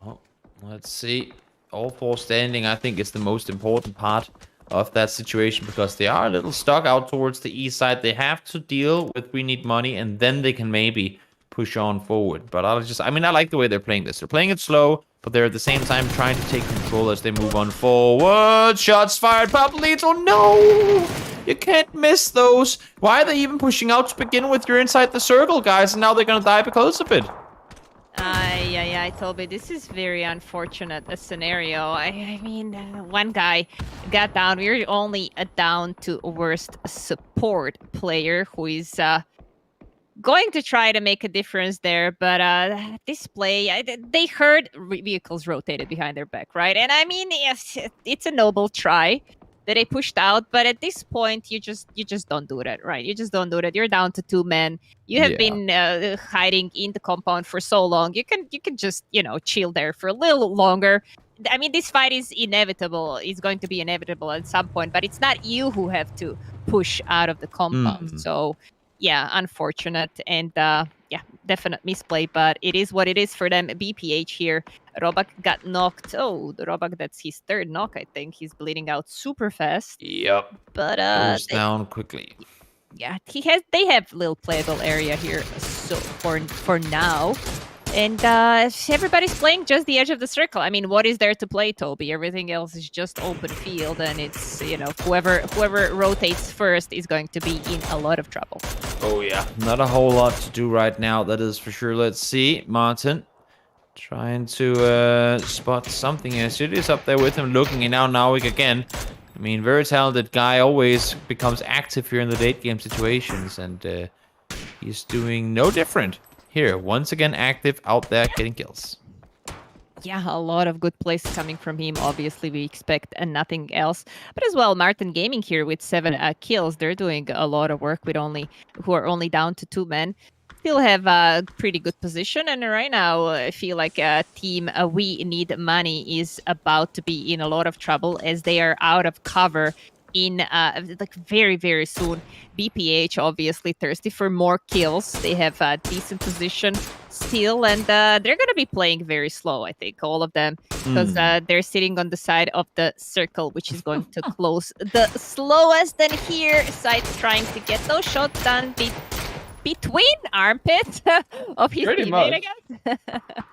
Oh, let's see. All 4 standing, I think, is the most important part of that situation because they are a little stuck out towards the east side. They have to deal with we need money, and then they can maybe push on forward. But I like the way they're playing this. They're playing it slow, but they're at the same time trying to take control as they move on forward. Shots fired, Papalito. No! You can't miss those. Why are they even pushing out to begin with? You're inside the circle, guys, and now they're going to die because of it. Yeah, Toby, this is very unfortunate a scenario. I mean, one guy got down. We're only down to worst support player who is going to try to make a difference there. But this play, they heard vehicles rotated behind their back, right? And I mean, yes, it's a noble try that they pushed out, but at this point, you just don't do that, right? You just don't do that. You're down to 2 men. You have been hiding in the compound for so long. You can just chill there for a little longer. I mean, this fight is inevitable. It's going to be inevitable at some point, but it's not you who have to push out of the compound. So, yeah, unfortunate, and definite misplay, but it is what it is for them. BPH here. Robak got knocked. Oh, the Robak, that's his 3rd knock, I think. He's bleeding out super fast. Yep. But goes down quickly. Yeah, they have little playable area here so for now. And everybody's playing just the edge of the circle. I mean, what is there to play, Toby? Everything else is just open field, and it's, whoever rotates first is going to be in a lot of trouble. Oh, yeah. Not a whole lot to do right now, that is for sure. Let's see. Martin trying to spot something. As it is up there with him, looking, and now Nawik again. I mean, very talented guy, always becomes active here in the late game situations, and he's doing no different. Here, once again, active out there, getting kills. Yeah, a lot of good plays coming from him. Obviously, we expect nothing else. But as well, Martin Gaming here with 7 kills. They're doing a lot of work with who are only down to 2 men. Still have a pretty good position. And right now, I feel like team We Need Money is about to be in a lot of trouble as they are out of cover in very, very soon. BPH obviously thirsty for more kills. They have a decent position still, and they're going to be playing very slow, I think, all of them, because they're sitting on the side of the circle, which is going to close the slowest. And here, Side's trying to get those shots done between armpits of his teammate, I guess.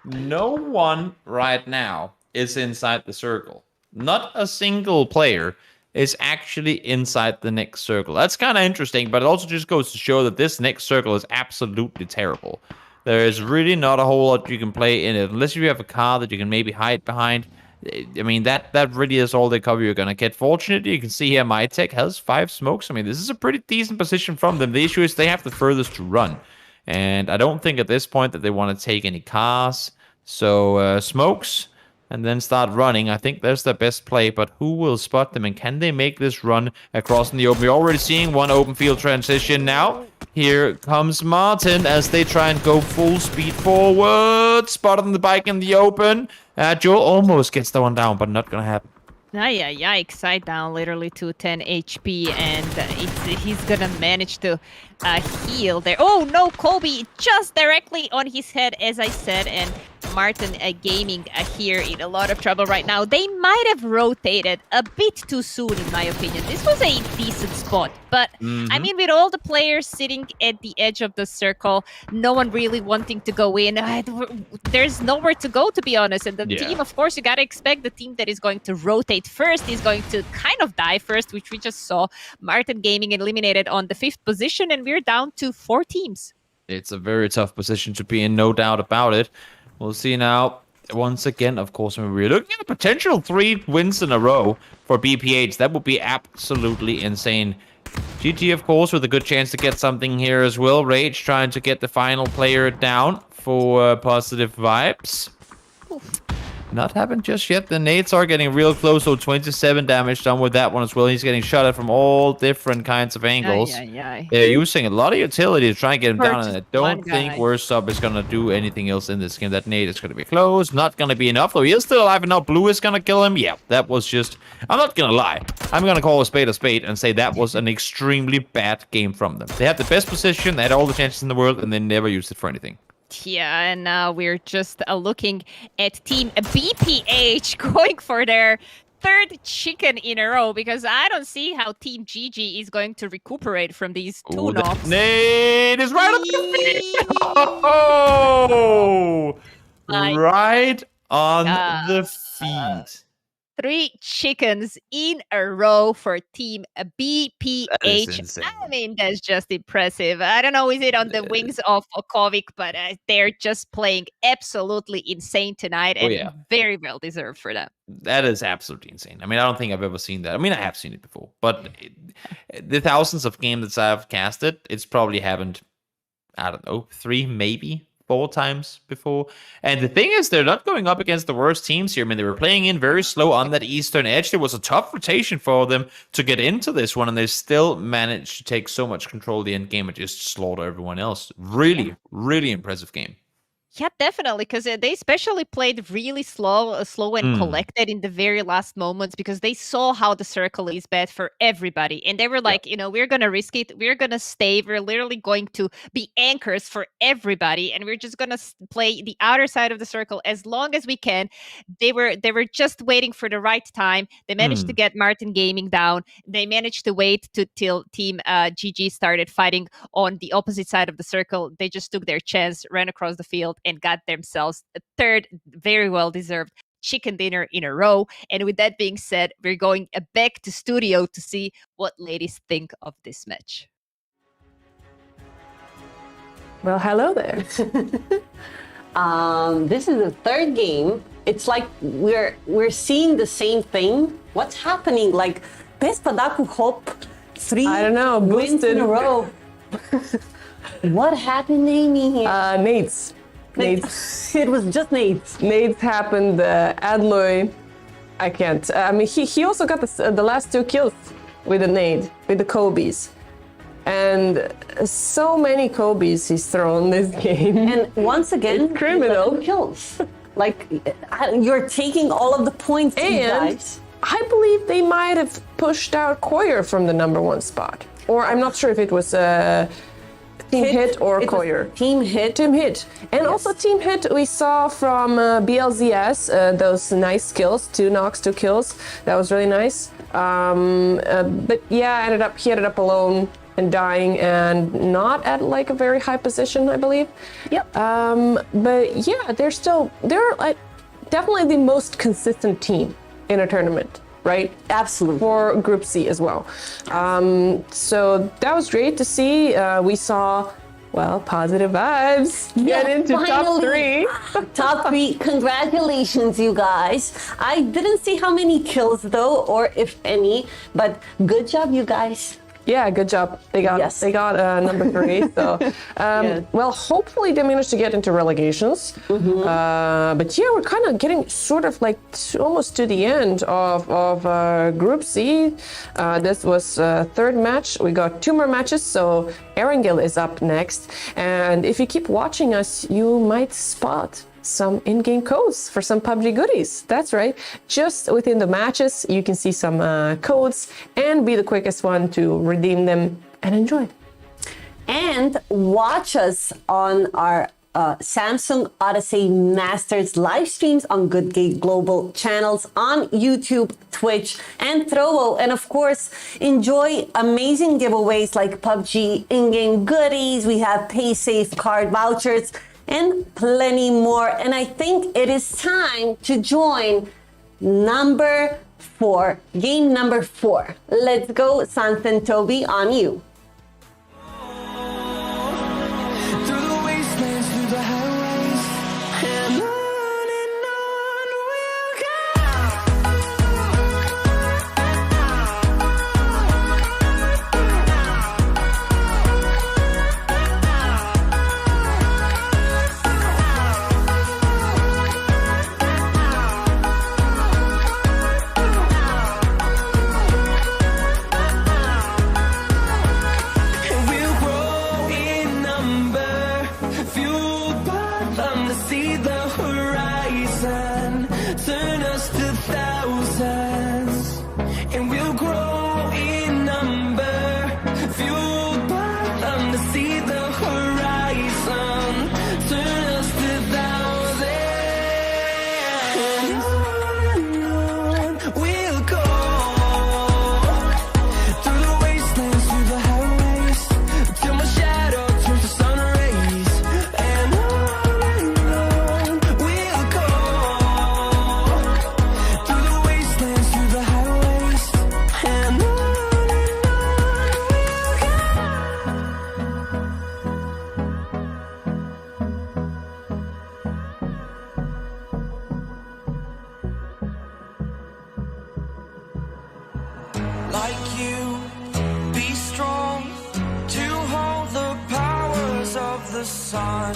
No one right now is inside the circle. Not a single player is actually inside the next circle. That's kind of interesting, but it also just goes to show that this next circle is absolutely terrible. There is really not a whole lot you can play in it, unless you have a car that you can maybe hide behind. I mean, that really is all the cover you're going to get. Fortunately, you can see here MyTech has 5 smokes. I mean, this is a pretty decent position from them. The issue is they have the furthest to run. And I don't think at this point that they want to take any cars. So, smokes and then start running. I think that's their best play, but who will spot them? And can they make this run across in the open? We're already seeing one open field transition now. Here comes Martin as they try and go full speed forward. Spotted on the bike in the open. Joel almost gets the one down, but not going to happen. Yikes, side down literally to 10 HP, and he's gonna manage to heal there. Oh no, Kobe just directly on his head, as I said, and Martin Gaming here in a lot of trouble right now. They might have rotated a bit too soon, in my opinion. This was a decent spot, but I mean, with all the players sitting at the edge of the circle, no one really wanting to go in, there's nowhere to go, to be honest. And the team, of course, you gotta expect the team that is going to rotate first is going to kind of die first, which we just saw. Martin Gaming eliminated on the 5th position, and we're down to 4 teams. It's a very tough position to be in, no doubt about it. We'll see now. Once again, of course, when we're looking at a potential 3 wins in a row for BPH, that would be absolutely insane. GG, of course, with a good chance to get something here as well. Rage trying to get the final player down for positive vibes. Oof. Not happened just yet. The nades are getting real close, so 27 damage done with that one as well. He's getting shot at from all different kinds of angles. They're using a lot of utility to try and get him down, and I don't think Worst Up is going to do anything else in this game. That nade is going to be close. Not going to be enough, though. He is still alive, and now Blue is going to kill him. Yeah, that was just... I'm not going to lie. I'm going to call a spade and say that was an extremely bad game from them. They had the best position, they had all the chances in the world, and they never used it for anything. Yeah, and now we're just looking at Team BPH going for their 3rd chicken in a row, because I don't see how Team GG is going to recuperate from these 2 knocks. Nade is right on the feet! Oh! Right on the feet. 3 chickens in a row for Team BPH. I mean, that's just impressive. I don't know, is it on the wings of Kovic, but they're just playing absolutely insane tonight, and very well deserved for them. That is absolutely insane. I mean, I don't think I've ever seen that. I mean, I have seen it before, but the thousands of games that I've casted, it's probably happened, I don't know, 3, maybe 4 times before. And the thing is, they're not going up against the worst teams here. I mean, they were playing in very slow on that eastern edge. There was a tough rotation for them to get into this one, and they still managed to take so much control of the end game and just slaughter everyone else. Really, really impressive game. Yeah, definitely, because they especially played really slow and collected in the very last moments, because they saw how the circle is bad for everybody. And they were like, you know, we're going to risk it. We're going to stay. We're literally going to be anchors for everybody. And we're just going to play the outer side of the circle as long as we can. They were just waiting for the right time. They managed to get Martin Gaming down. They managed to wait till Team GG started fighting on the opposite side of the circle. They just took their chance, ran across the field, and got themselves a 3rd very well-deserved chicken dinner in a row. And with that being said, we're going back to studio to see what ladies think of this match. Well, hello there. This is the 3rd game. It's like we're seeing the same thing. What's happening? Like, Pespadaku Hope 3 I don't know, wins in a row. What happened, Amy? Nades. It was just nades. Nades happened. Adloy, I can't. I mean, he also got the last 2 kills with the nade, with the Kobe's. And so many Kobe's he's thrown this game. And once again, it's criminal kills. Like, you're taking all of the points, you guys. I believe they might have pushed out Koyer from the #1 spot. Or I'm not sure if it was Team Hit or Koyer. Team Hit. And also Team Hit, we saw from BLZS, those nice skills, 2 knocks, 2 kills. That was really nice. But yeah, he ended up alone and dying, and not at like a very high position, I believe. Yep. But yeah, they're like definitely the most consistent team in a tournament. Right? Absolutely. For Group C as well. So that was great to see. We saw Well, positive vibes. Get into top finally. 3. Top 3. Congratulations, you guys. I didn't see how many kills though, or if any, but good job, you guys. Yeah, good job. They got number 3. So, well, hopefully they managed to get into relegations. But yeah, we're kind of getting sort of like almost to the end of Group C. This was third match. We got 2 more matches. So Erangel is up next. And if you keep watching us, you might spot some in-game codes for some PUBG goodies. That's right. Just within the matches, you can see some codes and be the quickest one to redeem them and enjoy. And watch us on our Samsung Odyssey Masters live streams on Good Gate Global channels on YouTube, Twitch, and Trovo. And of course, enjoy amazing giveaways like PUBG in-game goodies. We have PaySafe card vouchers and plenty more. And I think it is time to join number 4, game number 4. Let's go, Sansen Toby, on you. Through the wastelands, through the highways, and on we'll And we'll grow in number, fueled by them to see the horizon, turn us to thousands. And we'll grow in number, fueled by them to see the horizon, turn us to thousands. And on we'll go. Through the wastelands, through the highways, till my shadow turns to sun rays. And on we'll go. Through the wastelands, through the highways, and on like you, be strong to hold the powers of the sun.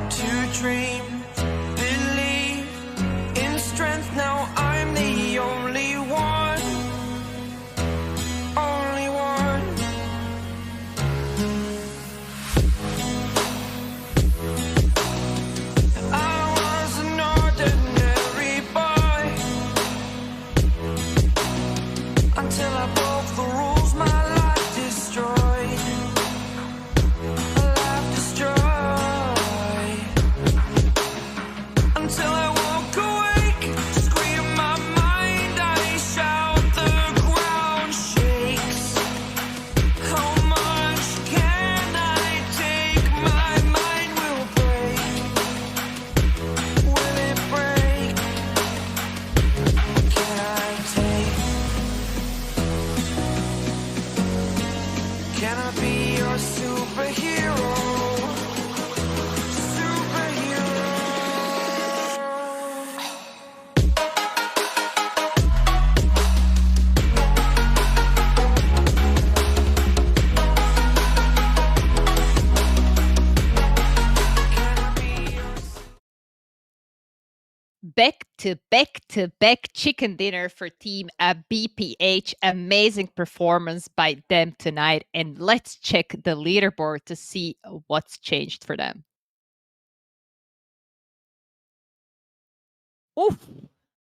To dream, believe in strength. Now I'm the only one, only one. I was an ordinary boy until I broke the rules. My life destroyed, a life destroyed. Until I woke awake, scream my mind, I shout, the ground shakes. How much can I take? My mind will break. Will it break? Can I take? Can I be your superhero? Superhero. Back to back chicken dinner for team BPH. Amazing performance by them tonight. And let's check the leaderboard to see what's changed for them. Oof.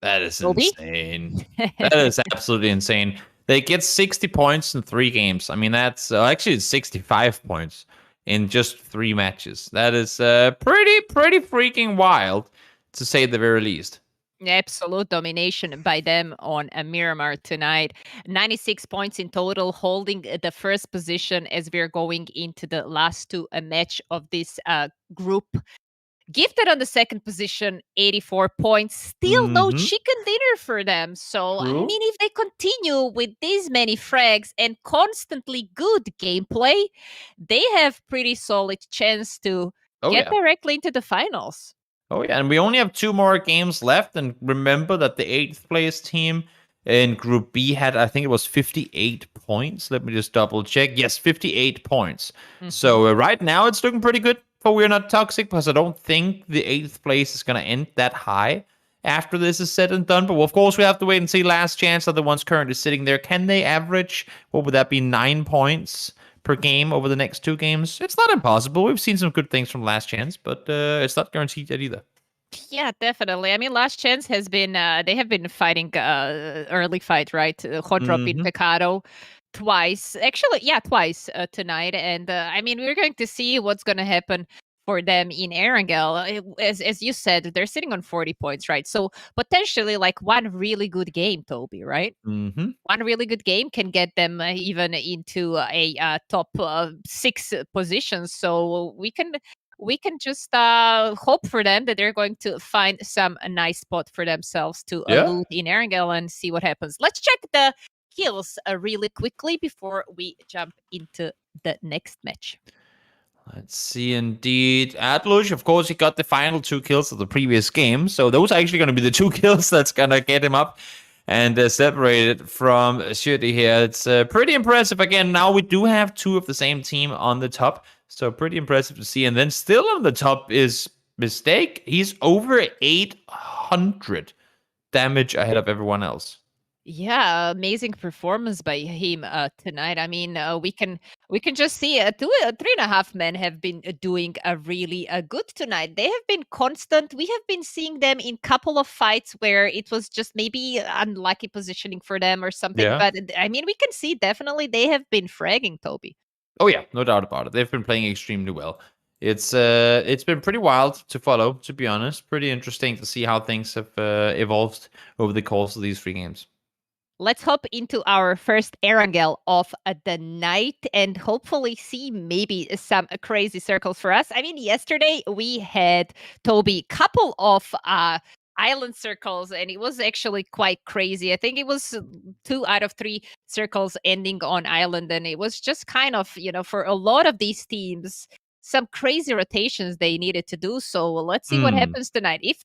That is Toby? insane. That is absolutely insane. They get 60 points in 3 games. I mean, that's actually it's 65 points in just 3 matches. That is pretty freaking wild, to say the very least. Absolute domination by them on Miramar tonight. 96 points in total, holding the first position as we're going into the last 2 match of this group. Gifted on the second position, 84 points. Still no chicken dinner for them. So, I True. mean, if they continue with these many frags and constantly good gameplay, they have pretty solid chance to get directly into the finals. Oh, yeah. And we only have 2 more games left. And remember that the 8th place team in Group B had, I think it was 58 points. Let me just double check. Yes, 58 points. So right now it's looking pretty good for We're Not Toxic, because I don't think the 8th place is going to end that high after this is said and done. But of course, we have to wait and see. Last Chance are the ones currently sitting there. Can they average, what would that be, 9 points per game over the next 2 games? It's not impossible. We've seen some good things from Last Chance, but it's not guaranteed yet either. Yeah, definitely. I mean, Last Chance has been, they have been fighting early fight, right? Hodrop in Pecado twice. Actually, yeah, twice tonight. And I mean, we're going to see what's going to happen for them in Erangel. As you said, they're sitting on 40 points, right? So potentially like one really good game, Toby, right? One really good game can get them even into a top 6 positions. So we can just hope for them that they're going to find some nice spot for themselves to loot in Erangel and see what happens. Let's check the kills really quickly before we jump into the next match. Let's see, indeed. Atlush, of course, he got the final 2 kills of the previous game. So those are actually going to be the 2 kills that's going to get him up and separated from Shitty here. It's pretty impressive. Again, now we do have 2 of the same team on the top. So pretty impressive to see. And then still on the top is Mistake. He's over 800 damage ahead of everyone else. Yeah, amazing performance by him tonight. I mean, we can just see 3.5 men have been doing a really good tonight. They have been constant. We have been seeing them in couple of fights where it was just maybe unlucky positioning for them or something. Yeah. But I mean, we can see definitely they have been fragging, Toby. Oh yeah, no doubt about it. They've been playing extremely well. It's been pretty wild to follow, to be honest. Pretty interesting to see how things have evolved over the course of these 3 games. Let's hop into our first Erangel of the night and hopefully see maybe some crazy circles for us. I mean, yesterday we had Toby couple of island circles, and it was actually quite crazy. I think it was 2 out of 3 circles ending on island, and it was just kind of, for a lot of these teams, some crazy rotations they needed to do. So let's see what happens tonight. If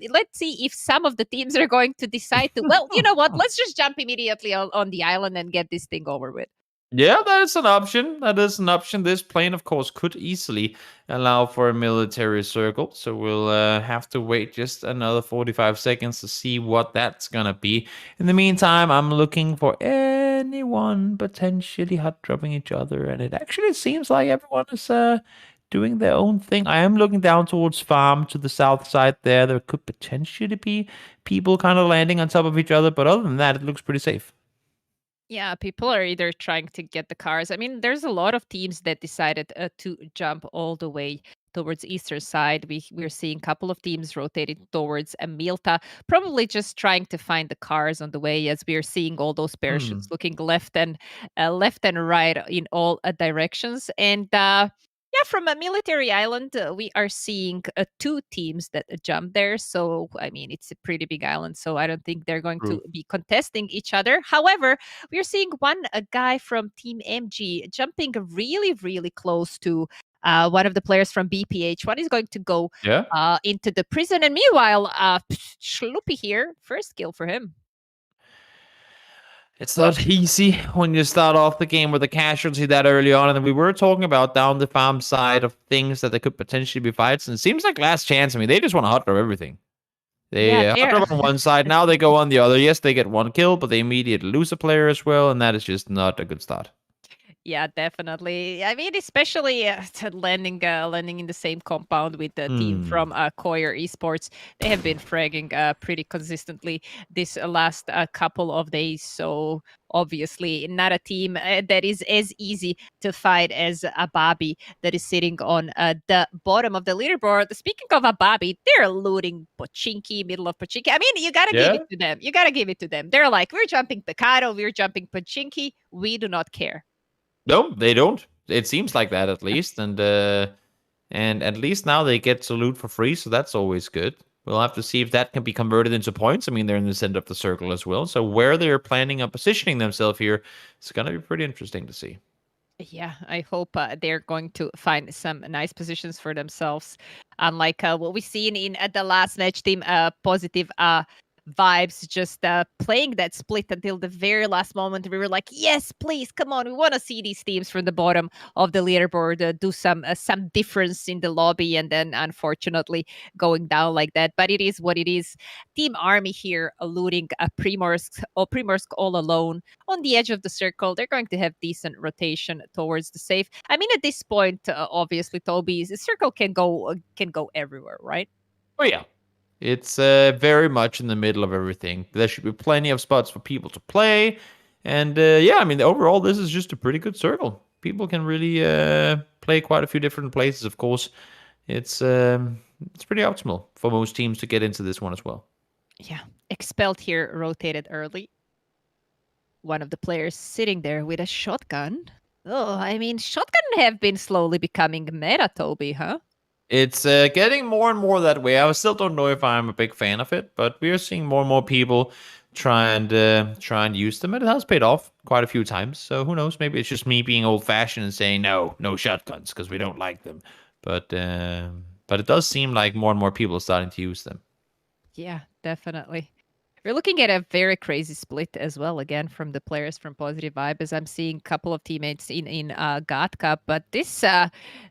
let's see if some of the teams are going to decide to, well, you know what, let's just jump immediately on the island and get this thing over with. Yeah, that is an option. That is an option. This plane, of course, could easily allow for a military circle. So we'll have to wait just another 45 seconds to see what that's going to be. In the meantime, I'm looking for anyone potentially hot dropping each other. And it actually seems like everyone is doing their own thing. I am looking down towards farm to the south side there. There could potentially be people kind of landing on top of each other. But other than that, it looks pretty safe. Yeah, people are either trying to get the cars. I mean, there's a lot of teams that decided to jump all the way towards eastern side. We're seeing a couple of teams rotating towards Milta, probably just trying to find the cars on the way, as we're seeing all those parachutes looking left and right in all directions. And yeah, from a military island, we are seeing 2 teams that jump there. So, I mean, it's a pretty big island. So, I don't think they're going to be contesting each other. However, we're seeing a guy from Team MG jumping really, really close to one of the players from BPH. One is going to go into the prison. And meanwhile, Schluppy here, first kill for him. It's not easy when you start off the game with a casualty that early on. And then we were talking about down the farm side of things that there could potentially be fights. And it seems like Last Chance. I mean, they just want to hot drop everything. They hot drop on one side. Now they go on the other. Yes, they get 1 kill, but they immediately lose a player as well. And that is just not a good start. Yeah, definitely. I mean, especially landing in the same compound with the team from Koyer Esports. They have been fragging pretty consistently this last couple of days. So obviously not a team that is as easy to fight as Ababi that is sitting on the bottom of the leaderboard. Speaking of Ababi, they're looting Pochinki, middle of Pochinki. I mean, you got to give it to them. You got to give it to them. They're like, we're jumping Picado, we're jumping Pochinki. We do not care. No, they don't. It seems like that at least. And And at least now they get to loot for free, so that's always good. We'll have to see if that can be converted into points. I mean, they're in the center of the circle as well. So where they're planning on positioning themselves here, it's going to be pretty interesting to see. Yeah, I hope they're going to find some nice positions for themselves. Unlike what we've seen in the last match, team positive vibes just playing that split until the very last moment. We were like, yes, please, come on. We want to see these teams from the bottom of the leaderboard do some difference in the lobby, and then unfortunately going down like that. But it is what it is. Team Army here looting Primorsk all alone on the edge of the circle. They're going to have decent rotation towards the safe. I mean, at this point, obviously, Toby's circle can go everywhere, right? Oh, yeah. It's very much in the middle of everything. There should be plenty of spots for people to play. And yeah, I mean, overall, this is just a pretty good circle. People can really play quite a few different places, of course. It's pretty optimal for most teams to get into this one as well. Yeah. Expelled here rotated early. One of the players sitting there with a shotgun. Oh, I mean, shotgun have been slowly becoming meta, Toby, huh? It's getting more and more that way. I still don't know if I'm a big fan of it, but we are seeing more and more people try and use them, and it has paid off quite a few times. So who knows? Maybe it's just me being old-fashioned and saying no shotguns because we don't like them. But it does seem like more and more people are starting to use them. Yeah, definitely. We're looking at a very crazy split as well, again, from the players from Positive Vibe, as I'm seeing a couple of teammates in God Cup, but this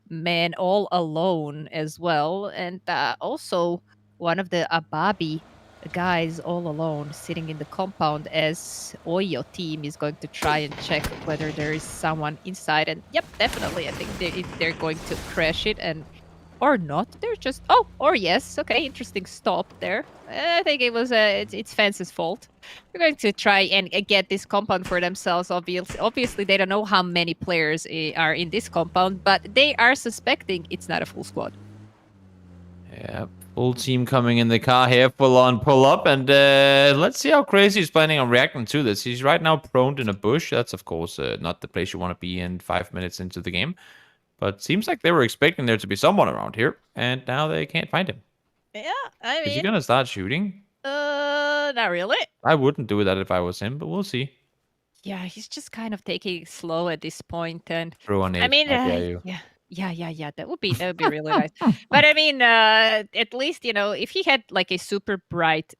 man all alone as well. And also one of the Ababi guys all alone sitting in the compound as Oyo team is going to try and check whether there is someone inside. And yep, definitely, I think they're going to crash it and or not. They're just or yes. Okay, interesting stop there. I think it was it's Fance's fault. We're going to try and get this compound for themselves. Obviously, they don't know how many players are in this compound, but they are suspecting it's not a full squad. Yeah, full team coming in the car here, full on pull up, and let's see how crazy he's planning on reacting to this. He's right now prone in a bush. That's of course not the place you want to be in 5 minutes into the game. But seems like they were expecting there to be someone around here, and now they can't find him. Yeah, I mean... Is he gonna start shooting? Not really. I wouldn't do that if I was him, but we'll see. Yeah, he's just kind of taking it slow at this point, and... Throw a nade. I mean, yeah, that would be really nice. But I mean, at least, if he had like a super bright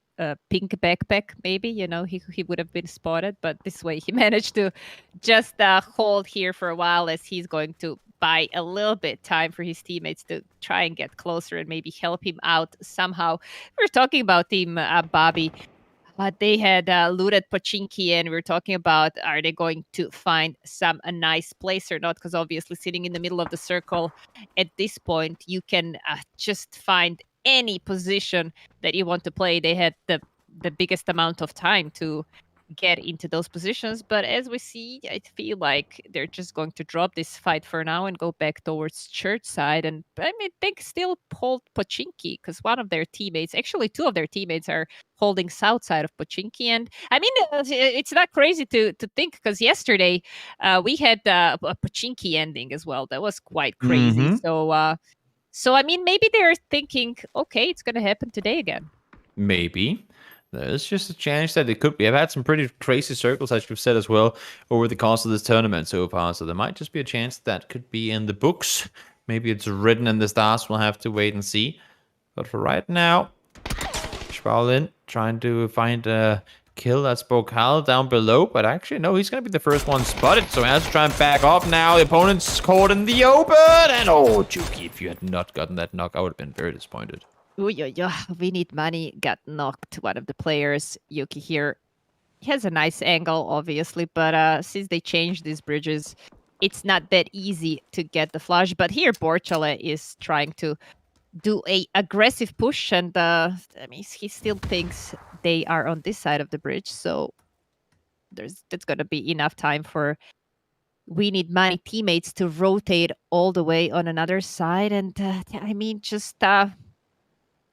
pink backpack, maybe, he would have been spotted. But this way, he managed to just hold here for a while as he's going to buy a little bit time for his teammates to try and get closer and maybe help him out somehow. We're talking about Team Bobby. They had looted Pochinki, and we were talking about, are they going to find some a nice place or not? Because obviously sitting in the middle of the circle at this point, you can just find any position that you want to play. They had the biggest amount of time to get into those positions, but as we see, I feel like they're just going to drop this fight for now and go back towards church side. And I mean, they still hold Pochinki because one of their teammates, actually two of their teammates, are holding south side of Pochinki. And I mean, it's not crazy to think, because yesterday we had a Pochinki ending as well. That was quite crazy. Mm-hmm. So I mean, maybe they're thinking, okay, it's going to happen today again. Maybe. There's just a chance that it could be. I've had some pretty crazy circles, as you've said as well, over the course of this tournament so far. So there might just be a chance that could be in the books. Maybe it's written in the stars. We'll have to wait and see. But for right now, Schwalin trying to find a kill. That's Bokal down below. But actually, no, he's going to be the first one spotted. So he has to try and back off now. The opponent's caught in the open. And oh, Juki, if you had not gotten that knock, I would have been very disappointed. We need money. Got knocked. One of the players, Yuki here. He has a nice angle, obviously, but since they changed these bridges, it's not that easy to get the flash. But here, Borchale is trying to do a aggressive push, and I mean, he still thinks they are on this side of the bridge, so that's going to be enough time for We Need Money teammates to rotate all the way on another side. And I mean, just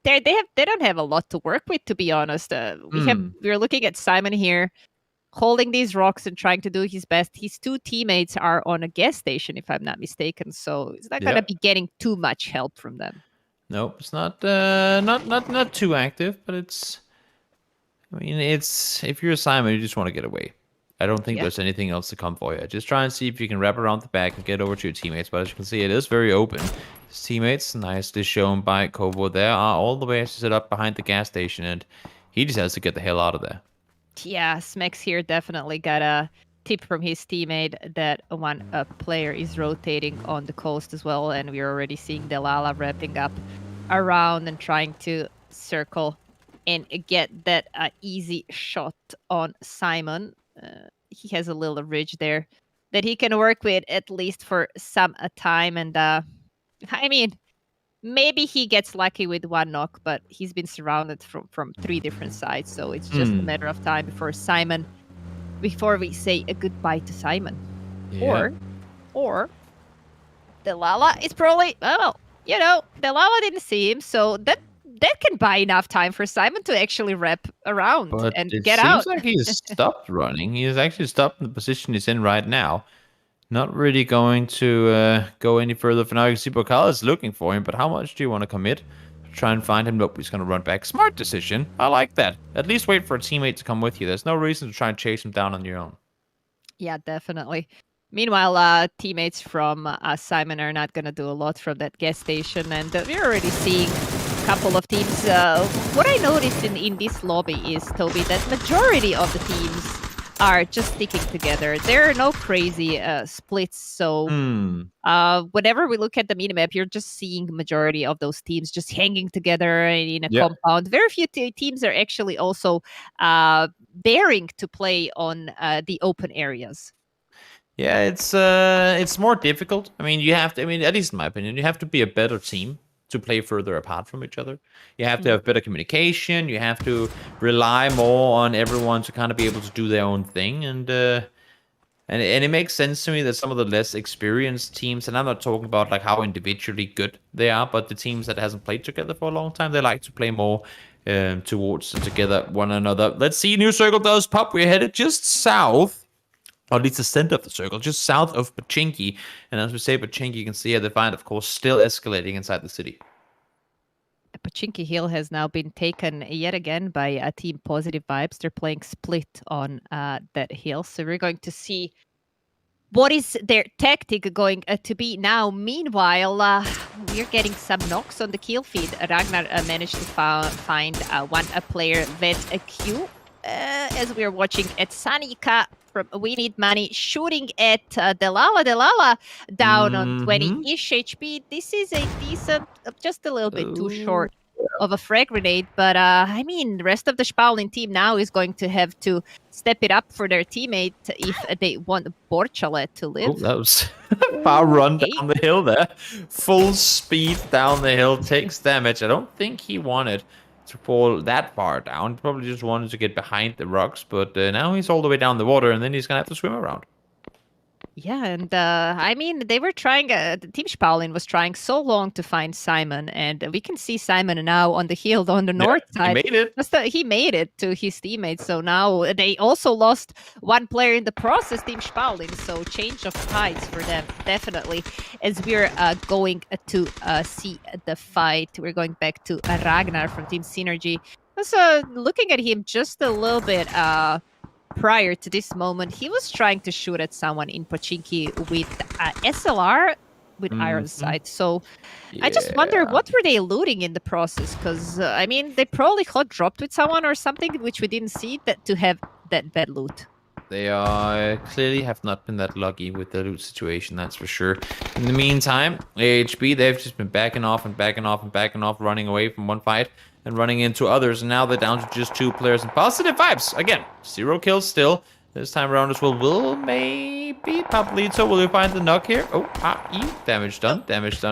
they don't have a lot to work with, to be honest. We're looking at Simon here. holding these rocks and trying to do his best. His 2 teammates are on a gas station, if I'm not mistaken, so he's not gonna be getting too much help from them. Nope, it's not too active, but it's. I mean, it's if you're Simon, you just want to get away. I don't think there's anything else to come for you. Just try and see if you can wrap around the back and get over to your teammates. But as you can see, it is very open. His teammates, nicely shown by Kovo there, are all the way set up behind the gas station, and he just has to get the hell out of there. Yeah, Smex here definitely got a tip from his teammate that one player is rotating on the coast as well, and we're already seeing Delilah wrapping up around and trying to circle and get that easy shot on Simon. He has a little ridge there that he can work with at least for some time, and I mean, maybe he gets lucky with 1 knock, but he's been surrounded from 3 different sides, so it's just a matter of time before we say a goodbye to Simon. Yeah. Or Delilah is probably, Delilah didn't see him, so that can buy enough time for Simon to actually wrap around and get out. It seems like he's stopped running. He has actually stopped in the position he's in right now. Not really going to go any further for now. You can see Bokal is looking for him, but how much do you want to commit? Try and find him. Nope, he's going to run back. Smart decision. I like that. At least wait for a teammate to come with you. There's no reason to try and chase him down on your own. Yeah, definitely. Meanwhile, teammates from Simon are not going to do a lot from that gas station, and we're already seeing a couple of teams. What I noticed in this lobby is, Toby, that majority of the teams are just sticking together. There are no crazy splits, so whenever we look at the minimap, you're just seeing majority of those teams just hanging together in a compound. Very few teams are actually also daring to play on the open areas. Yeah, it's more difficult. I mean, you have to. I mean, at least in my opinion, you have to be a better team to play further apart from each other. You have to have better communication. You have to rely more on everyone to kind of be able to do their own thing. And it makes sense to me that some of the less experienced teams, and I'm not talking about like how individually good they are, but the teams that hasn't played together for a long time, they like to play more towards and together one another. Let's see, new circle does pop. We're headed just south. Or at least the center of the circle, just south of Pachinki. And as we say Pachinki, you can see the fight, of course, still escalating inside the city. Pachinki Hill has now been taken yet again by Team Positive Vibes. They're playing split on that hill. So we're going to see what is their tactic going to be now. Meanwhile, we're getting some knocks on the kill feed. Ragnar managed to find one player with a Q. As we're watching at Sanika from We Need Money shooting at Delilah down on 20-ish HP. This is a decent, just a little bit too short of a frag grenade. But I mean, the rest of the Spalin team now is going to have to step it up for their teammate if they want Borchalet to live. Oh, that was a far run down the hill there. Full speed down the hill, takes damage. I don't think he wanted to fall that far down. Probably just wanted to get behind the rocks, but now he's all the way down the water, and then he's gonna have to swim around. Yeah, and I mean, they were trying, Team Spalin was trying so long to find Simon, and we can see Simon now on the hill on the north side. He made it. He made it to his teammates, so now they also lost one player in the process, Team Spalin, so change of tides for them, definitely. As we're going to see the fight, we're going back to Ragnar from Team Synergy. So looking at him just a little bit prior to this moment, he was trying to shoot at someone in Pachinki with SLR with iron sight. So I just wonder, what were they looting in the process? Because I mean, they probably hot dropped with someone or something, which we didn't see, that to have that bad loot. They clearly have not been that lucky with the loot situation, that's for sure. In the meantime, AHB, they've just been backing off, running away from one fight and running into others, and now they're down to just 2 players. And Positive Vibes, again, 0 kills still. This time around as well, will maybe Pablito, will you find the knock here? Oh, damage done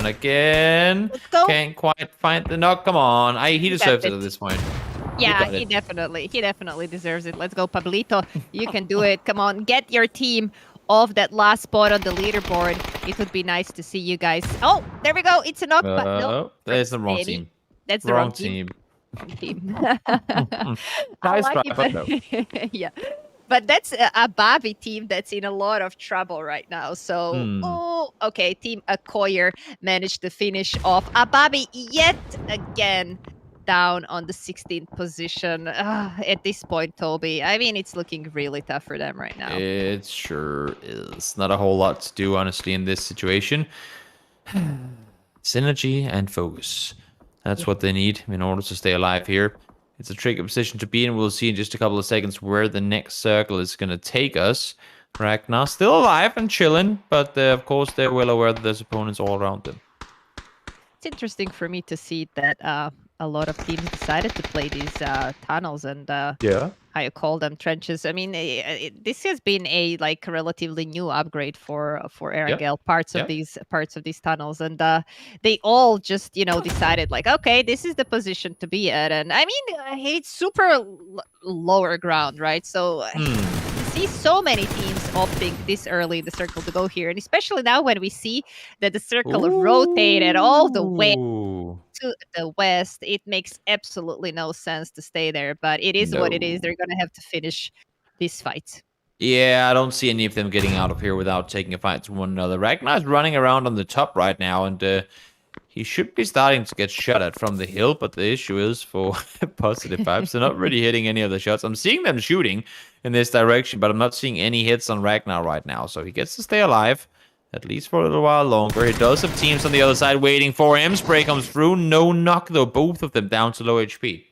again. Can't quite find the knock, come on. He deserves it at this point. Yeah, he definitely deserves it. Let's go, Pablito. You can do it. Come on, get your team off that last spot on the leaderboard. It would be nice to see you guys. Oh, there we go. It's a knock, but no. That's the wrong team. That's the wrong team. Nice try, but no. Yeah. But that's a Bobby team that's in a lot of trouble right now. So, okay, Team Acquire managed to finish off a Bobby yet again down on the 16th position. At this point, Toby, I mean, it's looking really tough for them right now. It sure is. Not a whole lot to do, honestly, in this situation. Synergy and focus. That's what they need in order to stay alive here. It's a tricky position to be in. We'll see in just a couple of seconds where the next circle is going to take us. Ragnar still alive and chilling, but of course they're well aware that there's opponents all around them. It's interesting for me to see that a lot of teams decided to play these tunnels and how you call them, trenches. I mean, this has been a like relatively new upgrade for Erangel. Parts of these tunnels, and they all just decided like, okay, this is the position to be at. And I mean, it's super lower ground, right? So you see so many teams opting this early in the circle to go here, and especially now when we see that the circle rotated all the way to the west, it makes absolutely no sense to stay there, but it is what it is. They're gonna have to finish this fight. Yeah, I don't see any of them getting out of here without taking a fight to one another. Ragnar's running around on the top right now, and he should be starting to get shot at from the hill, but the issue is for positive vibes. They're not really hitting any of the shots. I'm seeing them shooting in this direction, but I'm not seeing any hits on Ragnar right now, so he gets to stay alive. At least for a little while longer. He does have teams on the other side waiting for him. Spray comes through. No knock, though. Both of them down to low HP.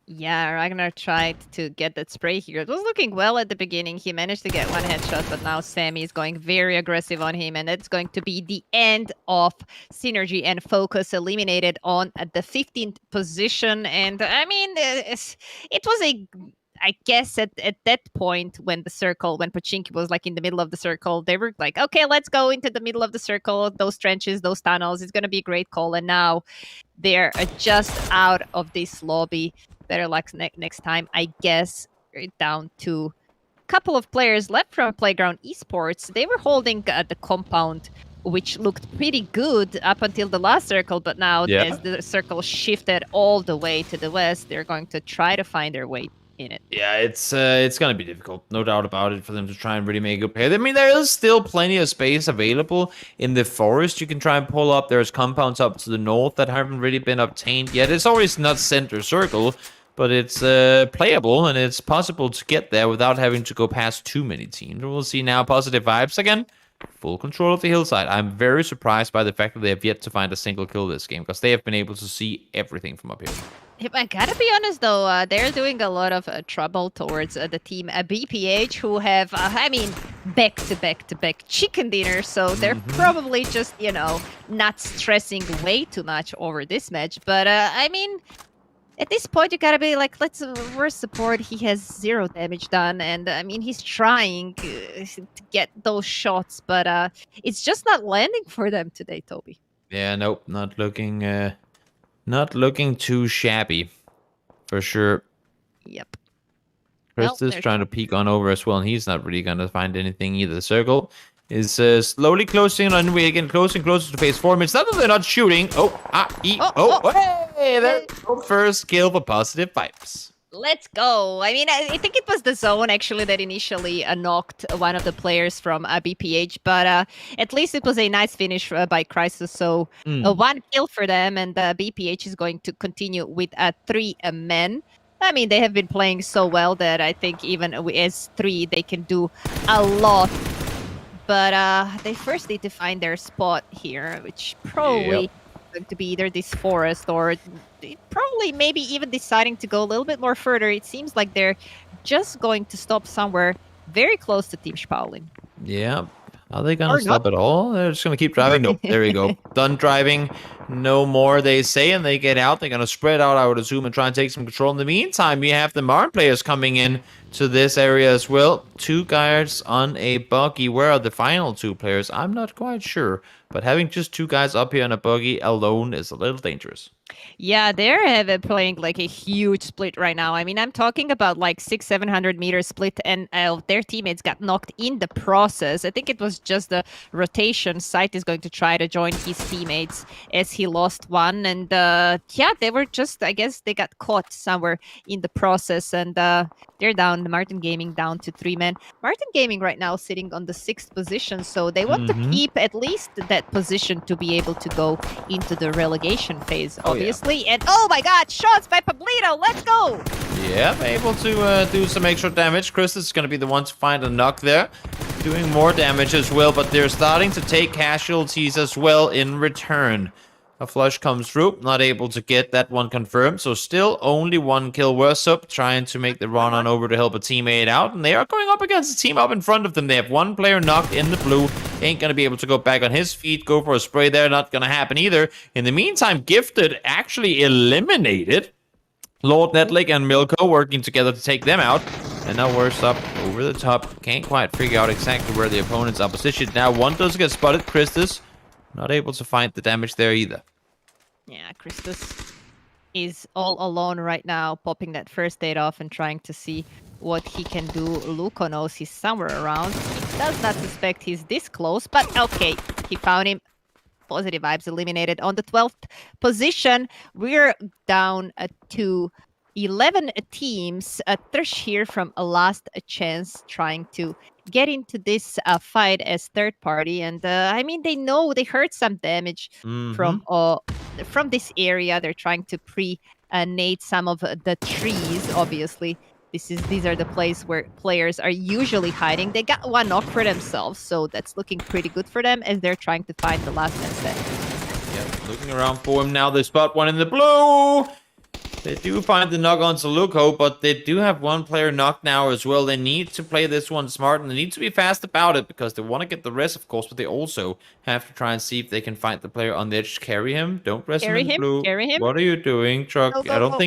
Yeah, Ragnar tried to get that spray here. It was looking well at the beginning. He managed to get one headshot, but now Sammy is going very aggressive on him, and that's going to be the end of Synergy and Focus, eliminated on the 15th position. And I mean, it was I guess at that point when Pochinki was like in the middle of the circle, they were like, okay, let's go into the middle of the circle, those trenches, those tunnels. It's going to be a great call. And now they're just out of this lobby. Better luck next time, I guess. Down to a couple of players left from Playground Esports. They were holding the compound, which looked pretty good up until the last circle. But now as the circle shifted all the way to the west, they're going to try to find their way in it. Yeah, it's going to be difficult, no doubt about it, for them to try and really make a play. I mean, there is still plenty of space available in the forest. You can try and pull up. There's compounds up to the north that haven't really been obtained yet. It's always not center circle, but it's playable, and it's possible to get there without having to go past too many teams. We'll see now. Positive vibes again. Full control of the hillside. I'm very surprised by the fact that they have yet to find a single kill this game, because they have been able to see everything from up here. I gotta be honest though, they're doing a lot of trouble towards the team BPH, who have, back-to-back chicken dinners, so they're probably just, not stressing way too much over this match. But, I mean, at this point, you gotta be like, where's support? He has 0 damage done, and, I mean, he's trying to get those shots, but it's just not landing for them today, Toby. Yeah, nope, not looking too shabby, for sure. Yep. Chris is trying to peek on over as well, and he's not really going to find anything either. The circle is slowly closing on. We're getting closer and closer to phase 4. It's not that they're not shooting. Hey, there's the first kill for positive vibes. Let's go. I mean, I think it was the zone actually that initially knocked one of the players from BPH, but at least it was a nice finish by Crisis. So 1 kill for them, and BPH is going to continue with 3 men. I mean, they have been playing so well that I think even as 3, they can do a lot. But they first need to find their spot here, which probably going to be either this forest or probably maybe even deciding to go a little bit more further. It seems like they're just going to stop somewhere very close to Team Spaulin. Yeah. Are they going to stop at all? They're just going to keep driving? Nope. There we go. Done driving. No more, they say, and they get out. They're going to spread out, I would assume, and try and take some control. In the meantime, we have the Marn players coming in to this area as well. 2 guys on a buggy. Where are the final 2 players? I'm not quite sure. But having just 2 guys up here on a buggy alone is a little dangerous. Yeah, they're playing like a huge split right now. I mean, I'm talking about like 600-700 meters split, and their teammates got knocked in the process. I think it was just the rotation. Sight is going to try to join his teammates as he lost one. And yeah, they were just, I guess they got caught somewhere in the process. And they're down, the Martin Gaming down to 3 men. Martin Gaming right now sitting on the 6th position. So they want to keep at least that position to be able to go into the relegation phase, obviously. And oh my God, shots by Pablito. Let's go. Yeah, able to do some extra damage. Chris is going to be the one to find a knock there. Doing more damage as well, but they're starting to take casualties as well in return. A flush comes through, not able to get that one confirmed, so still only 1 kill. Worsup trying to make the run on over to help a teammate out, and they are going up against a team up in front of them. They have 1 player knocked in the blue, ain't gonna be able to go back on his feet, go for a spray there, not gonna happen either. In the meantime, Gifted actually eliminated Lord Netlick and Milko, working together to take them out. And now Worsup over the top. Can't quite figure out exactly where the opponents are positioned. Now one does get spotted. Christus not able to find the damage there either. Yeah, Christus is all alone right now, popping that first aid off and trying to see what he can do. Luko knows he's somewhere around. He does not suspect he's this close, but okay, he found him. Positive vibes eliminated on the 12th position. We're down to 11 teams. Thresh here from A Last Chance trying to get into this fight as third party. And I mean, they know they heard some damage from this area. They're trying to pre-nade some of the trees, obviously. These are the places where players are usually hiding. They got 1 knock for themselves, so that's looking pretty good for them as they're trying to find the last instead. Yeah, looking around for him now. They spot one in the blue. They do find the knock onto Luko, but they do have 1 player knocked now as well. They need to play this one smart, and they need to be fast about it because they want to get the rest, of course, but they also have to try and see if they can find the player on the edge. Carry him. Don't rest him in the blue. Carry him. What are you doing, Truck? Go, go, I don't go.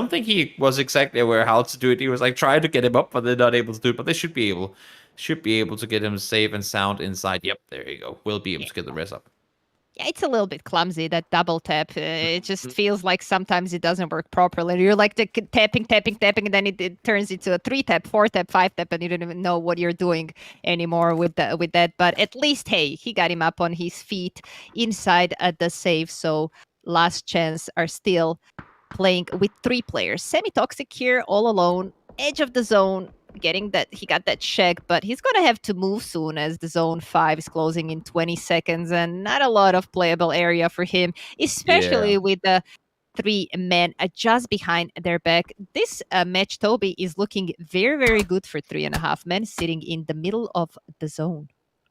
think he was exactly aware how to do it. He was like trying to get him up, but they're not able to do it. But they should be able to get him safe and sound inside. Yep, there you go. We'll be able to get the rest up. Yeah, it's a little bit clumsy, that double tap. It just feels like sometimes it doesn't work properly. You're like tapping, and then it turns into a 3-tap, 4-tap, 5-tap, and you don't even know what you're doing anymore with that. But at least, hey, he got him up on his feet inside the save. So Last Chance are still playing with 3 players. Semi-Toxic here, all alone, edge of the zone. He got that check, but he's gonna have to move soon as the zone 5 is closing in 20 seconds and not a lot of playable area for him, especially with the 3 men just behind their back. This match, Toby, is looking very, very good for 3.5 men sitting in the middle of the zone.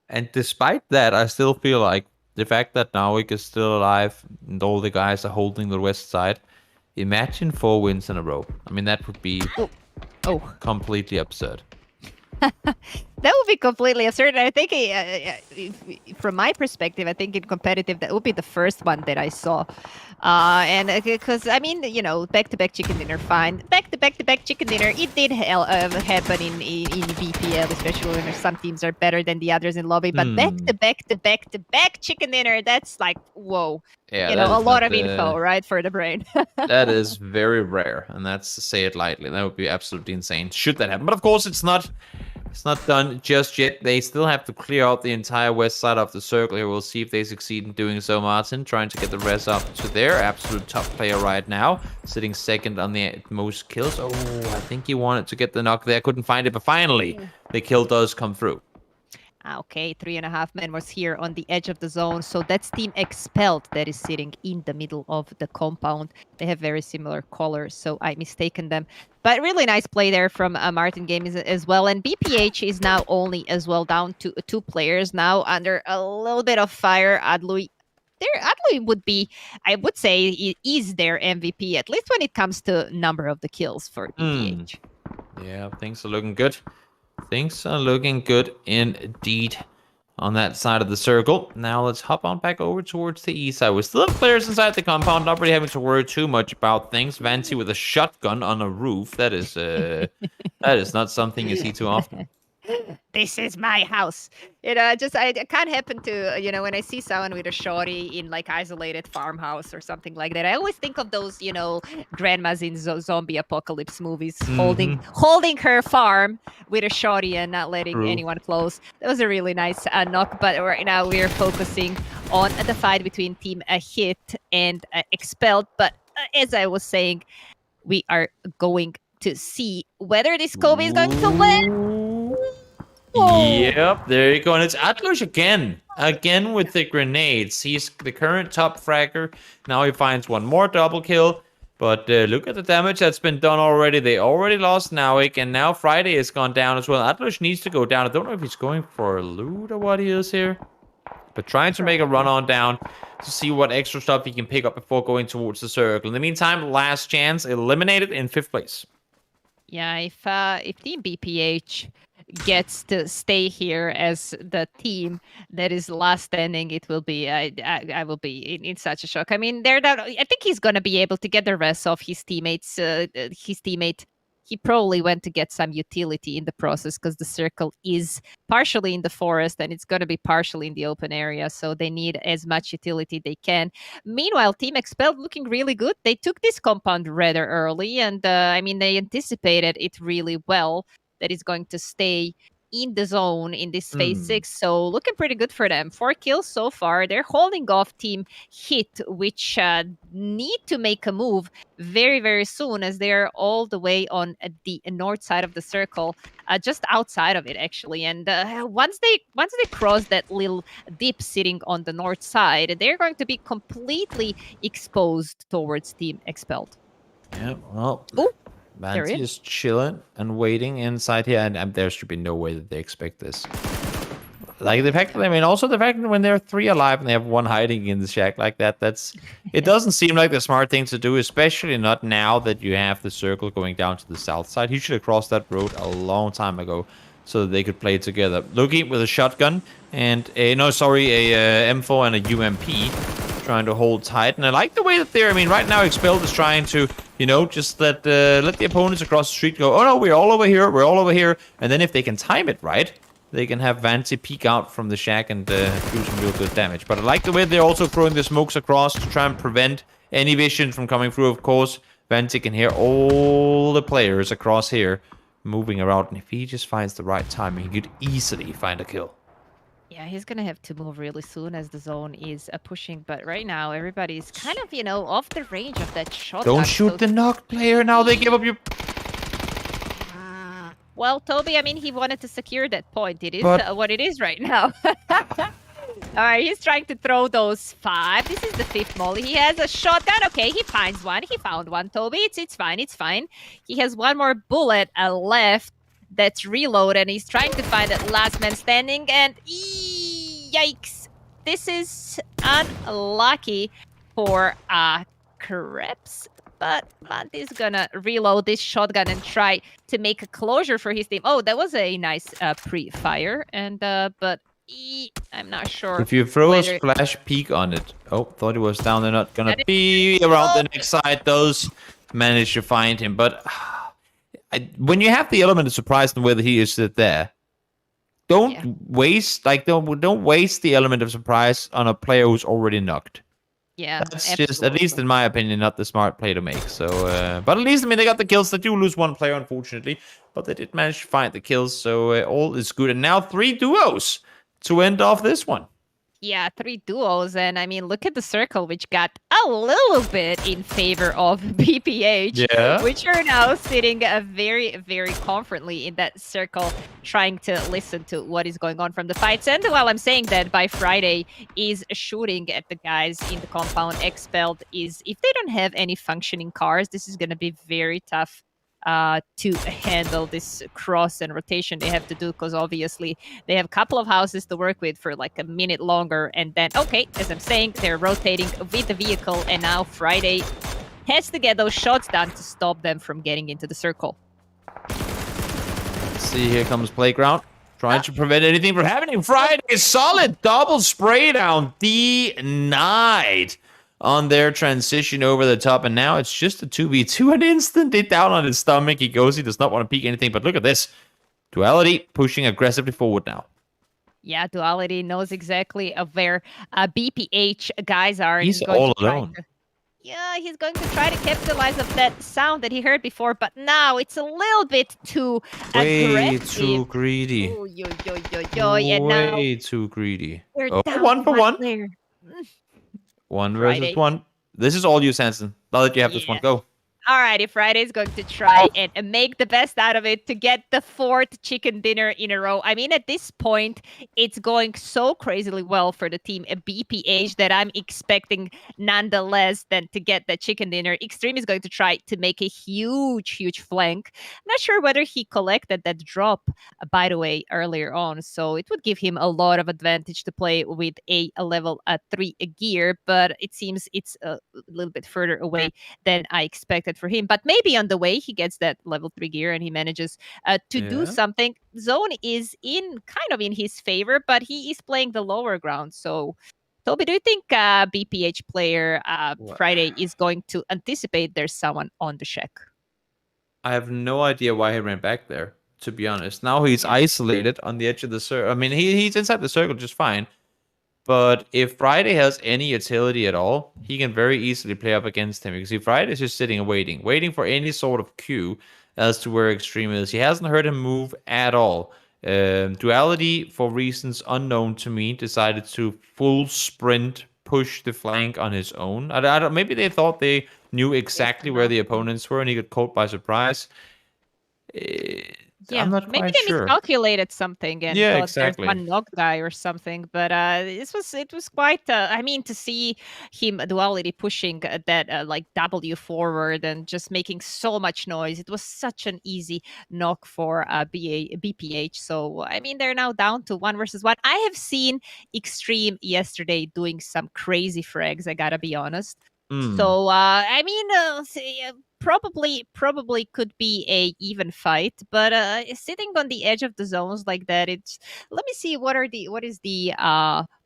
And despite that, I still feel like the fact that Narvik is still alive and all the guys are holding the west side, imagine 4 wins in a row. I mean, that would be completely absurd. That would be completely absurd. I think, from my perspective, I think in competitive, that would be the first one that I saw. And because, I mean, back-to-back chicken dinner, fine. Back-to-back chicken dinner, it did happen in VPL, especially when some teams are better than the others in lobby. But back-to-back chicken dinner, that's like, whoa. Yeah, a lot of info, right, for the brain. That is very rare, and that's to say it lightly. That would be absolutely insane should that happen. But of course, it's not done just yet. They still have to clear out the entire west side of the circle here. We'll see if they succeed in doing so. Martin trying to get the rest up to their absolute top player right now, sitting second on the most kills. Oh, I think he wanted to get the knock there, couldn't find it, but finally the kill does come through. Okay, 3.5 men was here on the edge of the zone. So that's Team Expelled that is sitting in the middle of the compound. They have very similar colors, so I mistaken them. But really nice play there from Martin Games as well. And BPH is now only as well down to 2 players now under a little bit of fire. Adlui would be, I would say, is their MVP, at least when it comes to number of the kills for BPH. Yeah, things are looking good. Things are looking good indeed on that side of the circle. Now let's hop on back over towards the east side. We still have players inside the compound, not really having to worry too much about things. Vancy with a shotgun on a roof. That is not something you see too often. This is my house. I can't happen to, when I see someone with a shorty in like isolated farmhouse or something like that, I always think of those, grandmas in zombie apocalypse movies holding her farm with a shorty and not letting True. anyone close. That was a really nice knock. But right now we're focusing on the fight between Team Hit and Expelled. But as I was saying, we are going to see whether this Kobe is going to win. Yep, there you go. And it's Atlas again. Again with the grenades. He's the current top fragger. Now he finds one more double kill. But look at the damage that's been done already. They already lost Nowik, and now Friday has gone down as well. Atlas needs to go down. I don't know if he's going for a loot or what he is here. But trying to make a run on down to see what extra stuff he can pick up before going towards the circle. In the meantime, last chance, eliminated in 5th place. Yeah, if Team BPH gets to stay here as the team that is last standing, it will be I will be in such a shock. I mean, I think he's gonna be able to get the rest of his teammates. His teammate, he probably went to get some utility in the process because the circle is partially in the forest and it's going to be partially in the open area. So they need as much utility they can. Meanwhile, Team Expelled looking really good. They took this compound rather early, and they anticipated it really well that it's going to stay in the zone in this phase 6. So looking pretty good for them. 4 kills so far. They're holding off Team Hit, which need to make a move very, very soon, as they're all the way on the north side of the circle, just outside of it actually. And once they cross that little dip sitting on the north side, they're going to be completely exposed towards Team Expelled. Yeah, well, Ooh. Manti is chilling and waiting inside here, and there should be no way that they expect this. Like the fact that, also the fact that when they're 3 alive and they have 1 hiding in the shack like that, it doesn't seem like the smart thing to do, especially not now that you have the circle going down to the south side. He should have crossed that road a long time ago so that they could play together. Lucky with a shotgun and a M4 and a UMP trying to hold tight. And I like the way that they're, right now Expelled is trying to, just let the opponents across the street go, oh no, we're all over here. And then if they can time it right, they can have Vanti peek out from the shack and do some real good damage. But I like the way they're also throwing the smokes across to try and prevent any vision from coming through. Of course, Vanti can hear all the players across here moving around. And if he just finds the right timing, he could easily find a kill. Yeah, he's going to have to move really soon as the zone is pushing. But right now, everybody's kind of, off the range of that shot. Don't shoot the knocked player. Now they give up your... Well, Toby, he wanted to secure that point. It is what it is right now. All right, he's trying to throw those 5. This is the 5th molly. He has a shotgun. Okay, he finds one. He found one, Toby. It's fine. It's fine. He has 1 more bullet left. That's reload, and he's trying to find that last man standing, and yikes. This is unlucky for Krebs, but Manti's gonna reload this shotgun and try to make a closure for his team. Oh, that was a nice pre-fire, and but I'm not sure. If you throw a splash peek on it, thought it was down. They're not gonna be around the next side. Those manage to find him, but when you have the element of surprise in whether he is there, don't waste the element of surprise on a player who's already knocked. Yeah, that's just, at least in my opinion, not the smart play to make. So, but at least they got the kills. They do lose 1 player, unfortunately, but they did manage to find the kills, so all is good. And now 3 duos to end off this one. Yeah, 3 duos, and look at the circle, which got a little bit in favor of BPH, which are now sitting very, very confidently in that circle, trying to listen to what is going on from the fights. And while I'm saying that, by Friday is shooting at the guys in the compound. Expelled is, if they don't have any functioning cars, this is going to be very tough to handle this cross and rotation they have to do, because obviously they have a couple of houses to work with for like a minute longer, and then as I'm saying, they're rotating with the vehicle, and now Friday has to get those shots done to stop them from getting into the circle. Let's see, here comes Playground, trying to prevent anything from happening. Friday, solid double spray down, denied on their transition over the top, and now it's just a 2v2, and instantly down on his stomach he goes. He does not want to peek anything, but look at this. Duality pushing aggressively forward now. Yeah, Duality knows exactly where BPH guys are. And He's going all to try alone. he's going to try to capitalize of that sound that he heard before, but now it's a little bit too Way aggressive. too greedy. Oh, and now Way too greedy. we're Oh, down 1 for 1. player. One Friday. versus one. This is all you, Sanson. Now that you have this one, go. Alrighty, Friday's going to try and make the best out of it to get the 4th chicken dinner in a row. I mean, at this point, it's going so crazily well for the team at BPH that I'm expecting nonetheless than to get that chicken dinner. Extreme is going to try to make a huge flank. I'm not sure whether he collected that drop, by the way, earlier on. So it would give him a lot of advantage to play with a level 3 gear, but it seems it's a little bit further away than I expected for him. But maybe on the way he gets that level 3 gear and he manages to do something. Zone is kind of in his favor, but he is playing the lower ground. So Toby, do you think BPH player Friday is going to anticipate there's someone on the shack? I have no idea why he ran back there, to be honest. Now he's isolated on the edge of the circle. I mean, he's inside the circle just fine. But if Friday has any utility at all, he can very easily play up against him. Because if Friday is just sitting and waiting for any sort of cue as to where Extreme is, he hasn't heard him move at all. Duality, for reasons unknown to me, decided to full sprint push the flank on his own. I don't. Maybe they thought they knew exactly where the opponents were and he got caught by surprise. I'm not maybe quite they sure. miscalculated something and thought exactly. there's one knock guy or something. But it was quite. I mean, to see him Duality pushing that like W forward and just making so much noise. It was such an easy knock for BPH. So I mean, they're now down to 1 versus 1. I have seen Extreme yesterday doing some crazy frags. I gotta be honest. So I mean, probably could be a even fight, but sitting on the edge of the zones like that, it's. Let me see what is the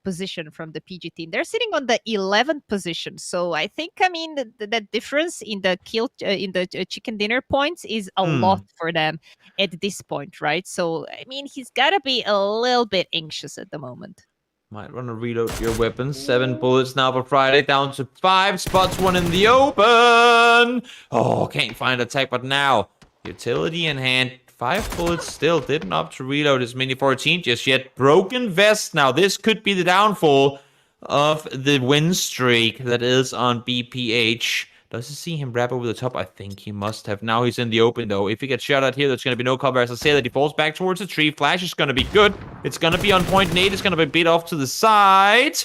position from the PG team. They're sitting on the 11th position, so I think the difference in the kill in the chicken dinner points is a lot for them at this point, right? So I mean, he's gotta be a little bit anxious at the moment. Might want to reload your weapons. 7 bullets now for Friday, down to 5. Spots one in the open. Oh, can't find attack, but now utility in hand. 5 bullets still. Didn't opt to reload his Mini 14 just yet. Broken vest now. This could be the downfall of the win streak that is on BPH. Does he see him wrap over the top? I think he must have. Now he's in the open, though. If he gets shot at here, there's going to be no cover. As I say that, he falls back towards the tree. Flash is going to be good. It's going to be on point. Nate is going to be beat off to the side.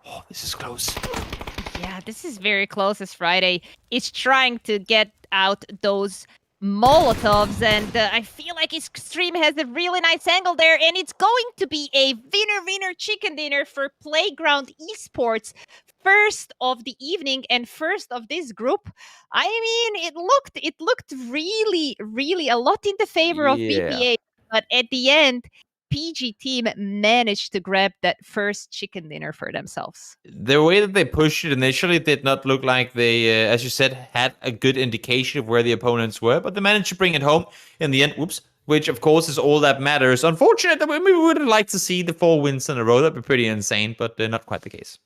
Oh, this is close. Yeah, this is very close as Friday is trying to get out those Molotovs, and I feel like Extreme has a really nice angle there, and it's going to be a winner chicken dinner for Playground Esports. First of the evening and first of this group. I mean, it looked really a lot in the favor of BPA, but at the end, PG team managed to grab that first chicken dinner for themselves. The way that they pushed it initially did not look like they, as you said, had a good indication of where the opponents were, but they managed to bring it home in the end. Whoops. Which, of course, is all that matters. Unfortunately, we would have liked to see the 4 wins in a row. That'd be pretty insane, but not quite the case.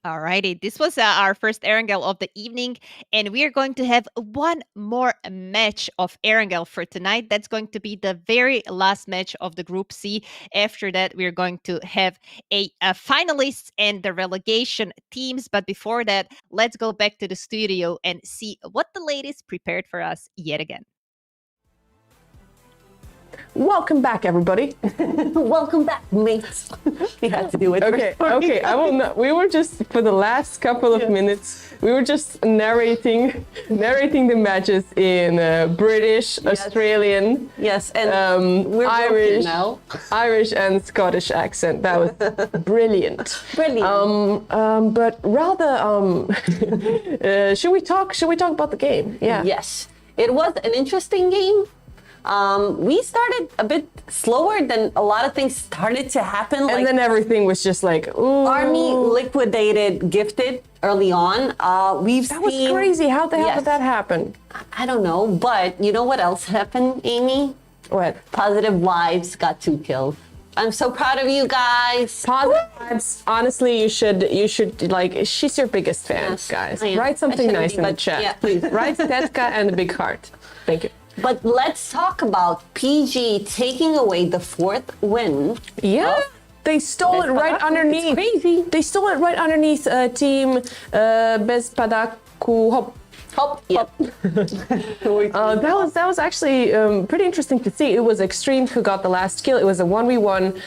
Alrighty, this was our first Erangel of the evening, and we are going to have one more match of Erangel for tonight. That's going to be the very last match of the Group C. After that, we're going to have a finalists and the relegation teams. But before that, let's go back to the studio and see what the ladies prepared for us yet again. Welcome back, everybody. Welcome back, mates. We had to do it. Okay. I will not. We were just for the last couple of minutes. We were just narrating the matches in British, Australian, and we're Irish now. Irish and Scottish accent. That was brilliant. But rather, should we talk about the game? Yeah. Yes, it was an interesting game. We started a bit slower than a lot of things started to happen. And then everything was just like, ooh. Army liquidated Gifted early on. That was crazy. How the hell did that happen? I don't know, but you know what else happened, Amy? What? Positive Vibes got 2 kills. I'm so proud of you guys. Positive vibes. Honestly, you should like. She's your biggest fan, Yes, guys. I am. Write something I shouldn't nice be, in the but chat, yeah. please. Write Stetka and a big heart. Thank you. But let's talk about PG taking away the 4th win. Yeah. They stole it right underneath. It's crazy. They stole it right underneath team Bezpadaku Hop. Hop, yep. That was actually pretty interesting to see. It was Extreme who got the last kill. It was a 1v1.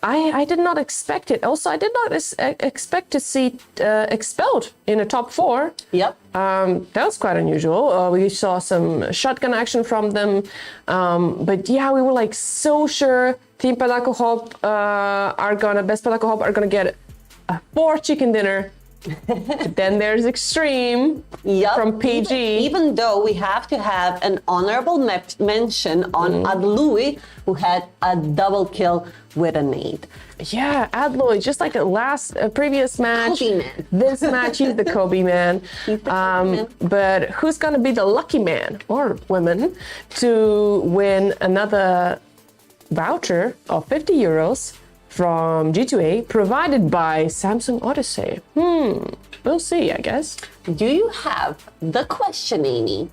I did not expect it. Also, I did not expect to see Expelled in a top 4. Yep. That was quite unusual. We saw some shotgun action from them. But yeah, we were like so sure Team Padako Hop Best Padako Hop are gonna get a 4 chicken dinner. But then there's Extreme from PG. Even though we have to have an honorable mention on Adlui, who had a double kill with a nade. Yeah, Adloy, just like a previous match. Kobe man. This match, he's the Kobe man. He's the Kobe man. But who's gonna be the lucky man or woman to win another voucher of 50 euros from G2A provided by Samsung Odyssey? We'll see, I guess. Do you have the question, Amy?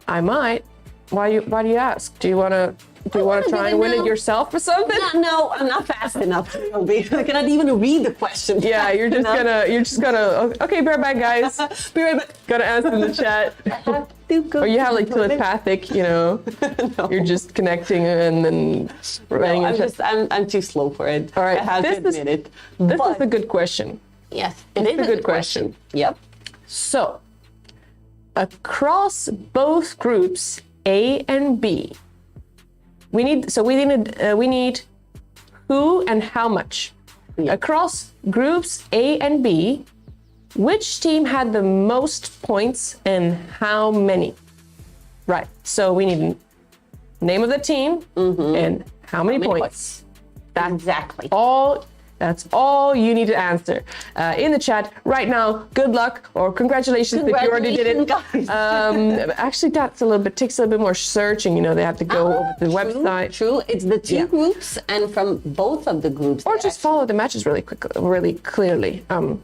I might. Why do you ask? Do you wanna try and win it yourself or something? No, I'm not fast enough. I cannot even read the question. Yeah, you're just gonna. Okay, be right back, guys. Be right back. Gotta ask in the chat. I have to go. Or you have like to the toilet. telepathic, you know. No. You're just connecting and then writing No, in chat. I'm too slow for it. All right, I have to admit it. This But is a good question. yes, It's it is a good question. Yep. So, across both groups A and B, we need who and how much. Yeah. Across groups A and B, which team had the most points and how many? Right. So we need name of the team and how many points. That's Exactly. all. That's all you need to answer in the chat right now. Good luck or congratulations if you already did it. Congratulations, guys. Actually, takes a little bit more searching. You know, they have to go over to the website. True. It's the two groups, and from both of the groups. Or they just follow the matches really clearly. Really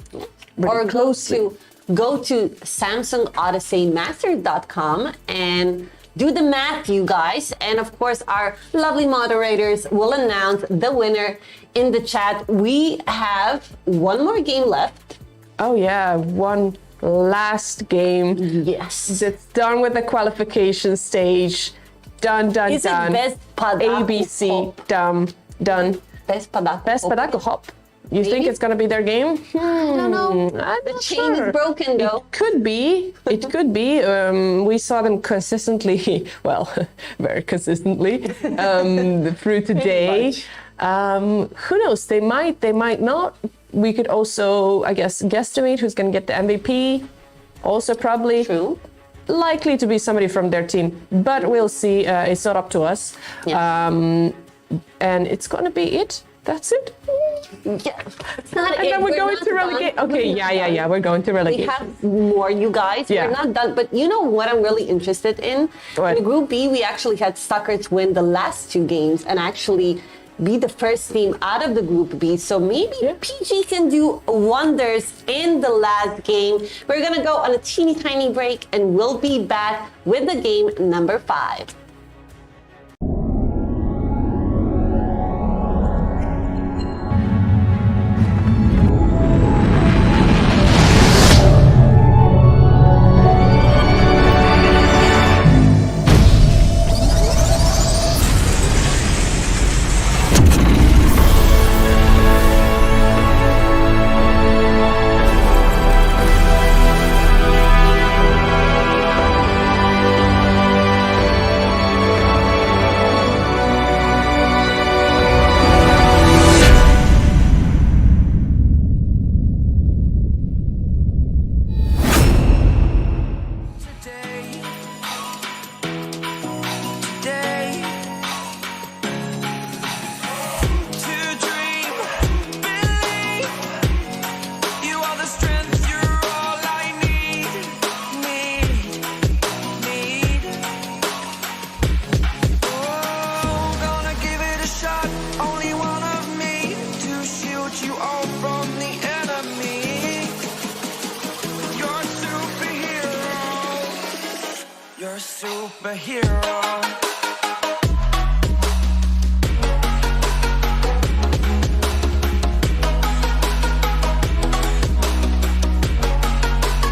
or closely. go to SamsungOdysseyMasters.com and do the math, you guys. And of course, our lovely moderators will announce the winner in the chat. We have one more game left. Oh yeah, one last game. Yes. It's done with the qualification stage. Done. Is it Best Padako ABC. Hop? Done. Best Padako. Best Padako Hop. You think it's gonna be their game? I don't know. I'm The not chain sure. is broken, though. It could be. It could be. We saw them consistently, well, very consistently through today. much. Who knows? They might not. We could also, I guess, guesstimate who's going to get the MVP. Also, probably. True. Likely to be somebody from their team, but we'll see. It's not up to us. Yeah. And it's going to be it. That's it. Yeah, it's not And it. then we're going not to relegate. done. Okay, yeah. We're going to We relegate. have more, you guys. Yeah. We're not done. But you know what I'm really interested in? What? In Group B, we actually had Suckers win the last 2 games and actually be the first team out of the Group B. So maybe PG can do wonders in the last game. We're going to go on a teeny tiny break and we'll be back with the game number 5. superhero.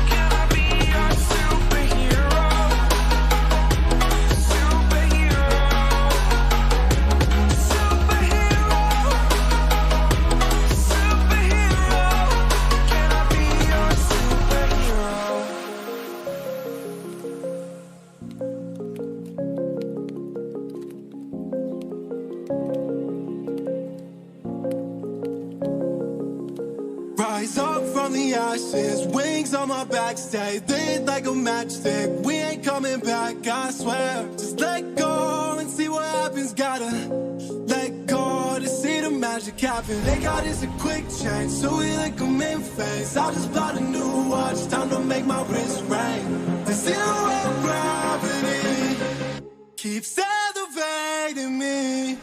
Can I be your superhero? Superhero. Superhero. Superhero. Can I be your superhero? Rise up from the ashes, wings on my back, stay lit like a matchstick. We ain't coming back, I swear. Just let go and see what happens. Gotta let go to see the magic happen. They got us a quick change, so we like them in phase. I just bought a new watch, time to make my wrist ring. The zero gravity keeps elevating me.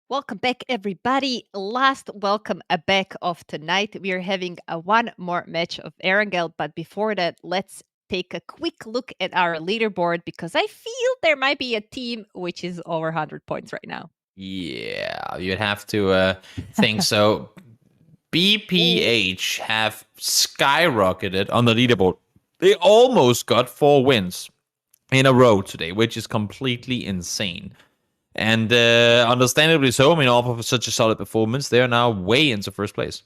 Welcome back, everybody. Last welcome back of tonight. We are having one more match of Erangel, but before that, let's take a quick look at our leaderboard because I feel there might be a team which is over 100 points right now. Yeah, you'd have to think so. BPH have skyrocketed on the leaderboard. They almost got 4 wins in a row today, which is completely insane. And understandably so. I mean, off of such a solid performance, they are now way into first place.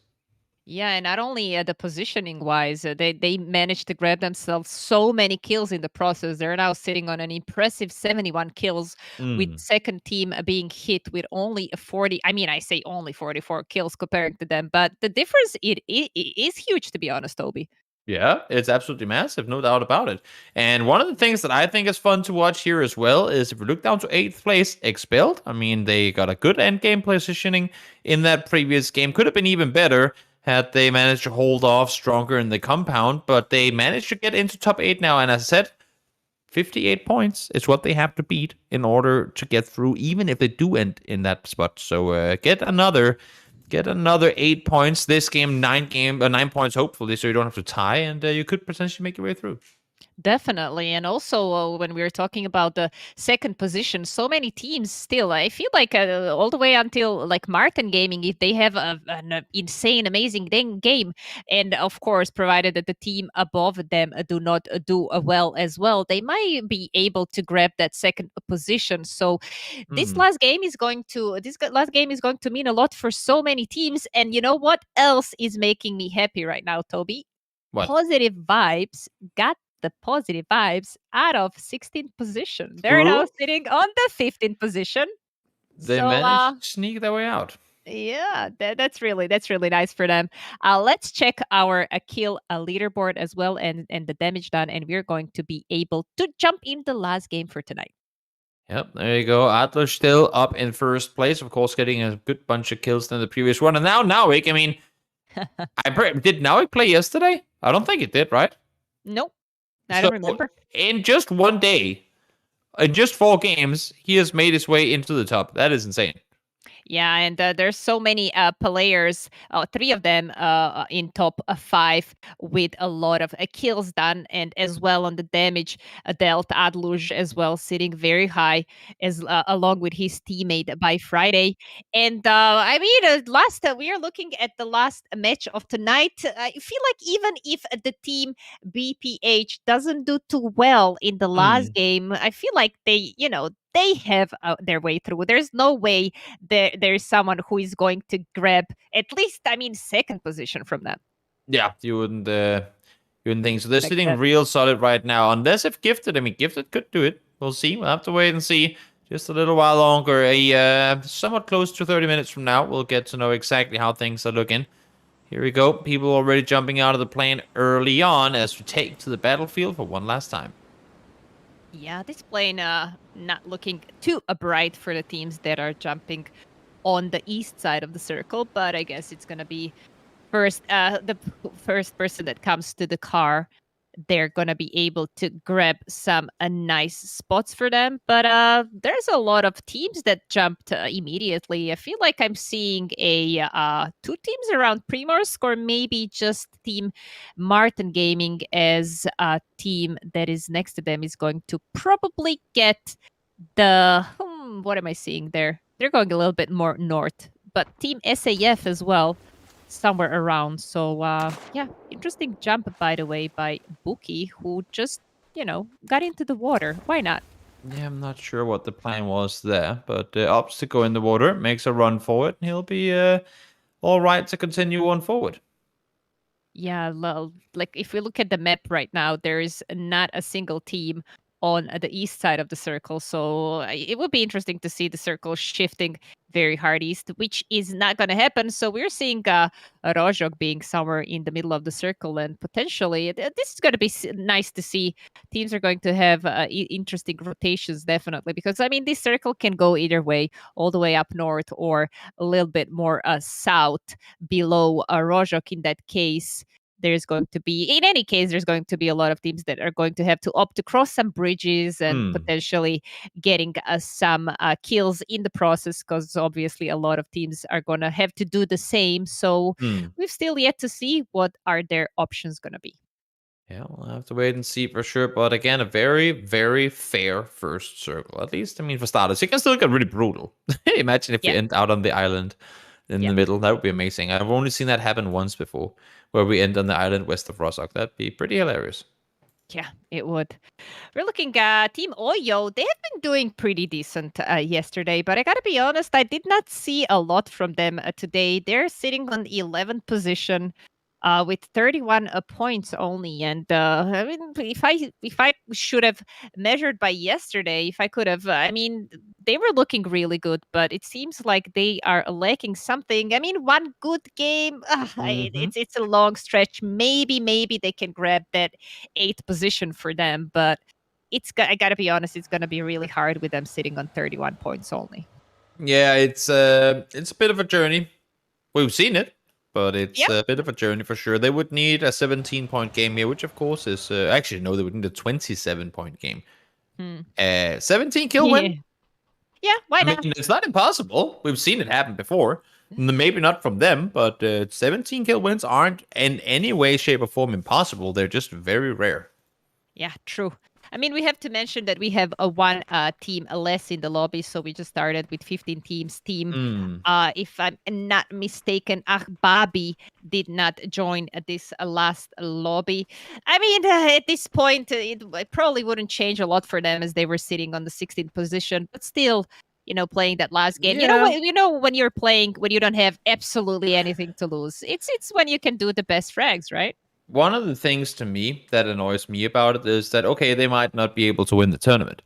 Yeah, and not only the positioning wise, they managed to grab themselves so many kills in the process. They're now sitting on an impressive 71 kills, with second team being hit with only 40. I mean, I say only 44 kills comparing to them, but the difference it is huge, to be honest, Toby. Yeah, it's absolutely massive, no doubt about it. And one of the things that I think is fun to watch here as well is if we look down to 8th place, Expelled. I mean, they got a good end game positioning in that previous game. Could have been even better had they managed to hold off stronger in the compound, but they managed to get into top 8 now. And as I said, 58 points is what they have to beat in order to get through, even if they do end in that spot. So get another 8 points this game, 9 points hopefully, so you don't have to tie, and you could potentially make your way through. Definitely. And also, when we were talking about the second position, so many teams still, I feel like all the way until like Martin Gaming, if they have an insane, amazing game, and of course, provided that the team above them do not do well as well, they might be able to grab that second position. So this last game is going to mean a lot for so many teams. And you know what else is making me happy right now, Toby? What? Positive vibes got the positive vibes out of 16th position. They're now sitting on the 15th position. They managed to sneak their way out. Yeah, that's really nice for them. Let's check our kill leaderboard as well and the damage done, and we're going to be able to jump in the last game for tonight. Yep, there you go. Adler still up in first place, of course, getting a good bunch of kills than the previous one. And now Nowik, I mean, did Nowik play yesterday? I don't think it did, right? Nope. I don't remember. In just one day, in just 4 games, he has made his way into the top. That is insane. Yeah, and there's so many players, 3 of them in top 5 with a lot of kills done, and as well on the damage dealt. Adluj as well sitting very high, as along with his teammate by Friday. And I mean, we are looking at the last match of tonight. I feel like even if the team BPH doesn't do too well in the last game, I feel like they have their way through. There's no way there's someone who is going to grab at least, I mean, second position from them. Yeah, you wouldn't think so. They're sitting real solid right now, unless if Gifted. I mean, Gifted could do it. We'll see. We'll have to wait and see. Just a little while longer. Somewhat close to 30 minutes from now, we'll get to know exactly how things are looking. Here we go. People already jumping out of the plane early on as we take to the battlefield for one last time. Yeah, this plane not looking too bright for the teams that are jumping on the east side of the circle, but I guess it's gonna be the first person that comes to the car, they're gonna be able to grab some nice spots for them. But there's a lot of teams that jumped immediately. I feel like I'm seeing a two teams around Primorsk, or maybe just Team Martin Gaming as a team that is next to them is going to probably get the what am I seeing there? They're going a little bit more north, but Team SAF as well, somewhere around. So yeah, interesting jump by the way by Buki, who just got into the water. Why not? Yeah, I'm not sure what the plan was there, but opts to go in the water, makes a run for it, and he'll be all right to continue on forward. Yeah, like if we look at the map right now, there is not a single team on the east side of the circle. So it would be interesting to see the circle shifting very hard east, which is not going to happen. So we're seeing Rojok being somewhere in the middle of the circle, and potentially this is going to be nice to see. Teams are going to have interesting rotations, definitely, because I mean, this circle can go either way, all the way up north or a little bit more south below Rojok in that case. There's going to be, in any case, there's going to be a lot of teams that are going to have to opt to cross some bridges and potentially getting some kills in the process, because obviously a lot of teams are going to have to do the same. So we've still yet to see what are their options going to be. Yeah, we'll have to wait and see for sure. But again, a very, very fair first circle. At least, I mean, for starters, it can still get really brutal. Imagine if we end out on the island in the middle. That would be amazing. I've only seen that happen once before, where we end on the island west of Rostock. That'd be pretty hilarious. Yeah, it would. We're looking at Team Oyo. They have been doing pretty decent yesterday, but I gotta be honest, I did not see a lot from them today. They're sitting on the 11th position with 31 points only. And I mean, if I should have measured by yesterday, if I could have, I mean, they were looking really good, but it seems like they are lacking something. I mean, one good game, it's a long stretch. Maybe they can grab that 8th position for them, but I gotta be honest, it's gonna be really hard with them sitting on 31 points only. Yeah, it's a bit of a journey. We've seen it, but it's a bit of a journey for sure. They would need a 17-point game here, which of course is actually no, they would need a 27-point game. 17 kill win. Yeah, why not? I mean, it's not impossible. We've seen it happen before. Maybe not from them, but 17 kill wins aren't in any way, shape, or form impossible. They're just very rare. Yeah, true. I mean, we have to mention that we have a one team less in the lobby, so we just started with 15 teams. If I'm not mistaken, Ahbabi did not join this last lobby. I mean, at this point, it probably wouldn't change a lot for them as they were sitting on the 16th position, but still, playing that last game. Yeah. When you're playing when you don't have absolutely anything to lose, it's when you can do the best frags, right? One of the things to me that annoys me about it is that, okay, they might not be able to win the tournament.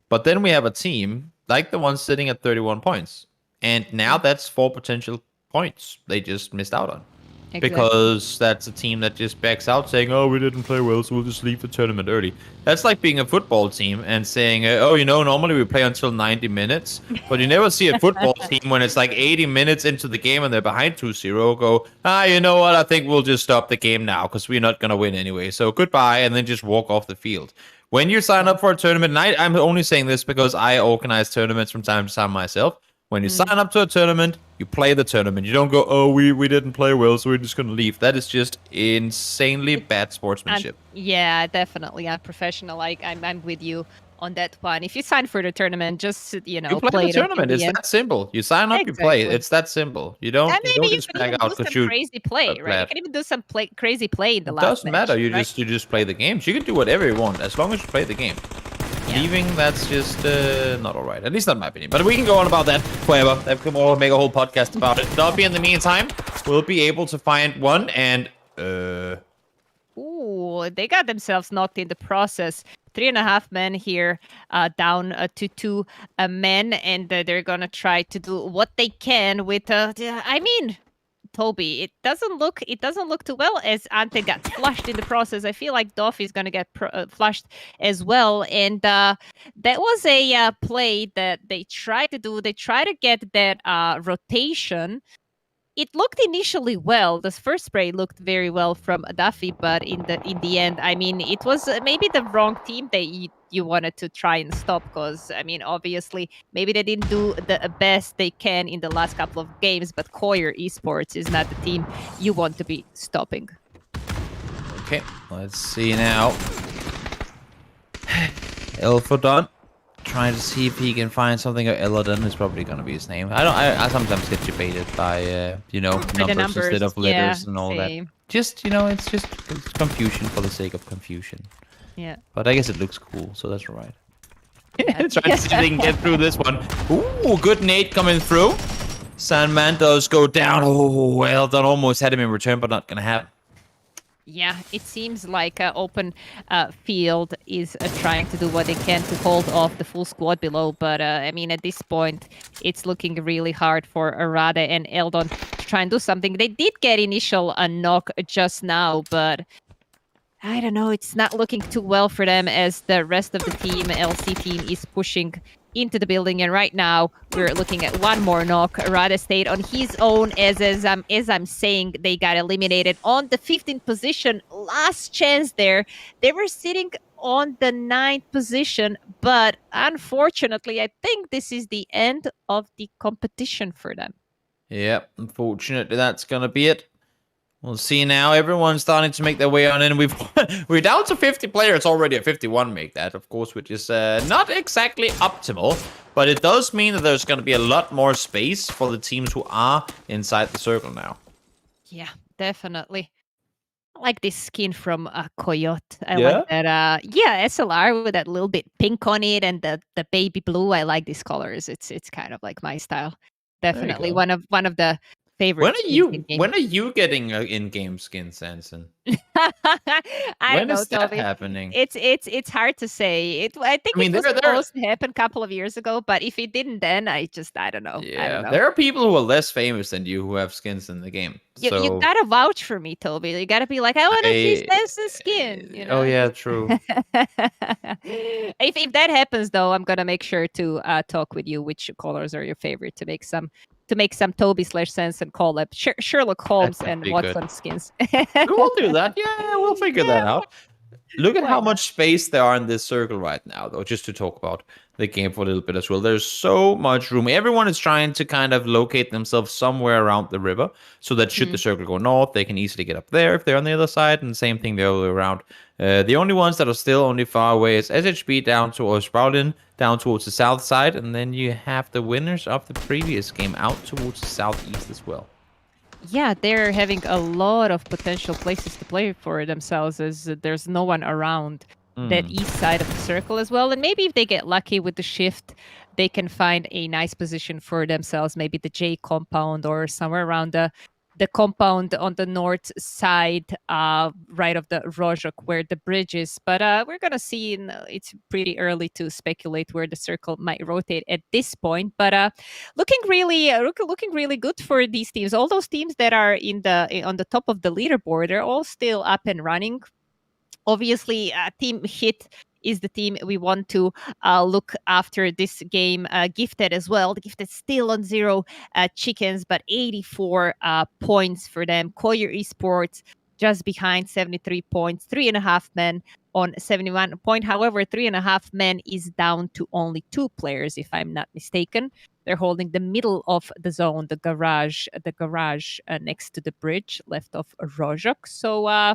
But then we have a team like the one sitting at 31 points. And now that's 4 potential points they just missed out on. Exactly. Because that's a team that just backs out saying, oh, we didn't play well, so we'll just leave the tournament early. That's like being a football team and saying, normally we play until 90 minutes. But you never see a football team when it's like 80 minutes into the game and they're behind 2-0 go, you know what, I think we'll just stop the game now because we're not going to win anyway. So goodbye, and then just walk off the field. When you sign up for a tournament, and I'm only saying this because I organize tournaments from time to time myself. When you sign up to a tournament, you play the tournament. You don't go, oh, we didn't play well, so we're just going to leave. That is just insanely bad sportsmanship. Yeah, definitely unprofessional. I'm with you on that one. If you sign for the tournament, just you play the tournament. It's that simple. You sign up, you play. It's that simple. You don't just back out to shoot. Crazy play, right? You can even do some crazy play in the last. Doesn't matter. You just play the games. You can do whatever you want as long as you play the game. Leaving, that's just not all right. At least not in my opinion. But we can go on about that forever. They can all make a whole podcast about it. Dobby, in the meantime, will be able to find one and Ooh, they got themselves knocked in the process. 3.5 men here, down to 2 men, and they're gonna try to do what they can with. I mean, Toby. It doesn't look too well as Ante got flushed in the process. I feel like Doff is gonna get flushed as well, and that was a play that they tried to do. They tried to get that rotation. It looked initially well. The first spray looked very well from Duffy, but in the end, I mean, it was maybe the wrong team that you wanted to try and stop. Because I mean, obviously, maybe they didn't do the best they can in the last couple of games. But Koyer Esports is not the team you want to be stopping. Okay, let's see now. Elfodon. Trying to see if he can find something. Elodon is probably going to be his name. I sometimes get debated by numbers instead of letters and all same. that. Just it's confusion for the sake of confusion. Yeah. But I guess it looks cool, so that's all right. Trying to see if they can get through this one. Ooh, good nade coming through. Sandman does go down. Oh, Elodon almost had him in return, but not going to happen. Yeah, it seems like open field is trying to do what they can to hold off the full squad below. But I mean, at this point, it's looking really hard for Arade and Eldon to try and do something. They did get initial knock just now, but I don't know. It's not looking too well for them as the rest of the team, LC team, is pushing into the building. And right now, we're looking at one more knock. Arade stayed on his own as I'm saying, they got eliminated on the 15th position. Last chance there. They were sitting on the 9th position, but unfortunately, I think this is the end of the competition for them. Yep, unfortunately, that's going to be it. We'll see now. Everyone's starting to make their way on in. We're down to 50 players already at 51. Make that, of course, which is not exactly optimal, but it does mean that there's going to be a lot more space for the teams who are inside the circle now. Yeah, definitely. I like this skin from Coyote. I Yeah? like that. Yeah, SLR with that little bit pink on it and the baby blue. I like these colors. It's kind of like my style. Definitely go. one of the favorite. When are you getting an in-game skin, Sanson? I don't know, is that Toby. happening? It's hard to say. I think I mean, it was there- supposed to happen a couple of years ago, but if it didn't then, I don't know. I Yeah, don't know. there are people who are less famous than you who have skins in the game. You So gotta vouch for me, Toby. You gotta be like, I want to see Sanson's skin. You know? Oh yeah, true. if that happens, though, I'm gonna make sure to talk with you. Which colors are your favorite to make some Toby/Sanson collab? Sherlock Holmes That'd and be Watson skins. We'll do that. Yeah, we'll figure that out. Look at Why how not? much space there are in this circle right now, though, just to talk about the game for a little bit as well. There's so much room. Everyone is trying to kind of locate themselves somewhere around the river, so that should the circle go north, they can easily get up there if they're on the other side, and same thing the other way around. The only ones that are still only far away is SHB down towards Sproulin, down towards the south side, and then you have the winners of the previous game out towards the southeast as well. Yeah, they're having a lot of potential places to play for themselves as there's no one around that east side of the circle as well. And maybe if they get lucky with the shift, they can find a nice position for themselves, maybe the J compound or somewhere around the compound on the north side, right of the Rozhok where the bridge is. But we're going to see. It's pretty early to speculate where the circle might rotate at this point. But looking really good for these teams. All those teams that are on the top of the leaderboard, they're all still up and running. Obviously, Team Hit is the team we want to look after this game. Gifted as well. The Gifted still on 0 chickens, but 84 points for them. Koyer Esports just behind, 73 points. 3.5 men on 71 point. However, 3.5 men is down to only 2 players, if I'm not mistaken. They're holding the middle of the zone, the garage next to the bridge, left of Rozhok. So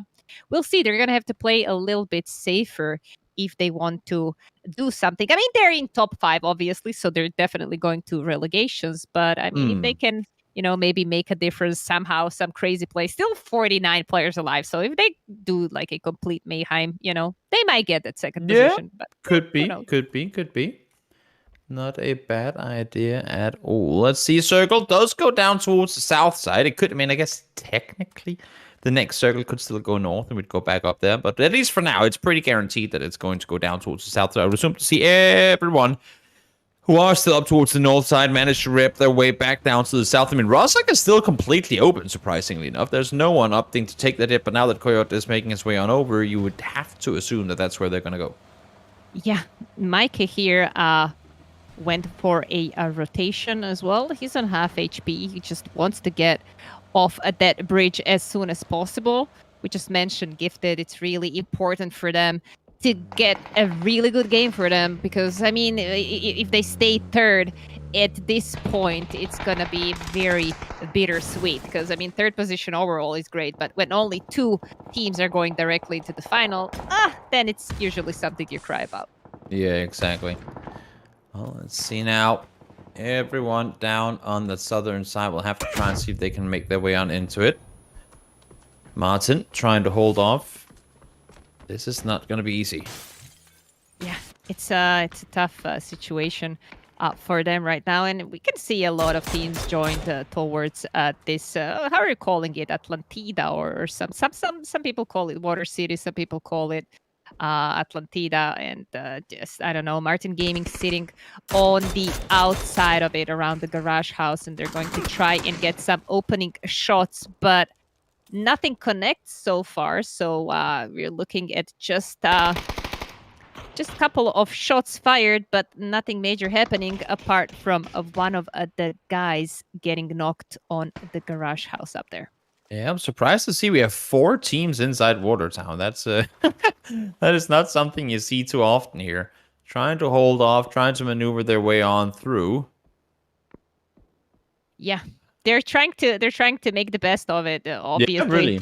we'll see. They're going to have to play a little bit safer if they want to do something. I mean, they're in top 5, obviously, so they're definitely going to relegations. But I mean, if they can, maybe make a difference somehow, some crazy play, still 49 players alive. So if they do like a complete mayhem, they might get that second position. But Could be. Not a bad idea at all. Let's see. Circle does go down towards the south side. It could, I guess technically the next circle could still go north and we'd go back up there. But at least for now, it's pretty guaranteed that it's going to go down towards the south side. I would assume to see everyone who are still up towards the north side, managed to rip their way back down to the south. I mean, Rostock is still completely open, surprisingly enough. There's no one opting to take that hit, but now that Coyote is making his way on over, you would have to assume that that's where they're going to go. Yeah, Mike here went for a rotation as well. He's on half HP. He just wants to get off at that bridge as soon as possible. We just mentioned Gifted. It's really important for them to get a really good game for them because, I mean, if they stay third at this point, it's going to be very bittersweet because, I mean, third position overall is great, but when only 2 teams are going directly to the final, then it's usually something you cry about. Yeah, exactly. Well, let's see now. Everyone down on the southern side will have to try and see if they can make their way on into it. Martin trying to hold off. This is not going to be easy. Yeah, it's a tough situation for them right now, and we can see a lot of teams joined towards this. How are you calling it? Atlantida, or some people call it Water City. Some people call it Atlantida, and just I don't know. Martin Gaming sitting on the outside of it around the garage house, and they're going to try and get some opening shots, but nothing connects so far. So we're looking at just a couple of shots fired, but nothing major happening apart from one of the guys getting knocked on the garage house up there. Yeah, I'm surprised to see we have 4 teams inside Watertown. That's that is not something you see too often here. Trying to hold off, trying to maneuver their way on through. Yeah, they're trying to make the best of it. Obviously, yeah, really.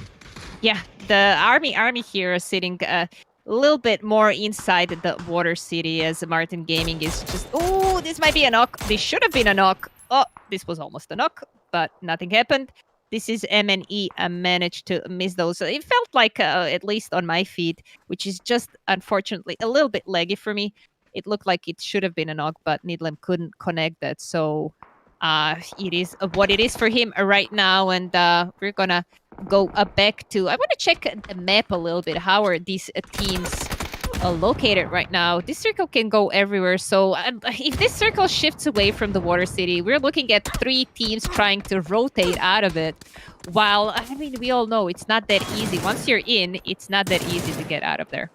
Yeah, the army here is sitting a little bit more inside the Water City as Martin Gaming is just. Oh, this might be a knock. This should have been a knock. Oh, this was almost a knock, but nothing happened. This is MNE managed to miss those. So it felt like, at least on my feed, which is just unfortunately a little bit laggy for me. It looked like it should have been a knock, but Needlam couldn't connect that. So it is what it is for him right now. And we're going to go back to... I want to check the map a little bit. How are these teams located right now? This circle can go everywhere. So if this circle shifts away from the Water City, we're looking at 3 teams trying to rotate out of it. While, I mean, we all know it's not that easy. Once you're in, it's not that easy to get out of there.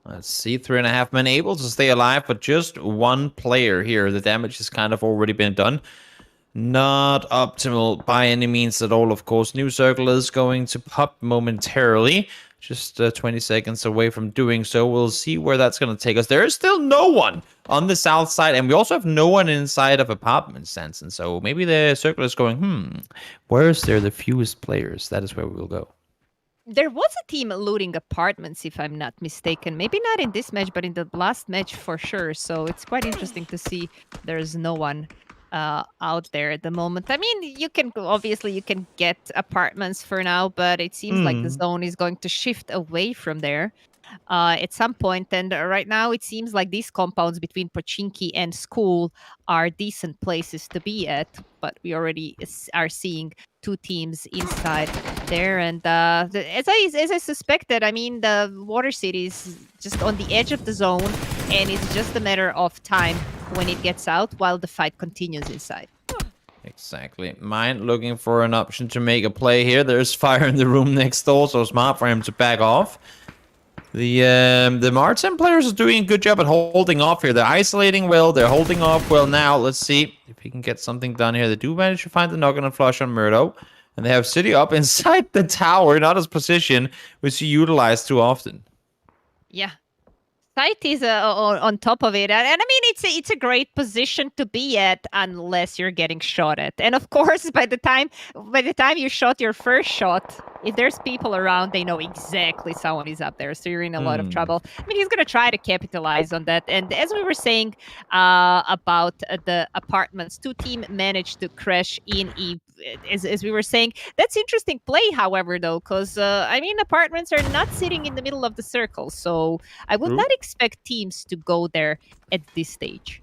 Let's see, 3.5 men able to stay alive, but just 1 player here. The damage has kind of already been done. Not optimal by any means at all, of course. New circle is going to pop momentarily. Just 20 seconds away from doing so. We'll see where that's going to take us. There is still no one on the south side, and we also have no one inside of apartment sense. And so maybe the circle is going, where is there the fewest players? That is where we will go. There was a team looting apartments, if I'm not mistaken. Maybe not in this match, but in the last match for sure. So it's quite interesting to see there's no one out there at the moment. I mean, you can get apartments for now, but it seems like the zone is going to shift away from there at some point. And right now, it seems like these compounds between Pochinki and school are decent places to be at. But we already are seeing 2 teams inside there, and as I suspected, I mean, the Water City is just on the edge of the zone, and it's just a matter of time when it gets out while the fight continues inside. Exactly. Mind looking for an option to make a play here. There's fire in the room next door, so smart for him to back off. The Martin players are doing a good job at holding off here. They're isolating well. They're holding off well now. Let's see if he can get something done here. They do manage to find the knock-on and flush on Murdo. And they have City up inside the tower, not his position, which he utilized too often. Yeah. Sight is on top of it, and I mean it's a great position to be at unless you're getting shot at. And of course, by the time you shot your first shot, if there's people around, they know exactly someone is up there, so you're in a lot of trouble. I mean, he's gonna try to capitalize on that. And as we were saying about the apartments, 2 teams managed to crash in. As we were saying, that's interesting play. However, though, because I mean, apartments are not sitting in the middle of the circle, so I would not expect teams to go there at this stage.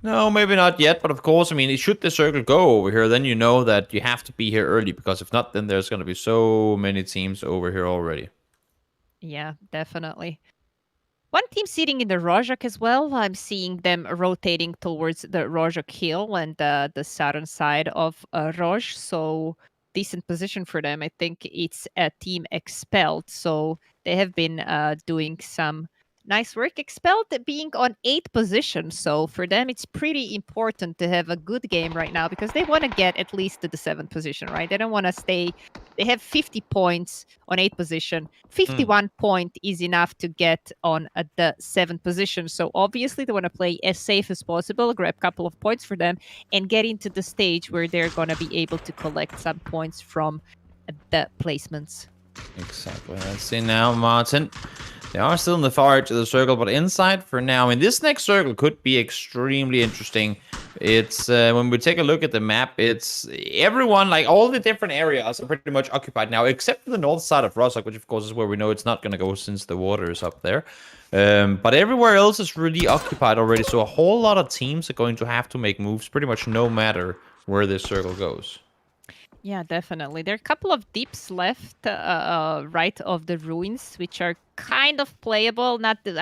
No, maybe not yet, but of course, I mean, should the circle go over here, then you know that you have to be here early, because if not, then there's going to be so many teams over here already. Yeah, definitely. One team sitting in the Rojak as well. I'm seeing them rotating towards the Rojak Hill and the southern side of Roj. So decent position for them. I think it's a team expelled. So they have been doing some nice work. Expelled being on 8th position. So for them, it's pretty important to have a good game right now because they want to get at least to the 7th position, right? They don't want to stay. They have 50 points on 8th position. 51 point is enough to get on the 7th position. So obviously they want to play as safe as possible, grab a couple of points for them, and get into the stage where they're going to be able to collect some points from the placements. Exactly. Let's see now, Martin. They are still in the far edge of the circle, but inside for now. And this next circle could be extremely interesting. It's when we take a look at the map, it's everyone, like all the different areas are pretty much occupied now, except for the north side of Rostock, which of course is where we know it's not going to go since the water is up there. But everywhere else is really occupied already, so a whole lot of teams are going to have to make moves pretty much no matter where this circle goes. Yeah, definitely. There are a couple of deeps left right of the ruins, which are kind of playable. Not the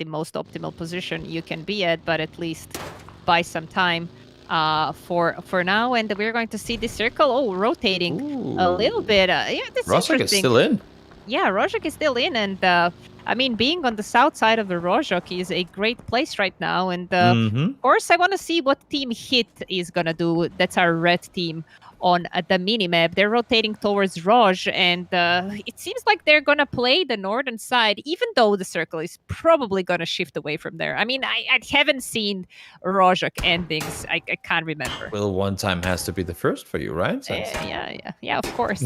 most optimal position you can be at, but at least buy some time for now. And we're going to see this circle rotating a little bit. Yeah, that's Rostock is interesting. still in. Yeah, Rojak is still in, and being on the south side of the Rojak is a great place right now. And of course, I want to see what Team Hit is gonna do. That's our red team on the minimap. They're rotating towards Roj, and it seems like they're gonna play the northern side, even though the circle is probably gonna shift away from there. I mean, I haven't seen Rojak endings. I can't remember. Well, one time has to be the first for you, right? Yeah, of course.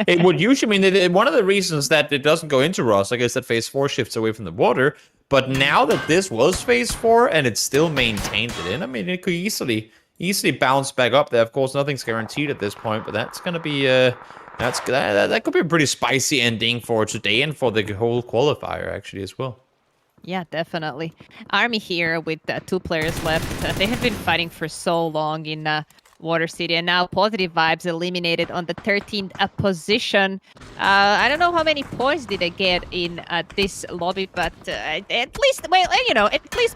It would usually mean one of the reasons that it doesn't go into Ross, I guess, that phase 4 shifts away from the water. But now that this was phase 4 and it's still maintained it in, I mean, it could easily bounce back up there. Of course, nothing's guaranteed at this point, but that's gonna be that could be a pretty spicy ending for today and for the whole qualifier actually as well. Yeah, definitely. Army here with 2 players left. They have been fighting for so long in Water City, and now Positive Vibes eliminated on the 13th position. I don't know how many points did they get in this lobby, but at least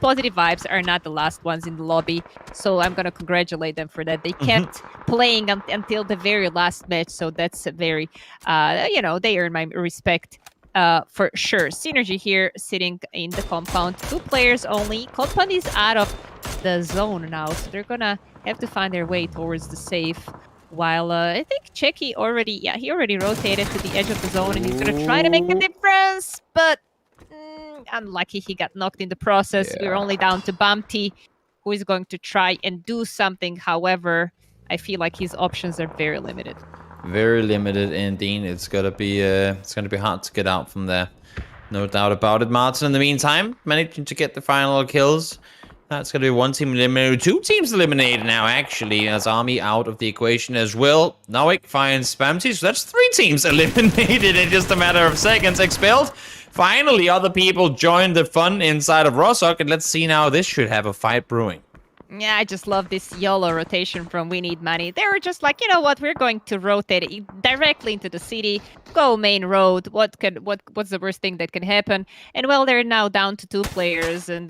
Positive Vibes are not the last ones in the lobby, so I'm gonna congratulate them for that. They kept playing until the very last match, so that's very, they earn my respect. For sure. Synergy here sitting in the compound. 2 players only. Compound is out of the zone now, so they're gonna have to find their way towards the safe. While I think Checky already rotated to the edge of the zone, and he's gonna try to make a difference, but unlucky, he got knocked in the process. Yeah. We're only down to Bumpty, who is going to try and do something. However, I feel like his options are very limited. Very limited indeed. It's gonna be hard to get out from there. No doubt about it. Martin, in the meantime, managing to get the final kills. That's gonna be 1 team eliminated. 2 teams eliminated now, actually, as Army out of the equation as well. Noik finds Spamty, so that's 3 teams eliminated in just a matter of seconds. Expelled. Finally, other people join the fun inside of Rostock, and let's see now. This should have a fight brewing. Yeah, I just love this YOLO rotation from We Need Money. They were just like, you know what, we're going to rotate it directly into the city, go main road. What's the worst thing that can happen? And well, they're now down to 2 players, and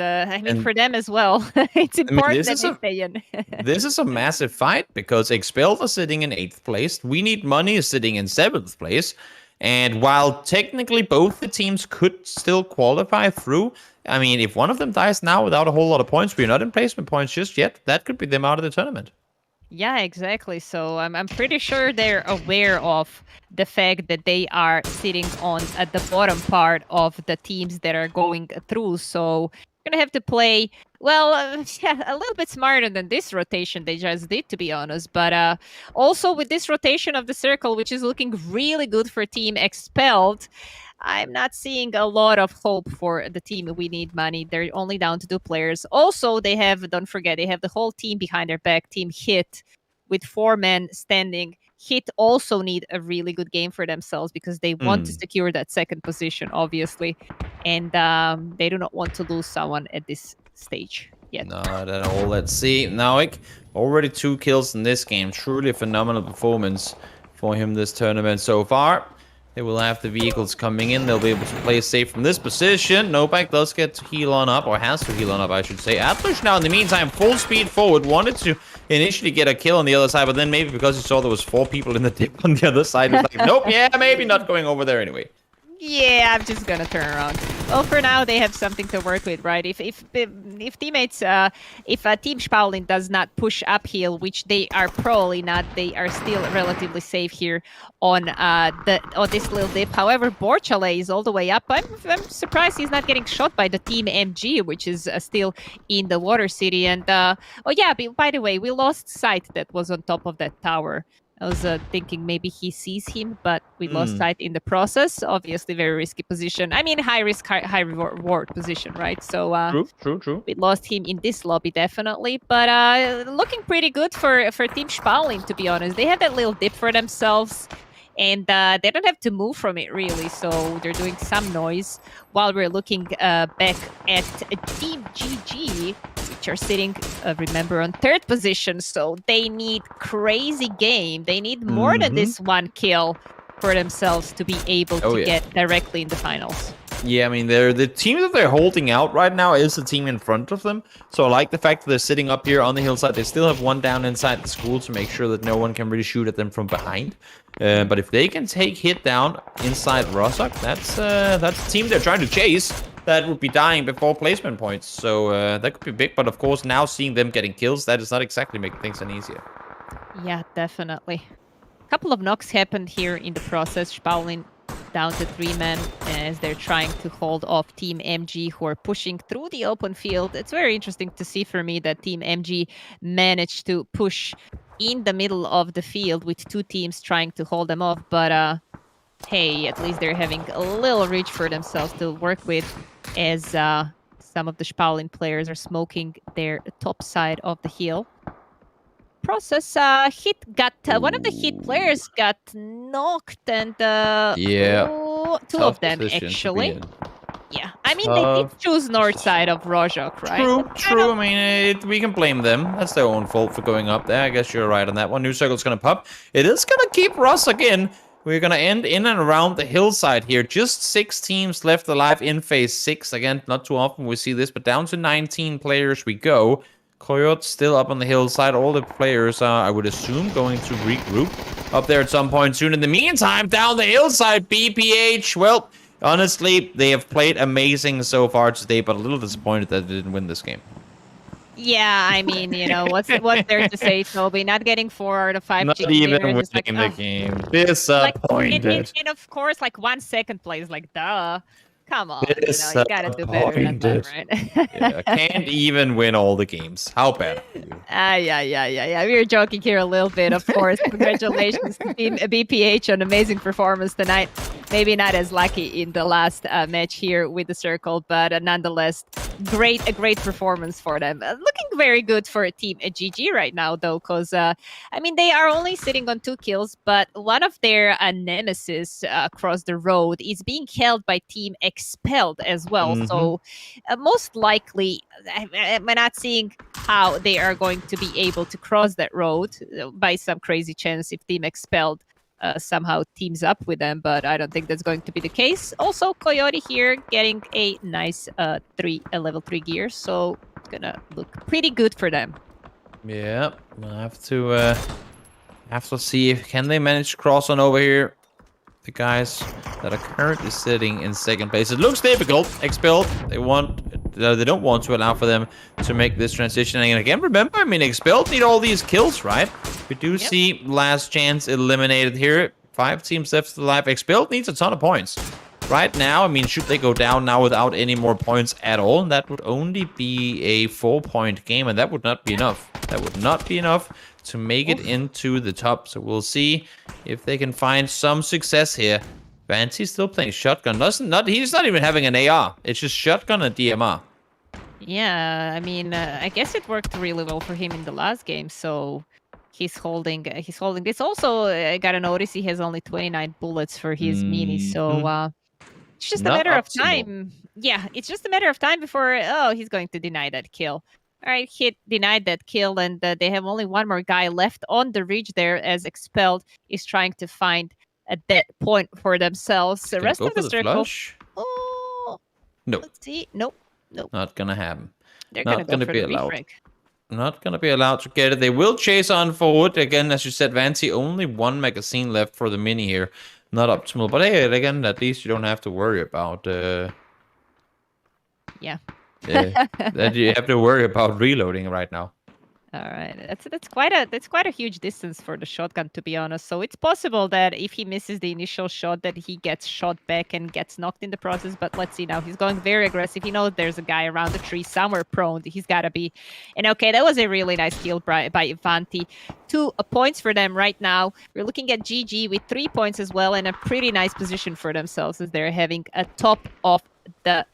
for them as well, it's important that they stay in. This is a massive fight because Expelled is sitting in 8th place. We Need Money is sitting in 7th place. And while technically both the teams could still qualify through, I mean, if one of them dies now without a whole lot of points, we're not in placement points just yet. That could be them out of the tournament. Yeah, exactly. So I'm pretty sure they're aware of the fact that they are sitting on at the bottom part of the teams that are going through. So you're gonna have to play a little bit smarter than this rotation they just did, to be honest. But also with this rotation of the circle, which is looking really good for Team Expelled, I'm not seeing a lot of hope for the team We Need Money. They're only down to 2 players. Also, don't forget, they have the whole team behind their back, Team Hit, with 4 men standing. Hit also need a really good game for themselves because they want to secure that 2nd position, obviously. And they do not want to lose someone at this stage yet. Not at all. Let's see. Noik, already 2 kills in this game. Truly a phenomenal performance for him this tournament so far. They will have the vehicles coming in. They'll be able to play safe from this position. Novak does get to heal on up, or has to heal on up, I should say. Atlas now, in the meantime, full speed forward. Wanted to initially get a kill on the other side, but then maybe because he saw there was 4 people in the dip on the other side, he was like, nope, yeah, maybe not going over there anyway. Yeah, I'm just gonna turn around. Well, for now they have something to work with, right? If teammates, if Team Spaulin does not push uphill, which they are probably not, they are still relatively safe here on this little dip. However, Borchale is all the way up. I'm surprised he's not getting shot by the Team MG, which is still in the Water City. And oh yeah, by the way, we lost sight that was on top of that tower. I was thinking maybe he sees him, but we lost sight in the process. Obviously, very risky position. I mean, high risk, high reward position, right? So True. we lost him in this lobby, definitely. But looking pretty good for Team Spaulin, to be honest. They have that little dip for themselves. And they don't have to move from it, really. So they're doing some noise while we're looking back at Team GG, which are sitting, remember, on 3rd position. So they need crazy game. They need more than this 1 kill for themselves to be able to get directly in the finals. Yeah, I mean, the team that they're holding out right now is the team in front of them. So I like the fact that they're sitting up here on the hillside. They still have 1 down inside the school to make sure that no one can really shoot at them from behind. But if they can take hit down inside Rostock, that's the team they're trying to chase. That would be dying before placement points. So that could be big. But of course, now seeing them getting kills, that is not exactly making things any easier. Yeah, definitely. A couple of knocks happened here in the process. Spaulin down to 3 men as they're trying to hold off Team MG, who are pushing through the open field. It's very interesting to see for me that Team MG managed to push in the middle of the field with 2 teams trying to hold them off. But hey, at least they're having a little reach for themselves to work with, as some of the Spaulin players are smoking their top side of the hill. Process hit got one of the hit players got knocked, and two of them actually. Yeah, I mean they did choose north side of Rojok, right? True. I mean, we can blame them. That's their own fault for going up there. I guess you're right on that one. New circle's gonna pop. It is gonna keep Rostock in. We're gonna end in and around the hillside here. Just 6 teams left alive in phase 6. Again, not too often we see this, but down to 19 players we go. Coyote still up on the hillside. All the players are, I would assume, going to regroup up there at some point soon. In the meantime, down the hillside, BPH, well, honestly, they have played amazing so far today, but a little disappointed that they didn't win this game. Yeah, I mean, you know, what's there to say, Toby? Not getting 4 out of 5. Not even winning the game. Disappointed. And of course, like 1 second place, like, duh. Come on, you gotta do better than that, right? Yeah, can't even win all the games. How bad are you? Yeah. We were joking here a little bit, of course. Congratulations to Team BPH on amazing performance tonight. Maybe not as lucky in the last match here with the Circle, but nonetheless, a great performance for them. Looking very good for Team GG right now, though, because, I mean, they are only sitting on 2 kills, but one of their nemesis across the road is being held by Team Expelled as well. So most likely, I'm not seeing how they are going to be able to cross that road by some crazy chance if Team Expelled somehow teams up with them, but I don't think that's going to be the case. Also, Coyote here getting a nice level 3 gear, so it's gonna look pretty good for them. Yeah, we'll have to see if can they manage to cross on over here. The guys that are currently sitting in 2nd place. It looks difficult. Expelled. They don't want to allow for them to make this transition. And again, remember, I mean, Expelled need all these kills, right? We do see Last Chance eliminated here. 5 teams left alive. Expelled needs a ton of points. Right now, I mean, should they go down now without any more points at all, that would only be a 4-point game, and that would not be enough. That would not be enough to make it into the top. So we'll see if they can find some success here. Vanty's still playing shotgun. He's not even having an AR. It's just shotgun and DMR. Yeah, I mean, I guess it worked really well for him in the last game. So he's holding this. Also, I got an Odyssey. He has only 29 bullets for his mini. So it's just a matter of time. Yeah, it's just a matter of time before he's going to deny that kill. All right, Hit denied that kill, and they have only 1 more guy left on the ridge there, as Expelled is trying to find a dead point for themselves. The Gonna rest go of the for circle. flush? Oh, No, let's see. Nope. not gonna happen. They're Not gonna go gonna for be the allowed. refrag. Not gonna be allowed to get it. They will chase on forward. Again, as you said, Vanti, only one magazine left for the mini here. Not optimal. But hey, again, at least you don't have to worry about Yeah. that you have to worry about reloading right now. All right, that's quite a huge distance for the shotgun, to be honest. So it's possible that if he misses the initial shot, that he gets shot back and gets knocked in the process. But let's see now. He's going very aggressive. He knows there's a guy around the tree somewhere prone. He's got to be. And okay, that was a really nice kill by Vanti. 2 points for them right now. We're looking at GG with 3 points as well, and a pretty nice position for themselves as they're having a top of the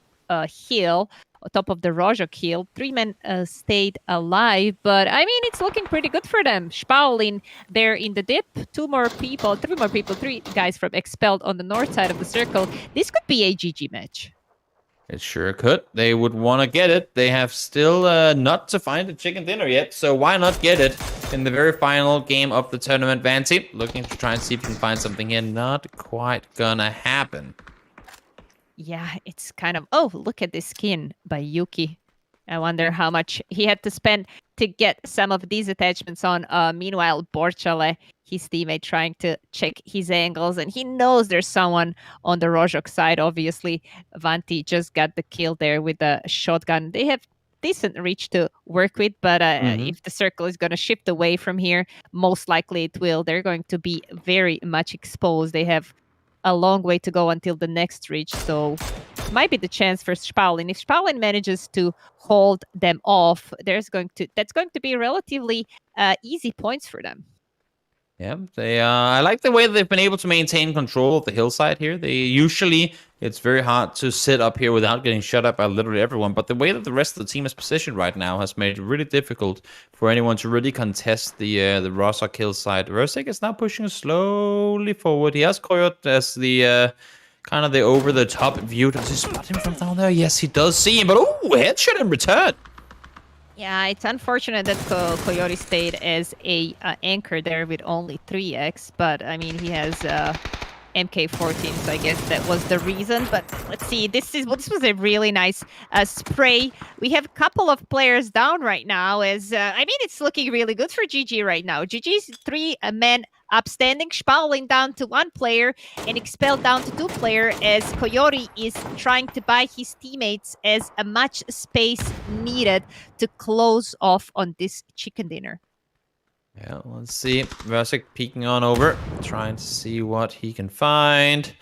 hill. On top of the Rojok hill. 3 men stayed alive, but I mean, it's looking pretty good for them. Spaulin there in the dip. 3 more people, 3 guys from Expelled on the north side of the circle. This could be a GG match. It sure could. They would want to get it. They have still not to find a chicken dinner yet, so why not get it in the very final game of the tournament? Vanti looking to try and see if you can find something here. Not quite gonna happen. Yeah, it's kind of... Oh, look at this skin by Yuki. I wonder how much he had to spend to get some of these attachments on. Meanwhile, Borchale, his teammate, trying to check his angles, and he knows there's someone on the Rojok side. Obviously, Vanti just got the kill there with the shotgun. They have decent reach to work with, but if the circle is going to shift away from here, most likely it will. They're going to be very much exposed. They have a long way to go until the next reach, so might be the chance for Spaulin. If Spaulin manages to hold them off, that's going to be relatively easy points for them. Yeah, they. I like the way they've been able to maintain control of the hillside here. It's very hard to sit up here without getting shut up by literally everyone. But the way that the rest of the team is positioned right now has made it really difficult for anyone to really contest the Rosok hillside. Rosek is now pushing slowly forward. He has Coyote as the kind of the over-the-top view. Does he spot him from down there? Yes, he does see him. But headshot in return. Yeah, it's unfortunate that Coyote stayed as a anchor there with only 3x, but I mean, he has MK14, so I guess that was the reason. But let's see, this was a really nice spray. We have a couple of players down right now, as I mean, it's looking really good for GG right now. GG's 3 men upstanding, Spaulin down to 1 player, and Expelled down to 2 player, as Coyote is trying to buy his teammates as much space needed to close off on this chicken dinner. Yeah, let's see. Rosek peeking on over, trying to see what he can find.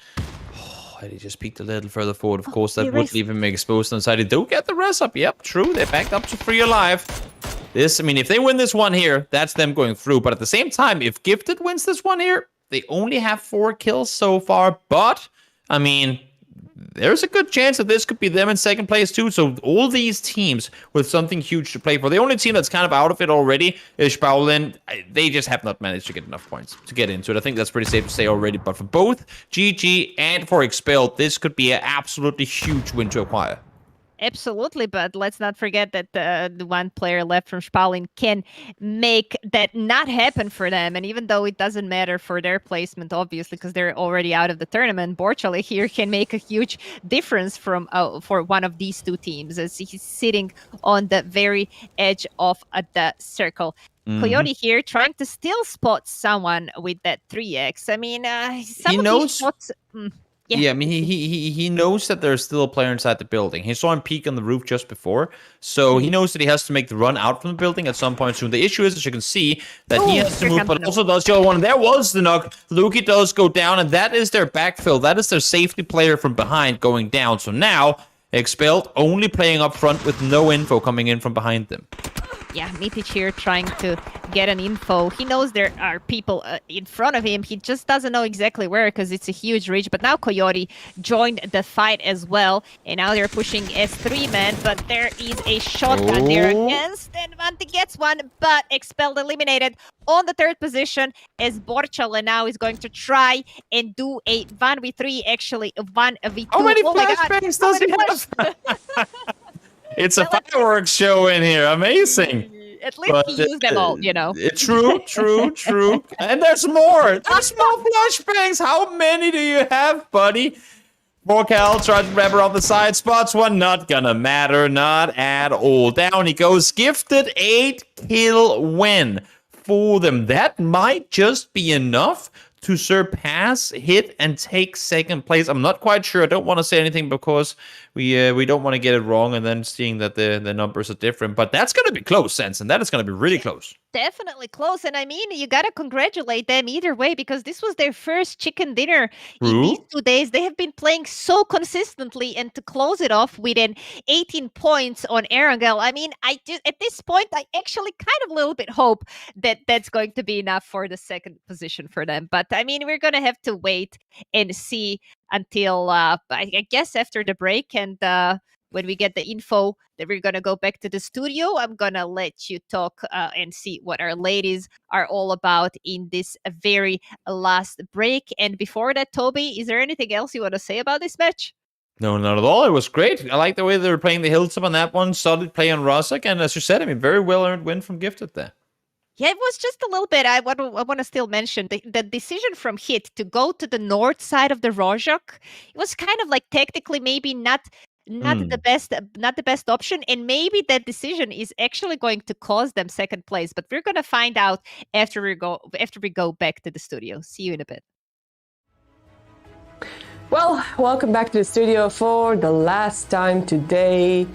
Oh, he just peeked a little further forward. Of course, that would leave him exposed on the side. He do get the res up. Yep, true. They're backed up to 3 alive. I mean, if they win this one here, that's them going through. But at the same time, if Gifted wins this one here, they only have 4 kills so far. But, I mean, there's a good chance that this could be them in second place too. So all these teams with something huge to play for. The only team that's kind of out of it already is Spaulin. They just have not managed to get enough points to get into it. I think that's pretty safe to say already. But for both GG and for Expelled, this could be an absolutely huge win to acquire. Absolutely, but let's not forget that the 1 player left from Spaulin can make that not happen for them. And even though it doesn't matter for their placement, obviously, because they're already out of the tournament, Borchale here can make a huge difference for one of these 2 teams, as he's sitting on the very edge of the circle. Coyote here trying to still spot someone with that 3x. I mean, some of these shots... Yeah, I mean, he knows that there's still a player inside the building. He saw him peek on the roof just before, so he knows that he has to make the run out from the building at some point soon. The issue is, as you can see, that he has to move, but also does the other one. There was the knock. Luki does go down, and that is their backfill. That is their safety player from behind going down. So now, Expelled only playing up front with no info coming in from behind them. Yeah, Mitic here trying to get an info. He knows there are people in front of him. He just doesn't know exactly where, because it's a huge reach. But now Coyote joined the fight as well. And now they're pushing as 3 men. But there is a shotgun there against. And Vanti gets one, but Expelled eliminated on the 3rd position, as Borchale now is going to try and do a 1v3, actually a 1v2. How many flashbangs does he have? It's a fireworks show in here. Amazing. At least But, he used them all, True. And there's more. There's more flashbangs. How many do you have, buddy? Poor Cal tried to grab her off the side spots. One not gonna matter, not at all. Down he goes. Gifted 8-kill win for them. That might just be enough to surpass Hit and take second place. I'm not quite sure. I don't want to say anything because we don't want to get it wrong and then seeing that the numbers are different. But that's going to be close, Sense, and that is going to be really close. Definitely close. And I mean, you got to congratulate them either way because this was their first chicken dinner in these 2 days. They have been playing so consistently, and to close it off with an 18 points on Erangel, I mean, at this point, I actually kind of a little bit hope that that's going to be enough for the second position for them. But I mean, we're going to have to wait and see until, I guess, after the break. And when we get the info that we're going to go back to the studio, I'm going to let you talk and see what our ladies are all about in this very last break. And before that, Toby, is there anything else you want to say about this match? No, not at all. It was great. I like the way they were playing the Hilltop on that one. Solid play on Rozak. And as you said, I mean, very well-earned win from Gifted there. Yeah, it was just a little bit. I want to still mention the decision from Hit to go to the north side of the Rozak. It was kind of like technically maybe not the best option, and maybe that decision is actually going to cost them second place. But we're going to find out after we go back to the studio. See you in a bit. Well, welcome back to the studio for the last time today,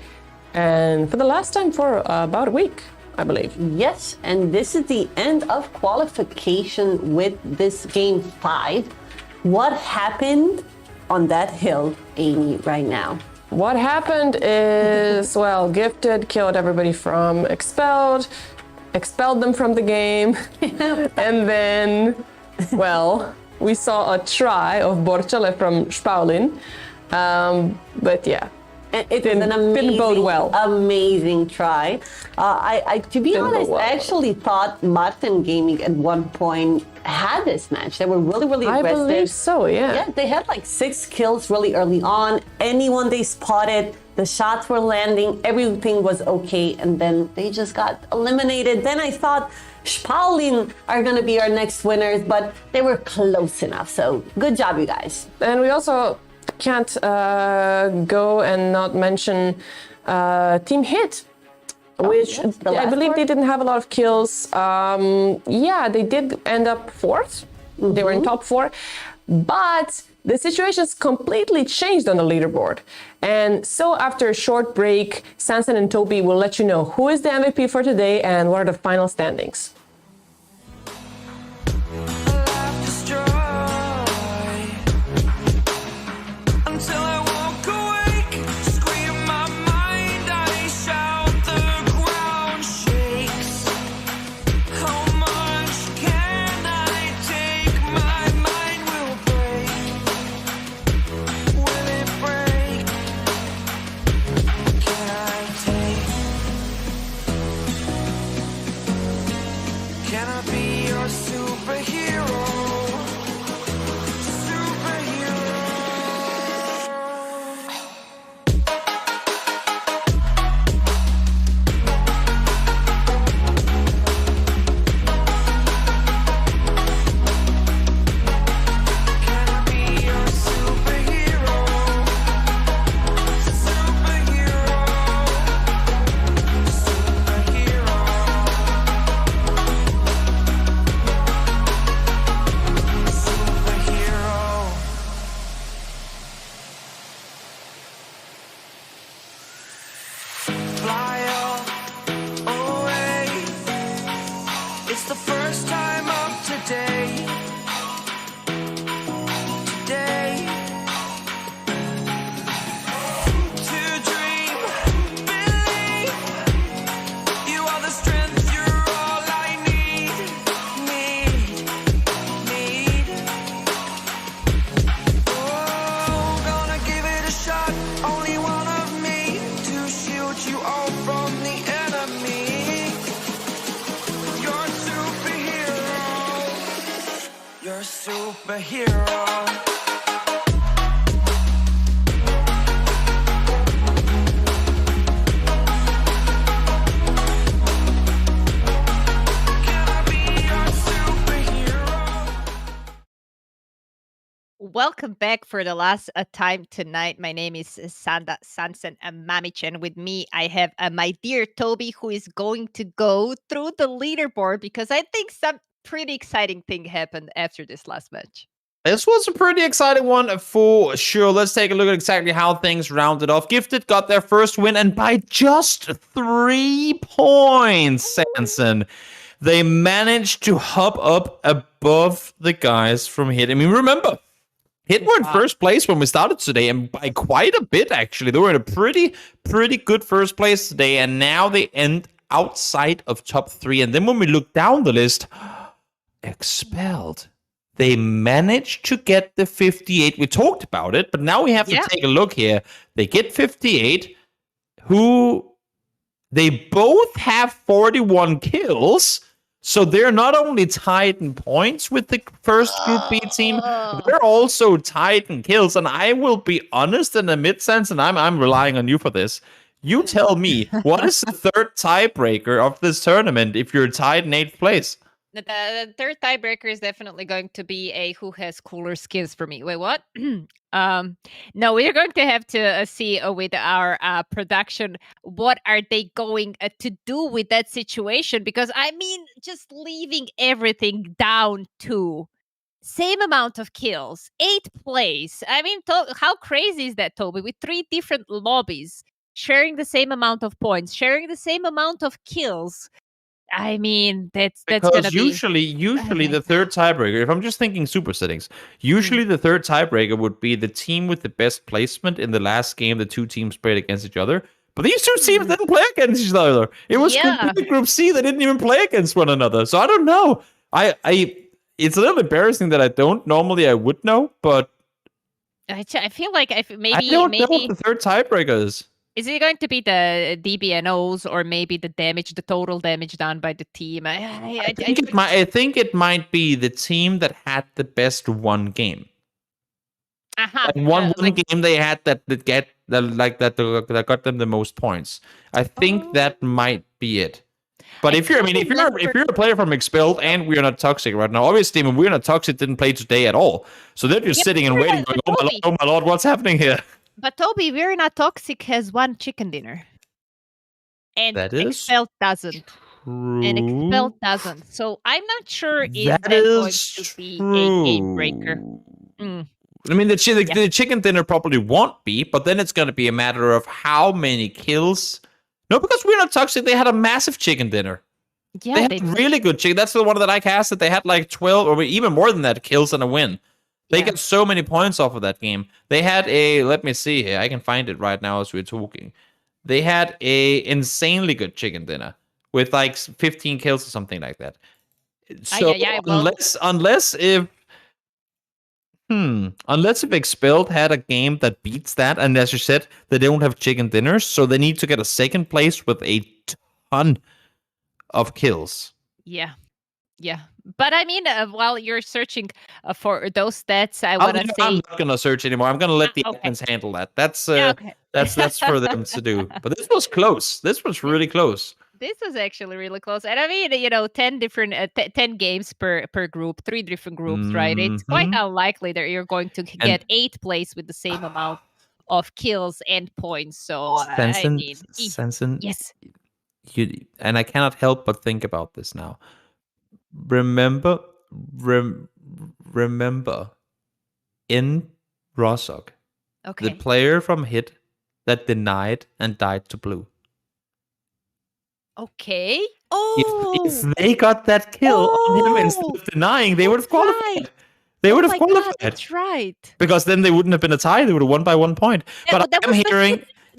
and for the last time for about a week, I believe. Yes, and this is the end of qualification with this game 5. What happened on that hill, Amy, right now? What happened is, well, Gifted killed everybody from expelled them from the game, and then, well, we saw a try of Borchale from Spaulin, but yeah. It was an amazing try. I to be honest, I actually thought Martin Gaming at one point had this match. They were really, really aggressive. I believe so, yeah. Yeah, they had like 6 kills really early on. Anyone they spotted, the shots were landing, everything was okay, and then they just got eliminated. Then I thought Spaulin are going to be our next winners, but they were close enough. So good job, you guys. And we also can't go and not mention Team Hit, which I believe they didn't have a lot of kills. Yeah, they did end up 4th. They were in top 4, but the situation's completely changed on the leaderboard. And so after a short break, Sanson and Toby will let you know who is the MVP for today and what are the final standings. welcome back for the last time tonight. My name is Sanda Sansen Mamich, and with me I have my dear Toby, who is going to go through the leaderboard because I think some pretty exciting thing happened after this last match. This was a pretty exciting one for sure. Let's take a look at exactly how things rounded off. Gifted got their first win, and by just 3 points, Sanson. They managed to hop up above the guys from Hit. I mean, remember, Hit were in first place when we started today, and by quite a bit, actually. They were in a pretty good first place today, and now they end outside of top 3. And then when we look down the list, Expelled. They managed to get the 58. We talked about it, but now we have to take a look here. They get 58. They both have 41 kills. So they're not only tied in points with the first Group B team, they're also tied in kills. And I will be honest in the mid-sense, and I'm relying on you for this. You tell me, what is the third tiebreaker of this tournament if you're tied in 8th place? The third tiebreaker is definitely going to be a who has cooler skins for me. Wait, what? No, we're going to have to see with our production what are they going to do with that situation, because I mean, just leaving everything down to same amount of kills, 8th place. I mean, how crazy is that, Toby? With 3 different lobbies sharing the same amount of points, sharing the same amount of kills. I mean, that's gonna be usually the third tiebreaker. If I'm just thinking super settings, usually the third tiebreaker would be the team with the best placement in the last game. The 2 teams played against each other, but these 2 teams didn't play against each other. It was complete Group C. They didn't even play against one another. So I don't know. It's a little embarrassing that I don't. Normally I would know, but I feel like I don't know what the third tiebreaker is. Is it going to be the DBNOs or maybe the total damage done by the team? I think it might be the team that had the best one game. And one game they had that got them the most points. I think that might be it. But if you're a player from Expelled and we're not toxic right now, obviously when we're not toxic didn't play today at all. So they're just sitting and waiting, going, oh my lord, what's happening here? But Toby, We're Not Toxic has 1 chicken dinner. And that is Expelled doesn't. True. And Expelled doesn't. So I'm not sure if that's going to be a game breaker. I mean, the chicken dinner probably won't be, but then it's going to be a matter of how many kills. No, because We're Not Toxic, they had a massive chicken dinner. Yeah, they had really good chicken. That's the one that I casted. They had like 12 or even more than that kills and a win. They got so many points off of that game. They had let me see here. I can find it right now as we're talking. They had a insanely good chicken dinner with like 15 kills or something like that. So unless if Expelled had a game that beats that, and as you said, they don't have chicken dinners, so they need to get a second place with a ton of kills. Yeah. But I mean, while you're searching for those stats, I want to say I'm not going to search anymore. I'm going to let the admins handle that. That's for them to do. But this was close. This was really close. This was actually really close. And I mean, 10 different 10 games per group, 3 different groups, right? It's quite unlikely that you're going to get 8th place with the same amount of kills and points. So Sanson, yes. And I cannot help but think about this now. Remember in Rosok, the player from Hit that denied and died to Blue. Okay. If they got that kill on him instead of denying, they would have qualified. They would have qualified. God, that's right. Because then they wouldn't have been a tie. They would have won by 1 point. Yeah, but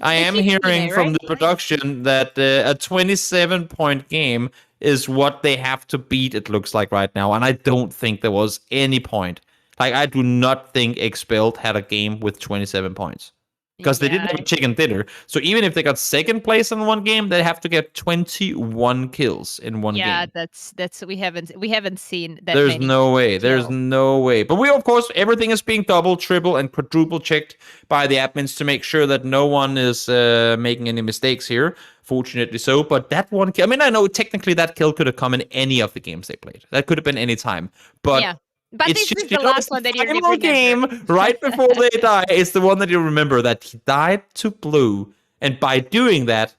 I am hearing from the production that a 27-point game is what they have to beat, it looks like right now. And I don't think there was any point. Like, I do not think Expelled had a game with 27 points. Because they didn't have a chicken dinner. So even if they got second place in one game, they have to get 21 kills in one game. Yeah, that's we haven't seen that. There's no way. There's no way. But we, of course, everything is being double, triple, and quadruple checked by the admins to make sure that no one is making any mistakes here. Fortunately so. But that one kill, I mean, I know technically that kill could have come in any of the games they played. That could have been any time. But But It's this just, is the last one that you final remember. game right before they die is the one that you remember, that he died to blue, and by doing that,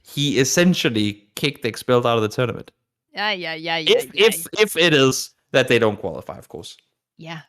he essentially kicked the expelled out of the tournament. Yeah. If it is that they don't qualify, of course. Yeah.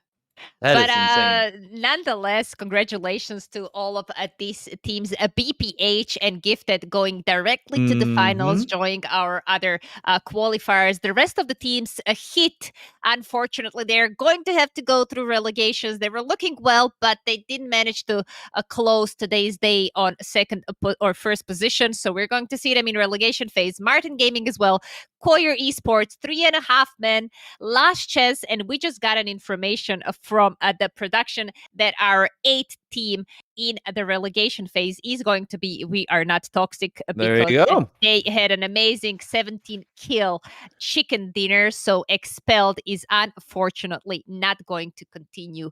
That But is insane. nonetheless, congratulations to all of these teams, BPH and Gifted, going directly to the finals, joining our other qualifiers. The rest of the teams hit. Unfortunately, they're going to have to go through relegations. They were looking well, but they didn't manage to close today's day on second or first position. So we're going to see them in relegation phase. Martin Gaming as well. Koyer Esports, 3.5 men, last chance, and we just got an information from the production that our 8th team in the relegation phase is going to be We Are Not Toxic, There you go. they had an amazing 17 kill chicken dinner. So Expelled is unfortunately not going to continue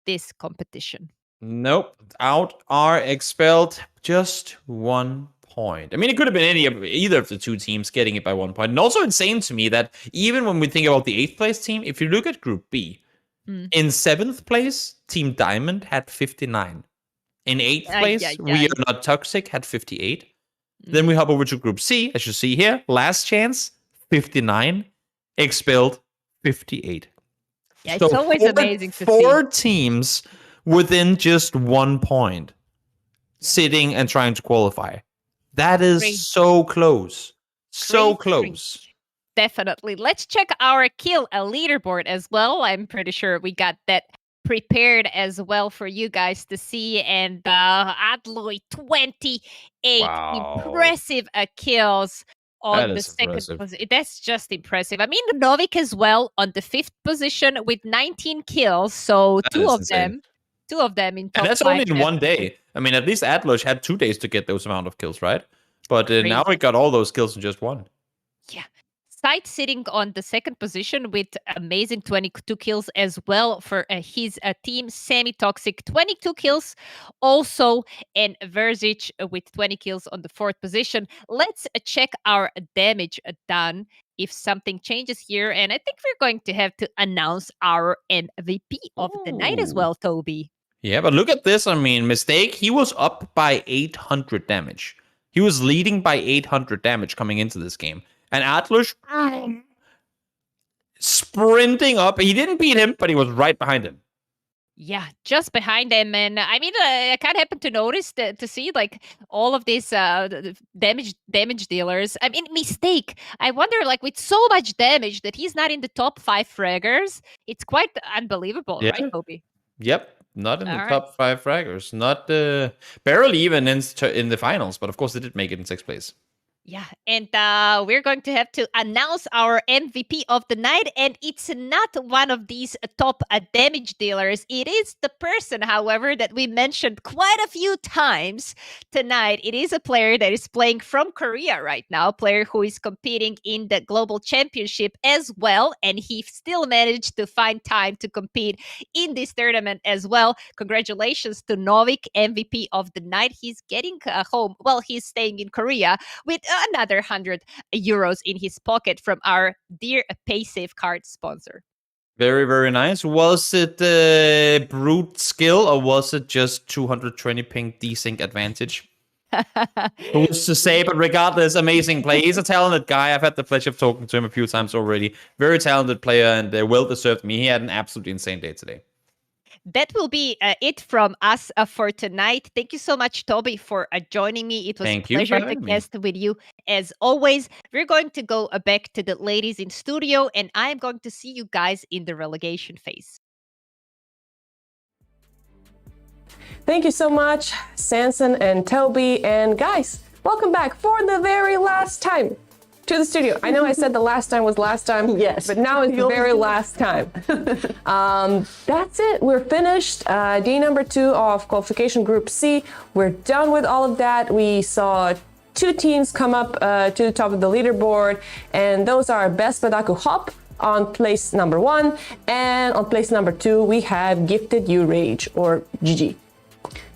this competition. Nope. Out are expelled. Just 1 point. I mean, it could have been either of the two teams getting it by 1 point. And also insane to me that even when we think about the 8th place team, if you look at Group B, in 7th place, Team Diamond had 59. In 8th place, We Are Not Toxic had 58. Then we hop over to Group C, as you see here. Last Chance, 59. Expelled, 58. Yeah, it's always amazing to see. 4 teams within just 1 point sitting and trying to qualify. That is Crazy. so close. So Crazy. close. Definitely. Let's check our kill leaderboard as well. I'm pretty sure we got that prepared as well for you guys to see. And Adloy, 28 impressive kills on the second position. That's just impressive. I mean, Novik as well on the 5th position with 19 kills. So two of them in top And that's 5 only in 1 day. I mean, at least Atlas had 2 days to get those amount of kills, right? But now we got all those kills in just 1. Yeah. Sight sitting on the 2nd position with amazing 22 kills as well for his team. Semi Toxic, 22 kills also, and Verzic with 20 kills on the 4th position. Let's check our damage done if something changes here. And I think we're going to have to announce our MVP of the night as well, Toby. Yeah, but look at this. I mean, Mistake, he was up by 800 damage. He was leading by 800 damage coming into this game. And Atlas sprinting up. He didn't beat him, but he was right behind him. Yeah, just behind him. And I mean, I can't happen to notice to see like all of these damage dealers. I mean, Mistake. I wonder, like, with so much damage that he's not in the top 5 fraggers. It's quite unbelievable, right, Toby? Yep. Not in the top 5 fraggers. Not barely even in the finals, but of course they did make it in 6th place. Yeah, and we're going to have to announce our MVP of the night, and it's not one of these top damage dealers. It is the person, however, that we mentioned quite a few times tonight. It is a player that is playing from Korea right now, a player who is competing in the Global Championship as well, and he still managed to find time to compete in this tournament as well. Congratulations to Novik, MVP of the night. He's getting home. Well, he's staying in Korea with another 100 euros in his pocket from our dear PaySafe card sponsor. Very, very nice. Was it brute skill or was it just 220 ping desync advantage? Who's to say? But regardless, amazing play. He's a talented guy. I've had the pleasure of talking to him a few times already. Very talented player and well-deserved. He had an absolutely insane day today. That will be it from us for tonight. Thank you so much, Toby, for joining me. It was a pleasure to guest with you. As always, we're going to go back to the ladies in studio, and I'm going to see you guys in the relegation phase. Thank you so much, Samson and Toby. And guys, welcome back for the very last time to the studio. I know I said the last time was last time, yes, but now it's the very last time. That's it. We're finished. Day number 2 of qualification Group C. We're done with all of that. We saw 2 teams come up to the top of the leaderboard, and those are Best Badaku Hop on place number 1, and on place number 2 we have Gifted You Rage, or GG.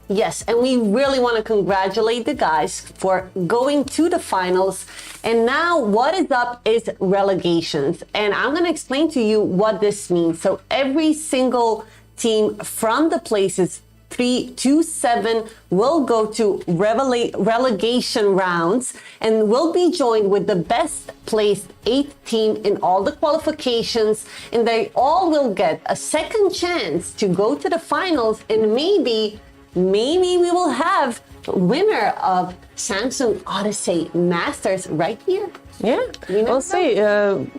Yes, and we really want to congratulate the guys for going to the finals. And now what is up is relegations. And I'm going to explain to you what this means. So every single team from the places 3 to 7 will go to relegation rounds and will be joined with the best placed 8th team in all the qualifications, and they all will get a second chance to go to the finals, and maybe we will have a winner of Samsung Odyssey Masters right here. Yeah, we'll see.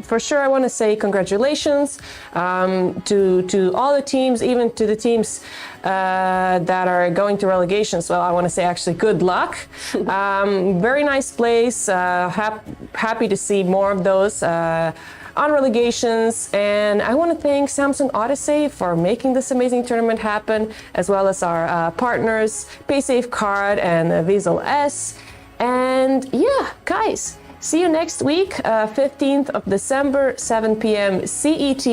For sure, I want to say congratulations to all the teams, even to the teams that are going to relegations. Well, I want to say actually good luck. Very nice place. Happy to see more of those on relegations. And I want to thank Samsung Odyssey for making this amazing tournament happen, as well as our partners, PaySafeCard and Visual S. And yeah, guys, see you next week, 15th of December, 7 p.m. CET.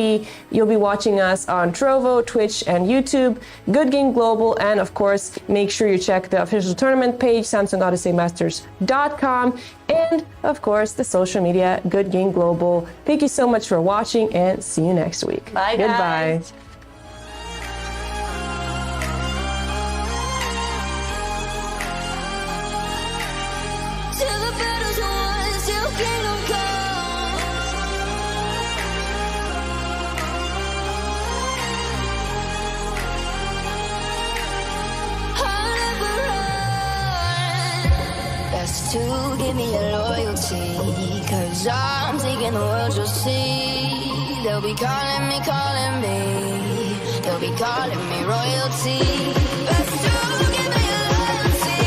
You'll be watching us on Trovo, Twitch, and YouTube, Good Game Global, and of course, make sure you check the official tournament page, SamsungOdysseyMasters.com, and of course, the social media, Good Game Global. Thank you so much for watching, and see you next week. Bye, Goodbye. guys. Till the battle's won, till kingdom come. I'll never run. Best to give me your loyalty, 'cause I'm taking the world, you'll see. They'll be calling me, they'll be calling me royalty. Best to give me your loyalty,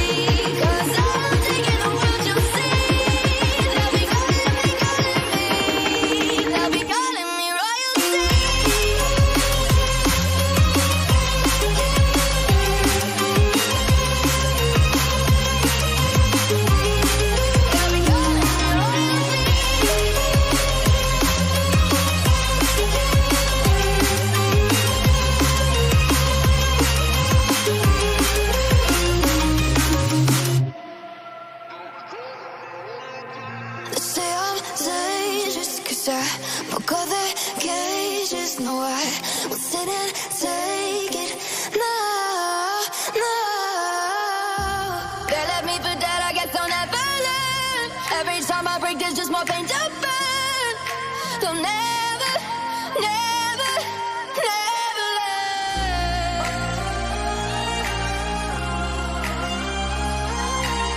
'cause I'm taking the world, you'll see. They'll be calling me, they'll be calling me royalty. They'll be calling me royalty. They say I'm dangerous 'cause I broke all the cages. No, I will sit and take it. No, no. They left me for dead, I guess I'll never learn. Every time I break, there's just more pain to burn. They'll never